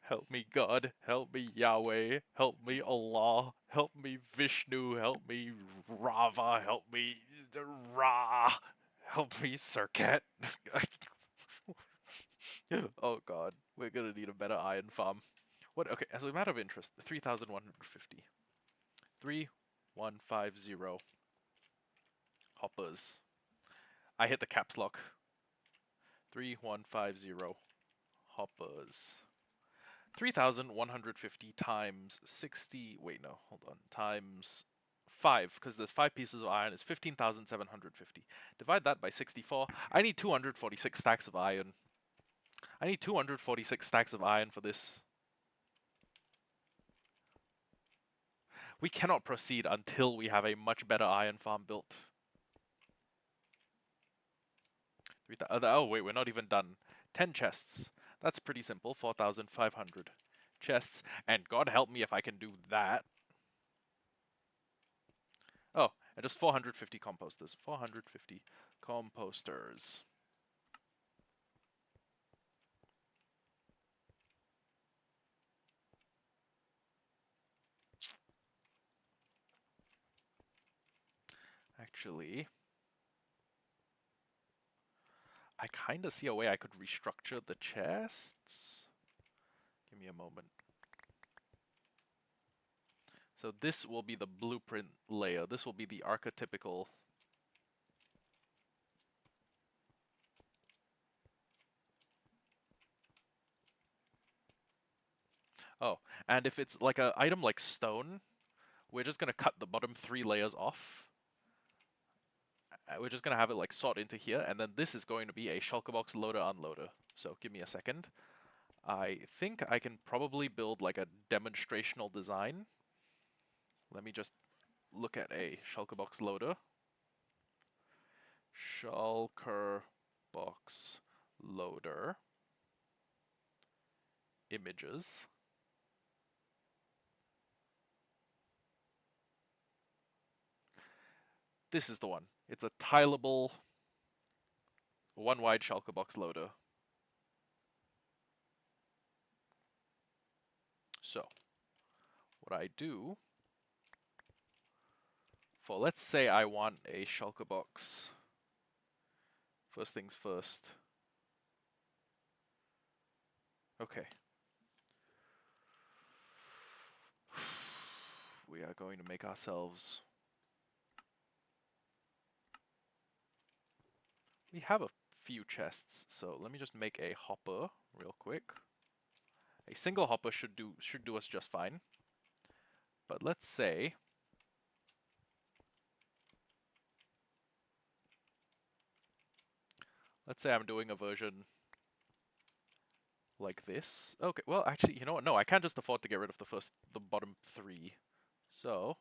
Help me God, help me Yahweh, help me Allah, help me Vishnu, help me Rava, help me Ra, help me Serket. Oh god, we're gonna need a better iron farm. What? Okay, as a matter of interest, 3,150. 3,150 hoppers. I hit the caps lock. 3,150 hoppers. 3,150 times 60. Wait, no, hold on. Times 5, because there's 5 pieces of iron, is 15,750. Divide that by 64. I need 246 stacks of iron. I need 246 stacks of iron for this. We cannot proceed until we have a much better iron farm built. Oh, wait, we're not even done. 10 chests. That's pretty simple. 4,500 chests. And God help me if I can do that. Oh, and just 450 composters. 450 composters. Actually, I kind of see a way I could restructure the chests. Give me a moment. So this will be the blueprint layer. This will be the archetypical. Oh, and if it's like an item like stone, we're just going to cut the bottom 3 layers off. We're just going to have it like sort into here, and then this is going to be a shulker box loader unloader. So give me a second. I think I can probably build like a demonstrational design. Let me just look at a shulker box loader. Shulker box loader. Images. This is the one. It's a tileable, one wide shulker box loader. So, what I do for, let's say I want a shulker box. First things first. Okay. We are going to make ourselves. We have a few chests, so let me just make a hopper real quick. A single hopper should do us just fine. But let's say I'm doing a version like this. Okay, well actually, you know what? No, I can't just afford to get rid of the bottom 3. So,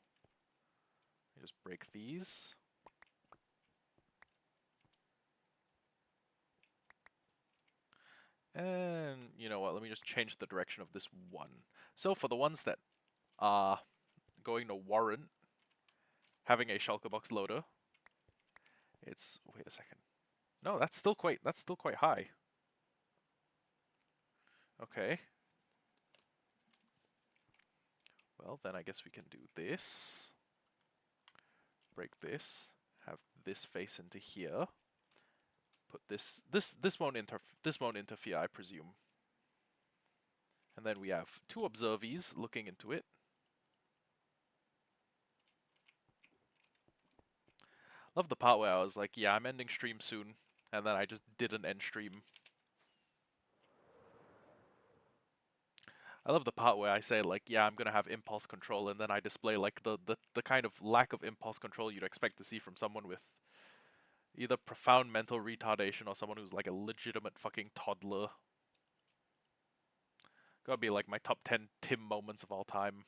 I just break these. And you know what? Let me just change the direction of this one. So for the ones that are going to warrant having a shulker box loader, it's, wait a second. No, that's still quite high. Okay. Well, then I guess we can do this. Break this. Have this face into here. Put this won't interfere, I presume. And then we have two observees looking into it. Love the part where I was like, yeah, I'm ending stream soon, and then I just didn't end stream. I love the part where I say like, yeah, I'm gonna have impulse control, and then I display like the kind of lack of impulse control you'd expect to see from someone with either profound mental retardation or someone who's like a legitimate fucking toddler. Gotta be like my top 10 Tim moments of all time.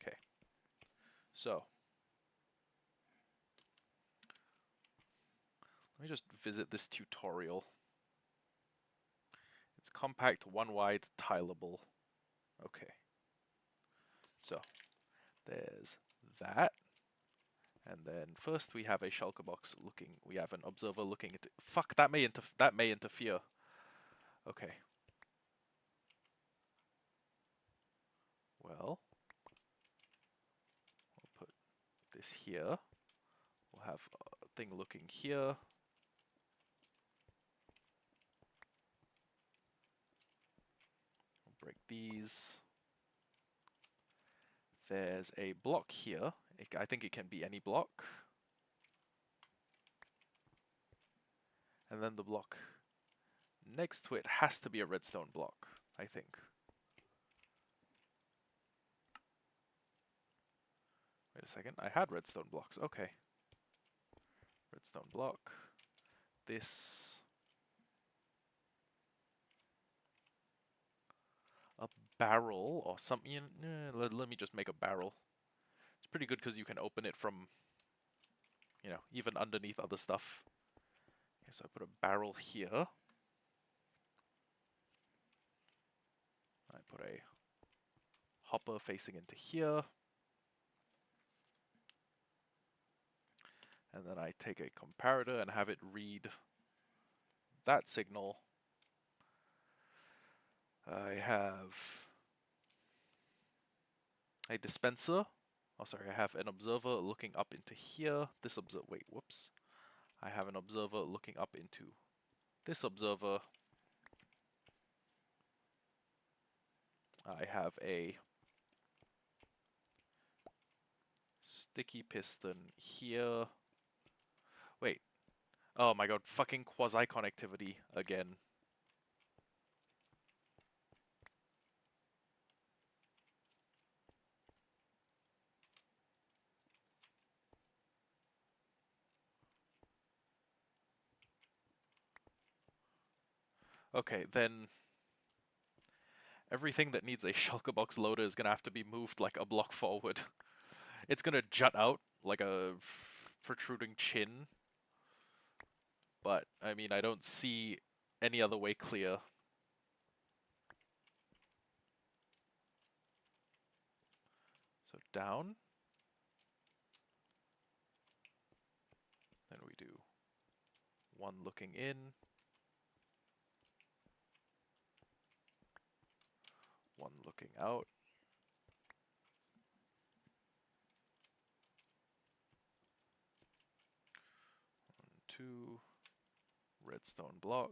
Okay, so let me just visit this tutorial. It's compact, one wide, tileable. Okay, so there's that. And then first we have a shulker box looking. We have an observer looking at. Fuck, that may interfere. Okay. Well, we'll put this here. We'll have a thing looking here. We'll break these. There's a block here. I think it can be any block. And then the block next to it has to be a redstone block, I think. Wait a second, I had redstone blocks, okay. Redstone block. This. A barrel or something. Let me just make a barrel. It's pretty good because you can open it from, you know, even underneath other stuff. Okay, so I put a barrel here. I put a hopper facing into here. And then I take a comparator and have it read that signal. I have a dispenser. Oh, sorry, I have an observer looking up into here. This observer, wait, whoops. I have an observer looking up into this observer. I have a sticky piston here. Wait. Oh my god, fucking quasi-connectivity again. Okay, then everything that needs a shulker box loader is gonna have to be moved like a block forward. It's gonna jut out like a protruding chin. But, I mean, I don't see any other way clear. So down. Then we do one looking in. One looking out. One, two. Redstone block.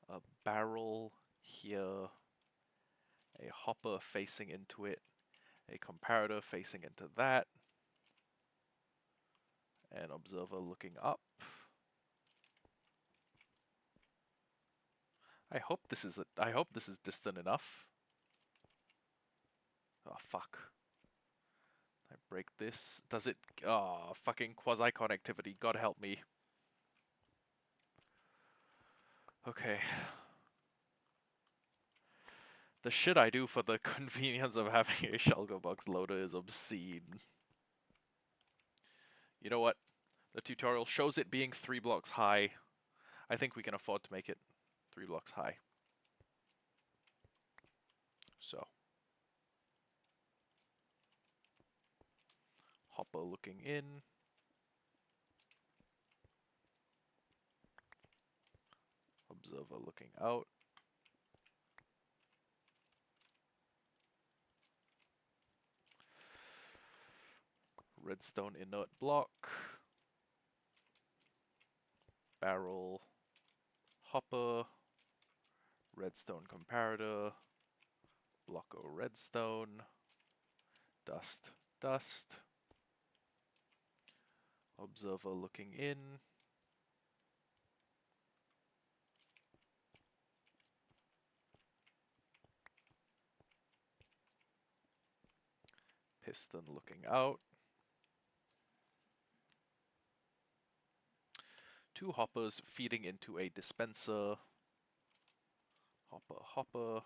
A barrel here. A hopper facing into it. A comparator facing into that. An observer looking up. I hope this is distant enough. Oh fuck. I break this. Does it? Oh, fucking quasi-connectivity. God help me. Okay. The shit I do for the convenience of having a shulker box loader is obscene. You know what? The tutorial shows it being 3 blocks high. I think we can afford to make it 3 blocks high. So. Hopper looking in. Observer looking out. Redstone inert block. Barrel. Hopper. Redstone comparator. Block of redstone. Dust. Dust. Observer looking in. Piston looking out. 2 hoppers feeding into a dispenser. Hopper, hopper.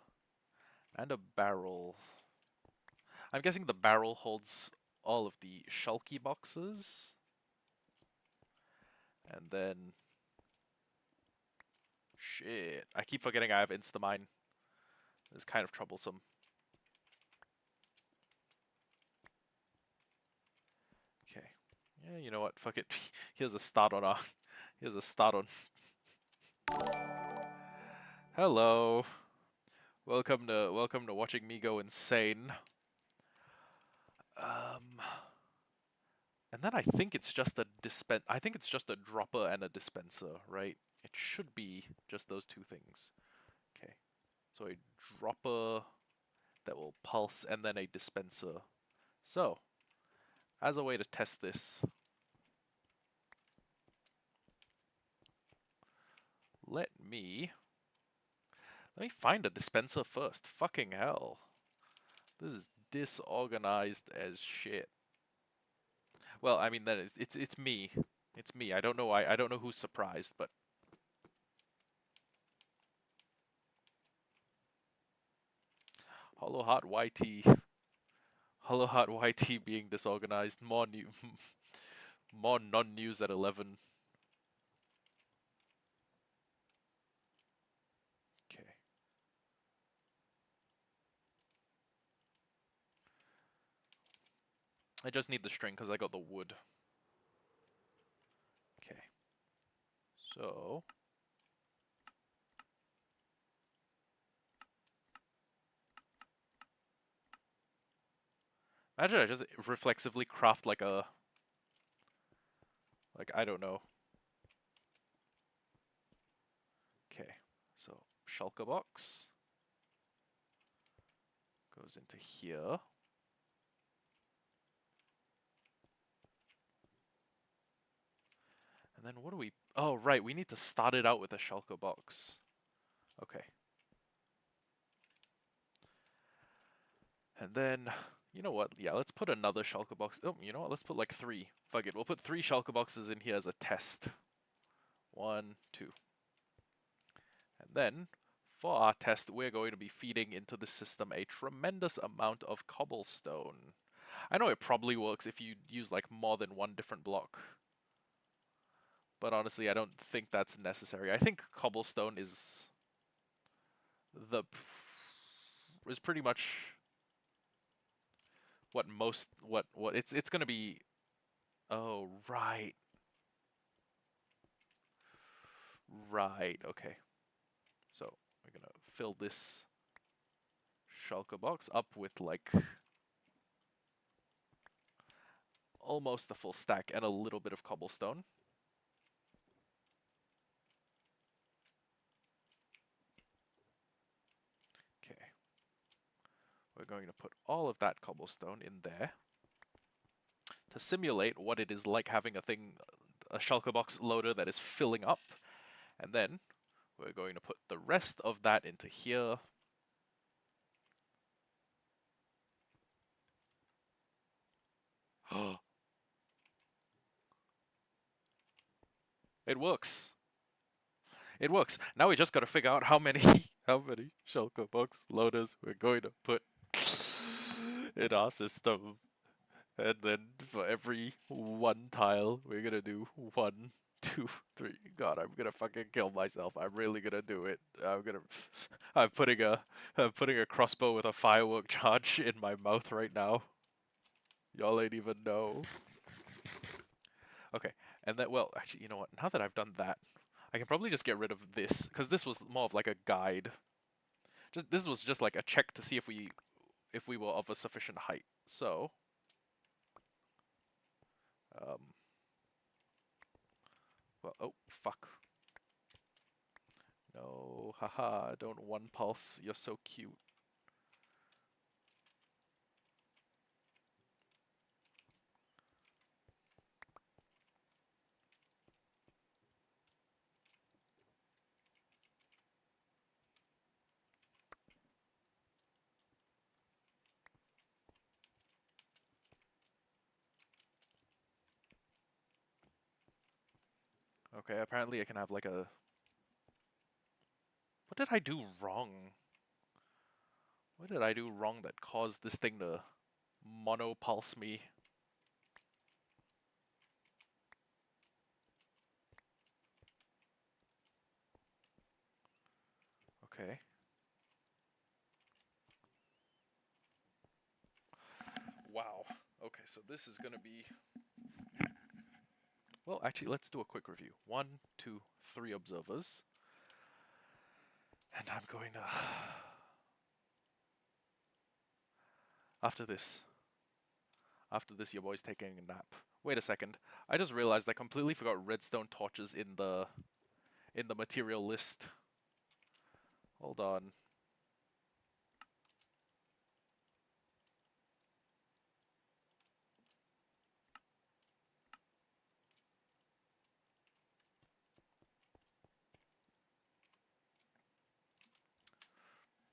And a barrel. I'm guessing the barrel holds all of the shulky boxes. And then... Shit. I keep forgetting I have Instamine. It's kind of troublesome. Okay. Yeah, you know what? Fuck it. Here's a start on our... Here's a start on... Hello. Welcome to watching me go insane. And then I think it's just I think it's just a dropper and a dispenser, right? It should be just those 2 things. Okay. So a dropper that will pulse and then a dispenser. So, as a way to test this, let me find a dispenser first. Fucking hell. This is disorganized as shit. Well, I mean that it's me. It's me. I don't know why. I don't know who's surprised, but Hollowhard YT. Hollowhard YT being disorganized. More new more non-news at 11. Okay. I just need the string because I got the wood. Okay. So imagine I just reflexively craft like a... Like, I don't know. Okay. So, shulker box. Goes into here. And then what do we... Oh, right. We need to start it out with a shulker box. Okay. And then... You know what? Yeah, let's put another shulker box. Oh, you know what? Let's put like 3. Fuck it. We'll put 3 shulker boxes in here as a test. 1, 2. And then, for our test, we're going to be feeding into the system a tremendous amount of cobblestone. I know it probably works if you use like more than 1 different block. But honestly, I don't think that's necessary. I think cobblestone is pretty much what most what it's gonna be. Oh, right. Right, okay. So we're gonna fill this shulker box up with like almost a full stack and a little bit of cobblestone. Okay. We're going to put all of that cobblestone in there to simulate what it is like having a shulker box loader that is filling up. And then we're going to put the rest of that into here. It works. It works. Now we just gotta figure out how many how many shulker box loaders we're going to put in our system. And then for every 1 tile, we're gonna do 1, 2, 3. God, I'm gonna fucking kill myself. I'm really gonna do it. I'm putting a crossbow with a firework charge in my mouth right now. Y'all ain't even know. Okay, and then, well, actually, you know what? Now that I've done that, I can probably just get rid of this, because this was more of like a guide. This was just like a check to see if we were of a sufficient height. So, um, well, oh fuck, no, haha, don't one pulse. You're so cute. Okay, apparently I can have like a. What did I do wrong? What did I do wrong that caused this thing to monopulse me? Okay. Wow. Okay, so this is gonna be. Well, actually, let's do a quick review. 1, 2, 3 observers. And I'm going to. After this. After this, your boy's taking a nap. Wait a second. I just realized I completely forgot redstone torches in the material list. Hold on.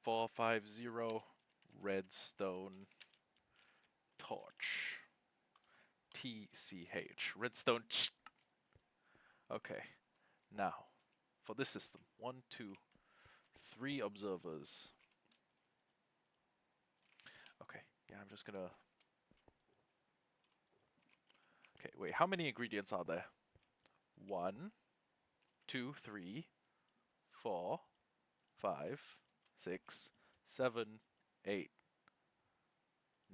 Four five zero redstone torch. TCH. Redstone. Okay. Now, for this system, 1, 2, 3 observers. Okay. Yeah, I'm just gonna. Okay, wait. How many ingredients are there? 1, 2, 3, 4, 5, 6, 7, 8,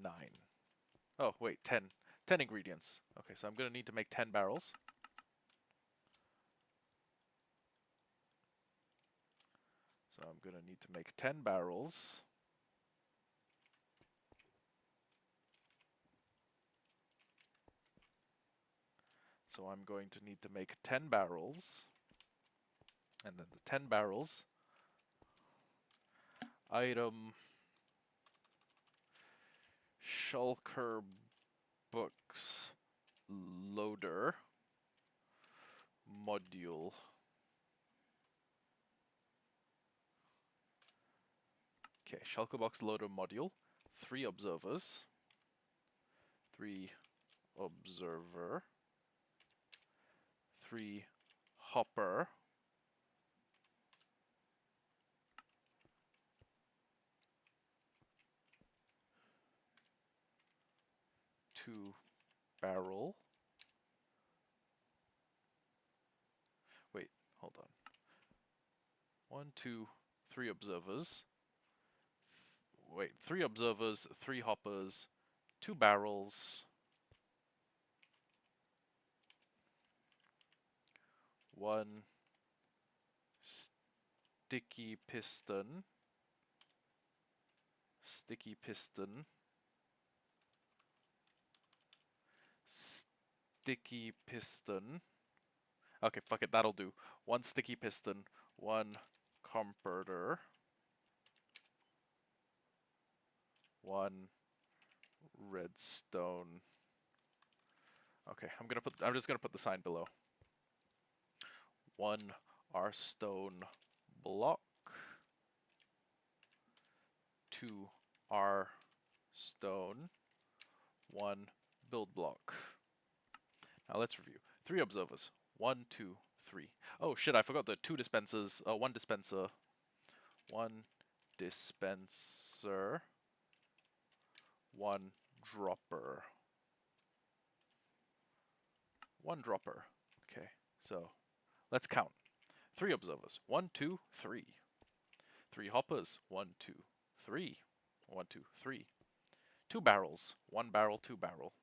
9. Oh, wait, 10. 10 ingredients. Okay, so I'm gonna need to make 10 barrels. So I'm gonna need to make 10 barrels. So I'm going to need to make 10 barrels. And then the 10 barrels. Item. Shulker Books. Loader. Module. Okay, Shulker Box Loader Module. 3 observers. 3 observer. 3 hopper. 2 barrel. Wait, hold on. 1, 2, 3 observers. Wait, 3 observers, 3 hoppers, 2 barrels, 1 sticky piston, sticky piston, sticky piston. Okay, fuck it, that'll do. 1 sticky piston, 1 converter, 1 redstone. Okay, I'm just gonna put the sign below. 1 R stone block, 2 R stone, 1 build block. Now let's review. 3 observers. 1, 2, 3. Oh shit, I forgot the 2 dispensers. 1 dispenser. 1 dispenser. 1 dropper. 1 dropper. Okay, so let's count. 3 observers. 1, 2, 3. 3 hoppers. 1, 2, 3. 1, 2, 3. 2 barrels. 1 barrel, 2 barrel.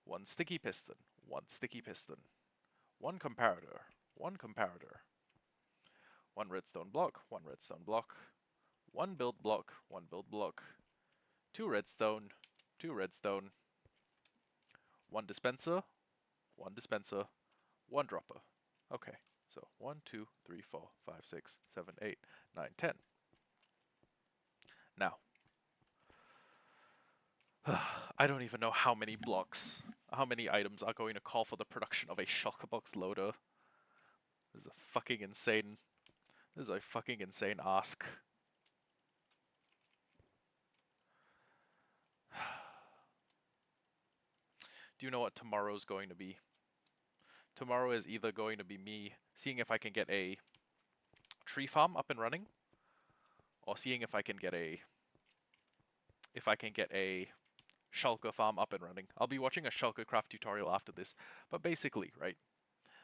1 sticky piston. 1 sticky piston. 1 comparator. one comparator, one redstone block, one redstone block, one build block, one build block, two redstone, one dispenser, one dropper. Okay, so 1, 2, 3, 4, 5, 6, 7, 8, 9, 10. Now, I don't even know how many blocks, how many items are going to call for the production of a shulker box loader. This is a fucking insane. This is a fucking insane ask. Do you know what tomorrow's going to be? Tomorrow is either going to be me seeing if I can get a tree farm up and running, or seeing if I can get a shulker farm up and running. I'll be watching a shulker craft tutorial after this, but basically, right?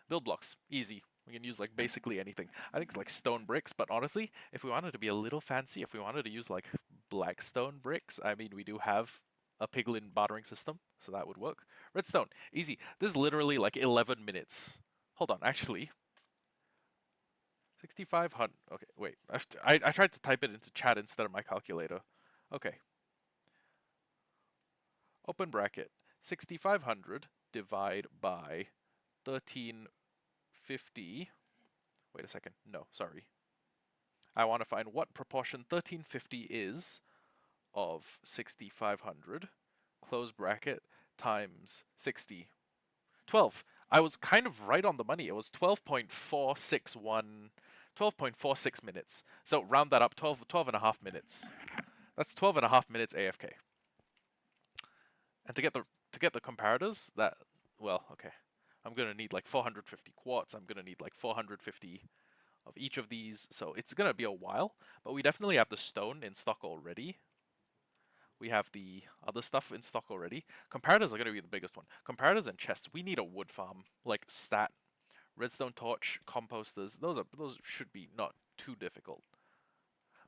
Build blocks, easy. We can use like basically anything. I think it's like stone bricks, but honestly, if we wanted to be a little fancy, if we wanted to use like black stone bricks, I mean, we do have a piglin bartering system, so that would work. Redstone, easy. This is literally like 11 minutes. Hold on, actually. 6,500. Okay, wait. I tried to type it into chat instead of my calculator. Okay. Open bracket. 6,500 divide by 1350. Wait a second. No, sorry. I want to find what proportion 1350 is of 6,500. Close bracket times 60. 12. I was kind of right on the money. It was 12.46 minutes. So round that up, 12 and a half minutes. That's 12 and a half minutes AFK. And to get the comparators, that, well, okay. I'm gonna need like 450 quartz. I'm gonna need like 450 of each of these. So it's gonna be a while, but we definitely have the stone in stock already. We have the other stuff in stock already. Comparators are gonna be the biggest one. Comparators and chests. We need a wood farm, like stat, redstone torch, composters. Those should be not too difficult.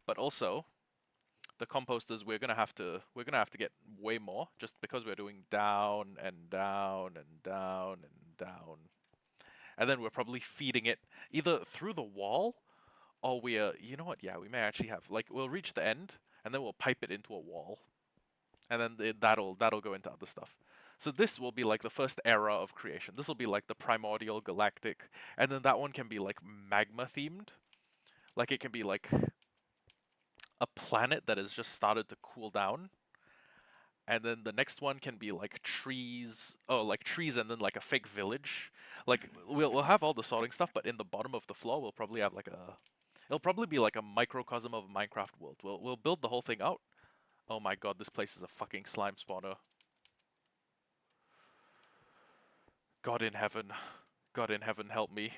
But also, the composters we're gonna have to get way more just because we're doing down and down and down and down. And then we're probably feeding it either through the wall or you know what, yeah, we may actually have like we'll reach the end and then we'll pipe it into a wall. And then that'll go into other stuff. So this will be like the first era of creation. This will be like the primordial galactic, and then that one can be like magma themed. Like it can be like a planet that has just started to cool down. And then the next one can be like trees. Oh, like trees and then like a fake village. Like we'll have all the sorting stuff, but in the bottom of the floor we'll probably have like a it'll probably be like a microcosm of a Minecraft world. We'll build the whole thing out. Oh my god, this place is a fucking slime spawner. God in heaven. God in heaven, help me.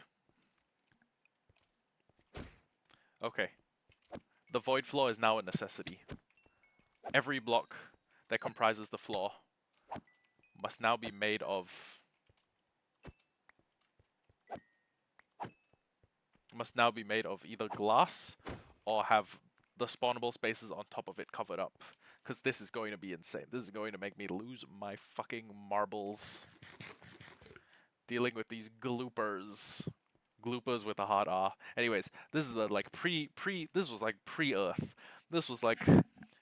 Okay. The void floor is now a necessity. Every block that comprises the floor must now be made of either glass or have the spawnable spaces on top of it covered up. Because this is going to be insane. This is going to make me lose my fucking marbles. Dealing with these gloopers. Gloopers with a hard R. Anyways, this is the like this was like pre-Earth. This was like,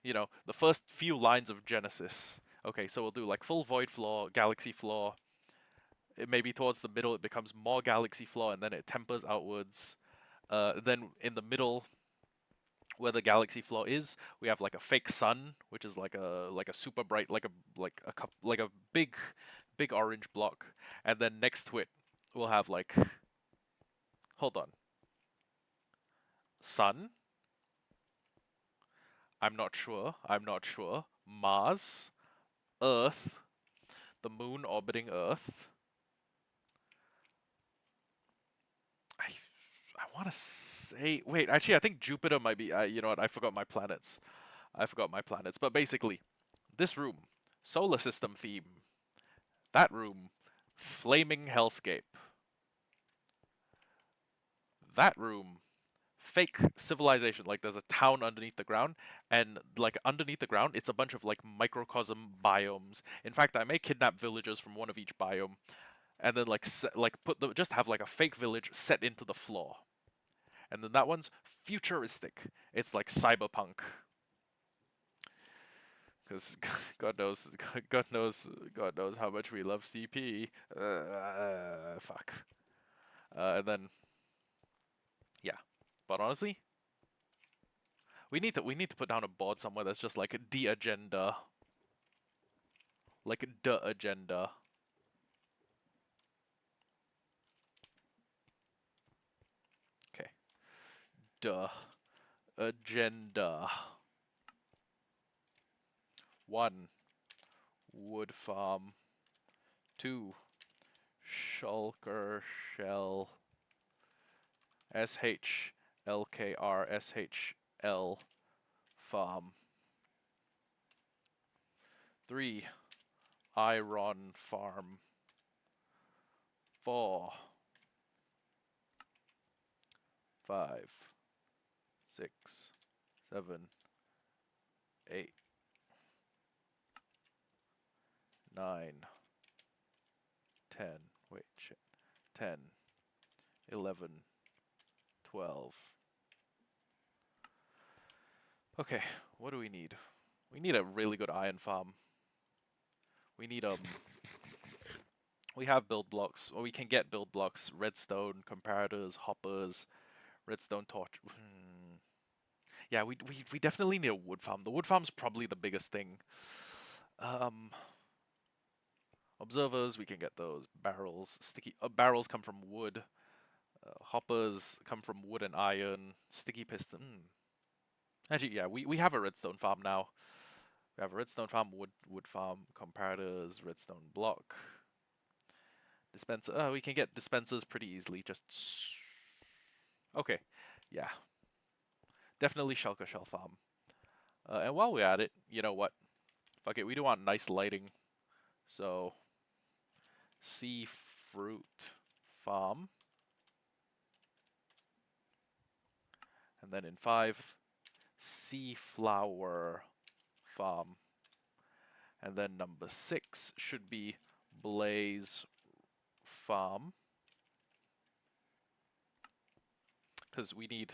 you know, the first few lines of Genesis. Okay, so we'll do like full void floor, galaxy floor. It maybe towards the middle it becomes more galaxy floor and then it tempers outwards. Then in the middle where the galaxy floor is, we have like a fake sun, which is like a super bright like a big orange block, and then next to it we'll have like hold on. Sun? I'm not sure. Mars, Earth, the moon orbiting Earth. I want to say wait, actually I think Jupiter might be you know what? I forgot my planets. But basically, this room, solar system theme. That room, flaming hellscape. That room, fake civilization. Like there's a town underneath the ground, and like underneath the ground, it's a bunch of like microcosm biomes. In fact, I may kidnap villagers from one of each biome, and then like just have like a fake village set into the floor. And then that one's futuristic. It's like cyberpunk. Because God knows, God knows how much we love CP. Fuck. And then, yeah. But honestly, we need to put down a board somewhere that's just like the agenda, like the agenda. Okay, the agenda. 1. Wood farm. 2. Shulker shell. SHLKRSHL farm. 3. Iron farm. 4. 5. 6. 7. 8. 9. 10. Wait, shit. 10. 11. 12. Okay, what do we need? We need a really good iron farm. We need we have build blocks, or we can get build blocks, redstone, comparators, hoppers, redstone torch. Yeah, we definitely need a wood farm. The wood farm's probably the biggest thing. Um, Observers, we can get those. Barrels, sticky barrels come from wood. Hoppers come from wood and iron. Sticky piston. Actually, yeah, we have a redstone farm now. We have a redstone farm, wood farm, comparators, redstone block, dispenser. We can get dispensers pretty easily. Just okay, yeah, definitely shulker shell farm. And while we're at it, you know what? Fuck it, we do want nice lighting, so sea fruit farm, and then in 5, sea flower farm, and then number 6 should be blaze farm, because we need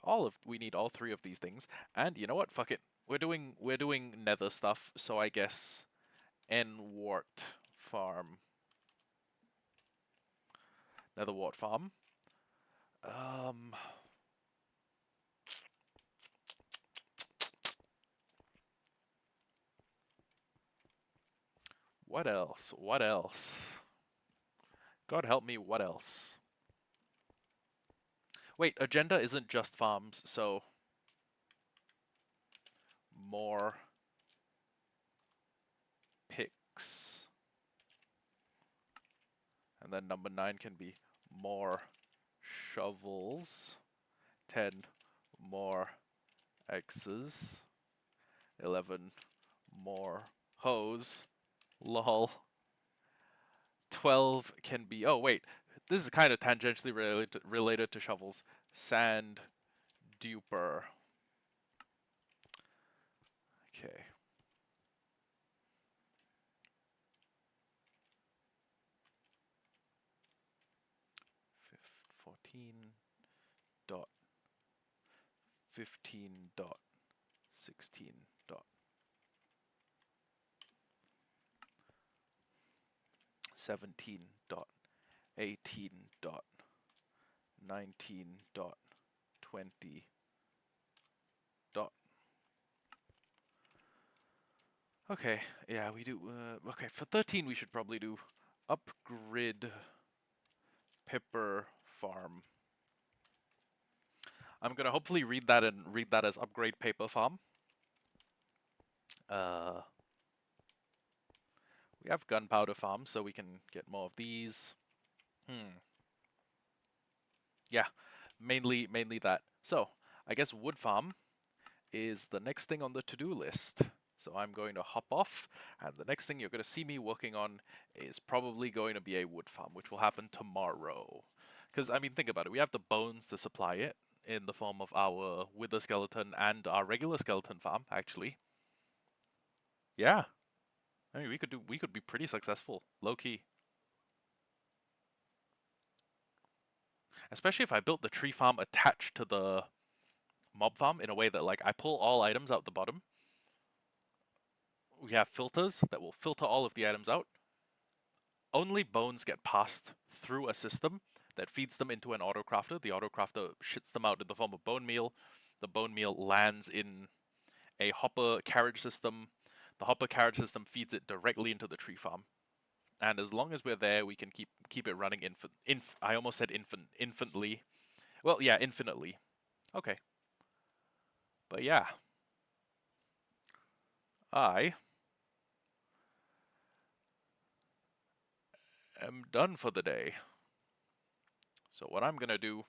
all 3 of these things. And you know what? Fuck it. We're doing nether stuff, so I guess N-wart farm. Nether wart farm. What else? What else? God help me, what else? Wait, agenda isn't just farms, so more picks. And then number 9 can be more shovels. 10 more X's. 11 more hose. Lol. 12 can be, oh wait, this is kind of tangentially related to shovels. Sand duper. Okay. 14 dot 15 dot 16 dot 17 dot 18 dot 19 dot 20 dot. Okay, yeah, we do. Okay, for 13 we should probably do upgrid pepper farm. I'm gonna hopefully read that as upgrade paper farm. We have gunpowder farm, so we can get more of these. Yeah, mainly that. So I guess wood farm is the next thing on the to-do list. So I'm going to hop off, and the next thing you're going to see me working on is probably going to be a wood farm, which will happen tomorrow. Because, I mean, think about it. We have the bones to supply it in the form of our wither skeleton and our regular skeleton farm, actually. Yeah. I mean, we could be pretty successful, low key. Especially if I built the tree farm attached to the mob farm in a way that like I pull all items out the bottom. We have filters that will filter all of the items out. Only bones get passed through a system that feeds them into an autocrafter. The autocrafter shits them out in the form of bone meal. The bone meal lands in a hopper carriage system. The hopper carriage system feeds it directly into the tree farm. And as long as we're there, we can keep it running I almost said infinitely. Well, yeah, infinitely. Okay. But yeah, I am done for the day. So what I'm gonna do